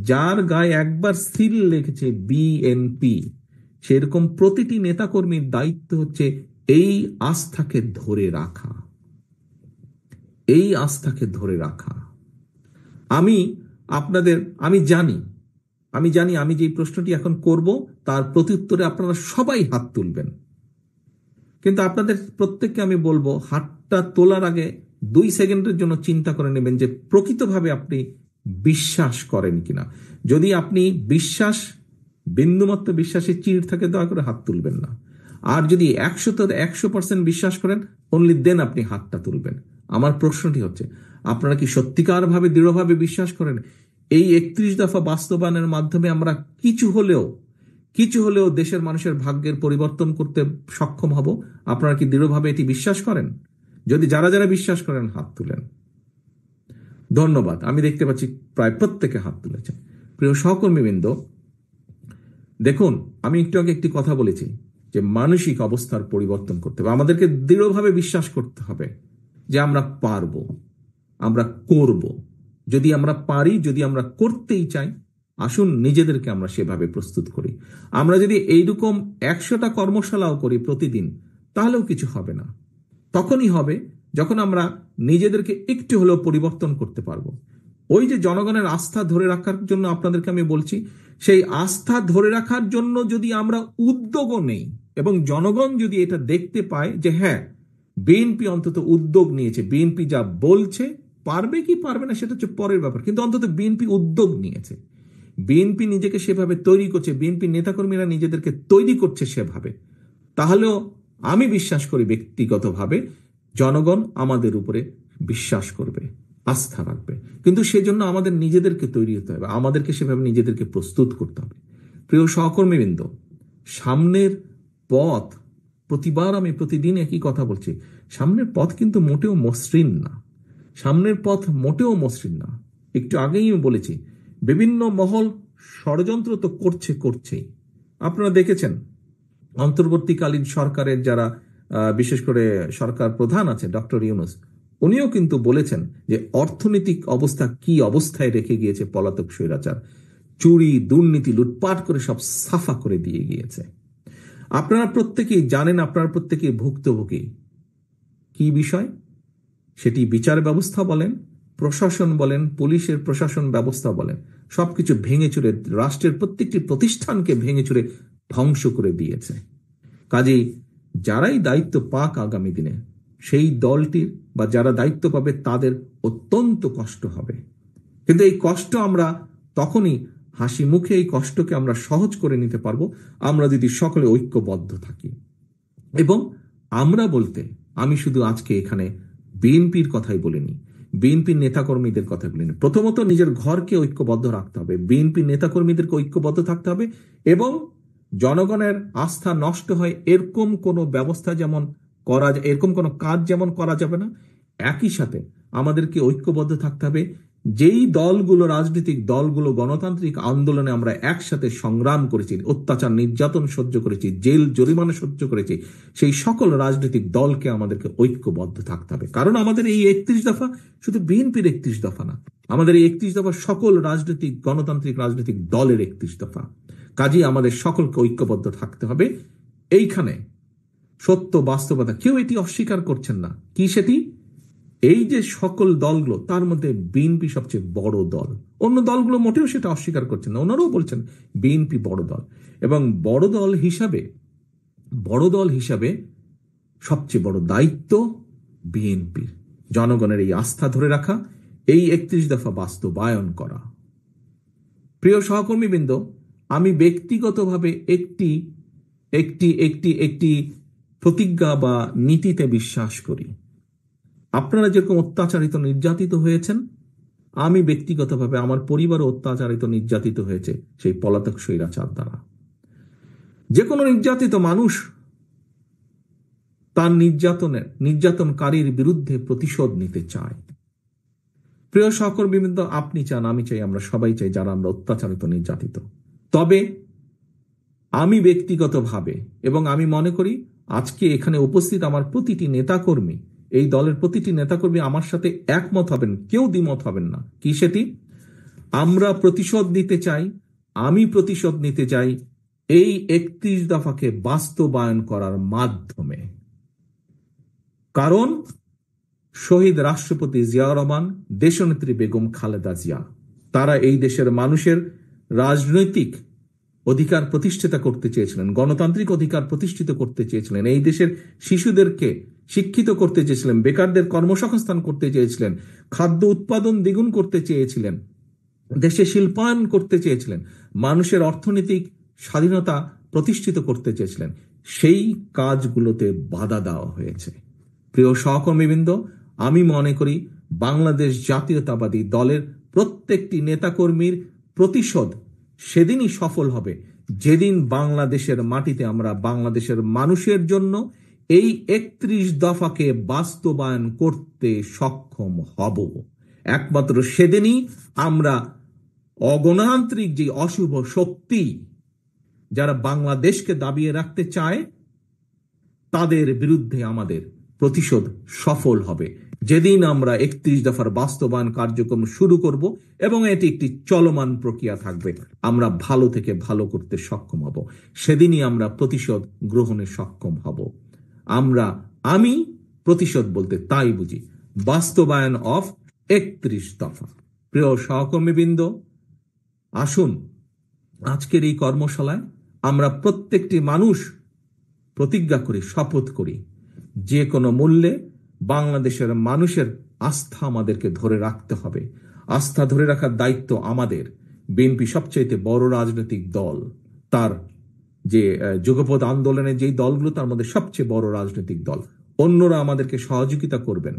যার গায়ে একবার সিল লেগেছে বিএনপি, সেরকম প্রতিটি নেতাকর্মীর দায়িত্ব হচ্ছে এই আস্থাকে ধরে রাখা, এই আস্থাকে ধরে রাখা। আমি জানি আমি যে প্রশ্নটি এখন করব তার প্রত্যুত্তরে আপনারা সবাই হাত তুলবেন, কিন্তু আপনাদের প্রত্যেককে আমি বলবো, হাতটা তোলার আগে 2 সেকেন্ডের জন্য চিন্তা করে নেবেন যে প্রকৃতভাবে আপনি বিশ্বাস করেন কিনা। যদি আপনি বিন্দুমাত্র বিশ্বাসে চিড় থাকে, দয়া করে হাত তুলবেন না। আর যদি 100% বিশ্বাস করেন, অনলি দেন আপনি হাতটা তুলবেন। আমার প্রশ্নটি হচ্ছে, আপনারা কি সত্যিকার ভাবে দৃঢ়ভাবে বিশ্বাস করেন এই 31 দফা বাস্তবায়নের মাধ্যমে আমরা কিছু হলেও দেশের মানুষের ভাগ্যের পরিবর্তন করতে সক্ষম হব? আপনারা কি দৃঢ়ভাবে এটি বিশ্বাস করেন? যদি যারা যারা বিশ্বাস করেন হাত তুলেন। ধন্যবাদ। আমি দেখতে পাচ্ছি প্রায় প্রত্যেকে হাত তুলেছেন। প্রিয় সহকর্মীবৃন্দ, দেখুন, আমি একটু আগে একটি কথা বলেছি যে মানসিক অবস্থার পরিবর্তন করতে হবে। আমাদেরকে দৃঢ়ভাবে বিশ্বাস করতে হবে যে আমরা পারবো, আমরা করব। যদি আমরা পারি, যদি আমরা করতেই চাই, আসুন নিজেদেরকে আমরা সেভাবে প্রস্তুত করি। আমরা যদি এইরকম 100টা কর্মশালাও করি প্রতিদিন, তাহলেও কিছু হবে না। তখনই হবে যখন আমরা নিজেদেরকে একটু হলেও পরিবর্তন করতে পারবো। ওই যে জনগণের আস্থা ধরে রাখার জন্য আপনাদেরকে আমি বলছি, সেই আস্থা ধরে রাখার জন্য যদি আমরা উদ্যোগও নেই এবং জনগণ যদি এটা দেখতে পায় যে হ্যাঁ, বিএনপি অন্তত উদ্যোগ নিয়েছে, বিএনপি যা বলছে, পারবে কি পারবে না সেটা হচ্ছে পরের ব্যাপার, কিন্তু অন্তত বিএনপি উদ্যোগ নিয়েছে, বিএনপি নিজেকে সেভাবে তৈরি করছে, বিএনপি নেতাকর্মীরা নিজেদেরকে তৈরি করছে সেভাবে, তাহলেও আমি বিশ্বাস করি ব্যক্তিগতভাবে জনগণ আমাদের উপরে বিশ্বাস করবে, আস্থা রাখবে। কিন্তু সেজন্য আমাদের নিজেদেরকে তৈরি হতে হবে, আমাদেরকে সেভাবে নিজেদেরকে প্রস্তুত করতে হবে। প্রিয় সহকর্মীবৃন্দ, সামনের পথ, প্রতিবার আমি প্রতিদিন একই কথা বলছি, সামনের পথ কিন্তু মোটেও মসৃণ না, সামনের পথ মোটেও মসৃণ না। একটু আগেই আমি বলেছি, বিভিন্ন মহল ষড়যন্ত্র তো করছেই। আপনারা দেখেছেন অন্তর্বর্তীকালীন সরকারের যারা বিশেষ করে সরকার প্রধান আছে ডক্টর ইউনূস, উনিও কিন্তু বলেছেন যে অর্থনৈতিক অবস্থা কি অবস্থায় রেখে গিয়েছে পলাতক স্বৈরাচার, চুরি, দুর্নীতি, লুটপাট করে সব সাফা করে দিয়ে গিয়েছে। আপনারা প্রত্যেকেই জানেন, আপনারা প্রত্যেকেই ভুক্তভোগী। কি বিষয় সেটি? বিচার ব্যবস্থা বলেন, প্রশাসন বলেন, পুলিশের প্রশাসন ব্যবস্থা বলেন, সবকিছু ভেঙে চুরে, রাষ্ট্রের প্রত্যেকটি প্রতিষ্ঠানকে ভেঙে চুরে ধ্বংস করে দিয়েছে। কাজেই যারাই দায়িত্ব পাক আগামী দিনে, সেই দলটির বা যারা দায়িত্ব পাবে তাদের অত্যন্ত কষ্ট হবে। কিন্তু এই কষ্ট আমরা তখনই হাসি মুখে, এই কষ্টকে আমরা সহজ করে নিতে পারবো আমরা যদি সকলে ঐক্যবদ্ধ থাকি। এবং আমরা বলতে আমি শুধু আজকে এখানে বিএনপির কথাই বলিনি, বিএনপির নেতাকর্মীদের কথা বলিনি। প্রথমত নিজের ঘরকে ঐক্যবদ্ধ রাখতে হবে, বিএনপির নেতাকর্মীদেরকে ঐক্যবদ্ধ থাকতে হবে, এবং জনগণের আস্থা নষ্ট হয় এরকম কোনো ব্যবস্থা যেমন এরকম কোনো কাজ যেমন করা যাবে না। একই সাথে আমাদেরকে ঐক্যবদ্ধ থাকতে হবে যেই দলগুলো, রাজনৈতিক দলগুলো গণতান্ত্রিক আন্দোলনে আমরা একসাথে সংগ্রাম করেছি, অত্যাচার নির্যাতন সহ্য করেছি, জেল জরিমানা সহ্য করেছি, সেই সকল রাজনৈতিক দলকে আমাদেরকে ঐক্যবদ্ধ থাকতে হবে। কারণ আমাদের এই 31 দফা শুধু বিএনপির 31 দফা না, আমাদের এই 31 দফা সকল রাজনৈতিক গণতান্ত্রিক রাজনৈতিক দলের 31 দফা। কাজেই আমাদের সকলকে ঐক্যবদ্ধ থাকতে হবে। এইখানে সত্য বাস্তবতা, কেউ এটি অস্বীকার করছেন না। কি সেটি? এই যে সকল দলগুলো, তার মধ্যে বিএনপি সবচেয়ে বড় দল। অন্য দলগুলো মোটেও সেটা অস্বীকার করছেন না, ওনারাও বলছেন বিএনপি বড় দল। এবং বড় দল হিসাবে সবচেয়ে বড় দায়িত্ব বিএনপির জনগণের এই আস্থা ধরে রাখা, এই 31 দফা বাস্তবায়ন করা। প্রিয় সহকর্মীবৃন্দ, আমি ব্যক্তিগতভাবে একটি একটি একটি একটি প্রতিজ্ঞা বা নীতিতে বিশ্বাস করি। আপনারা যেরকম অত্যাচারিত নির্যাতিত হয়েছেন, আমি ব্যক্তিগতভাবে আমার পরিবারও অত্যাচারিত নির্যাতিত হয়েছে সেই পলাতক স্বৈরাচার দ্বারা। যে কোনো নির্যাতিত মানুষ তার নির্যাতনকারীর বিরুদ্ধে প্রতিশোধ নিতে চায়। প্রিয় সহকর্মীবৃন্দ, আপনি চান, আমি চাই, আমরা সবাই চাই যারা আমরা অত্যাচারিত নির্যাতিত। তবে আমি ব্যক্তিগতভাবে, এবং আমি মনে করি আজকে এখানে উপস্থিত আমার প্রতিটি নেতাকর্মী, এই দলের প্রতিটি নেতাকর্মী আমার সাথে একমত হবেন, কেউ দ্বিমত হবেন না। কি সেটি? আমরা প্রতিশোধ নিতে চাই, আমি প্রতিশোধ নিতে চাই এই 31 দফাকে বাস্তবায়ন করার মাধ্যমে। কারণ শহীদ রাষ্ট্রপতি জিয়াউর রহমান, দেশনেত্রী বেগম খালেদা জিয়া, তারা এই দেশের মানুষের রাজনৈতিক অধিকার প্রতিষ্ঠিত করতে চেয়েছিলেন, গণতান্ত্রিক অধিকার প্রতিষ্ঠিত করতে চেয়েছিলেন, এই দেশের শিশুদেরকে শিক্ষিত করতে চেয়েছিলেন, বেকারদের কর্মসংস্থান করতে চেয়েছিলেন, খাদ্য উৎপাদন দ্বিগুণ করতে চেয়েছিলেন, দেশে শিল্পায়ন করতে চেয়েছিলেন, মানুষের অর্থনৈতিক স্বাধীনতা প্রতিষ্ঠিত করতে চেয়েছিলেন। সেই কাজগুলোতে বাধা দেওয়া হয়েছে। প্রিয় সহকর্মীবৃন্দ, আমি মনে করি বাংলাদেশ জাতীয়তাবাদী দলের প্রত্যেকটি নেতাকর্মীর প্রতিশোধ সেদিনই সফল হবে যেদিন বাংলাদেশের মাটিতে আমরা বাংলাদেশের মানুষের জন্য এই 31 দফাকে বাস্তবায়ন করতে সক্ষম হব। একমাত্র সেদিনই আমরা অগণতান্ত্রিক যে অশুভ শক্তি যারা বাংলাদেশকে দাবিয়ে রাখতে চায়, তাদের বিরুদ্ধে আমাদের প্রতিশোধ সফল হবে। যেদিন আমরা 31 দফার বাস্তবায়ন কার্যক্রম শুরু করব এবং এটি একটি চলমান প্রক্রিয়া থাকবে, আমরা ভালো থেকে ভালো করতে সক্ষম হব, সেদিনই আমরা প্রতিশোধ গ্রহণে সক্ষম হব। আমি প্রতিশোধ বলতে তাই বুঝি বাস্তবায়ন অফ 31 দফা। প্রিয় সহকর্মীবৃন্দ, আসুন আজকের এই কর্মশালায় আমরা প্রত্যেকটি মানুষ প্রতিজ্ঞা করি, শপথ করি, যে কোনো মূল্যে বাংলাদেশের মানুষের আস্থা আমাদেরকে ধরে রাখতে হবে। আস্থা ধরে রাখার দায়িত্ব আমাদের। বিএনপি সবচাইতে বড় রাজনৈতিক দল, তার যে যুগপৎ আন্দোলনে যেই দলগুলো, তার মধ্যে সবচেয়ে বড় রাজনৈতিক দল। অন্যরা আমাদেরকে সহযোগিতা করবেন,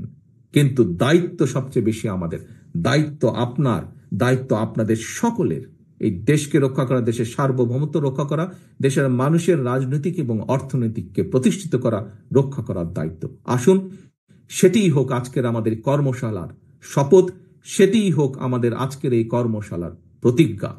কিন্তু দায়িত্ব সবচেয়ে বেশি আমাদের। দায়িত্ব আপনার, দায়িত্ব আপনাদের সকলের। এই দেশকে রক্ষা করা, দেশের সার্বভৌমত্ব রক্ষা করা, দেশের মানুষের রাজনৈতিক এবং অর্থনৈতিককে প্রতিষ্ঠিত করা, রক্ষা করার দায়িত্ব। আসুন সেটিই হোক আজকের আমাদের কর্মশালার শপথ, সেটিই হোক আমাদের আজকের এই কর্মশালার প্রতিজ্ঞা।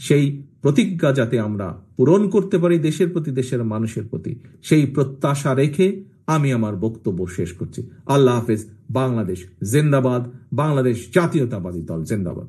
সেই প্রতিজ্ঞা যাতে আমরা পূরণ করতে পারি দেশের প্রতি, দেশের মানুষের প্রতি, সেই প্রত্যাশা রেখে আমি আমার বক্তব্য শেষ করছি। আল্লাহ হাফেজ। বাংলাদেশ জিন্দাবাদ। বাংলাদেশ জাতীয়তাবাদী দল জিন্দাবাদ।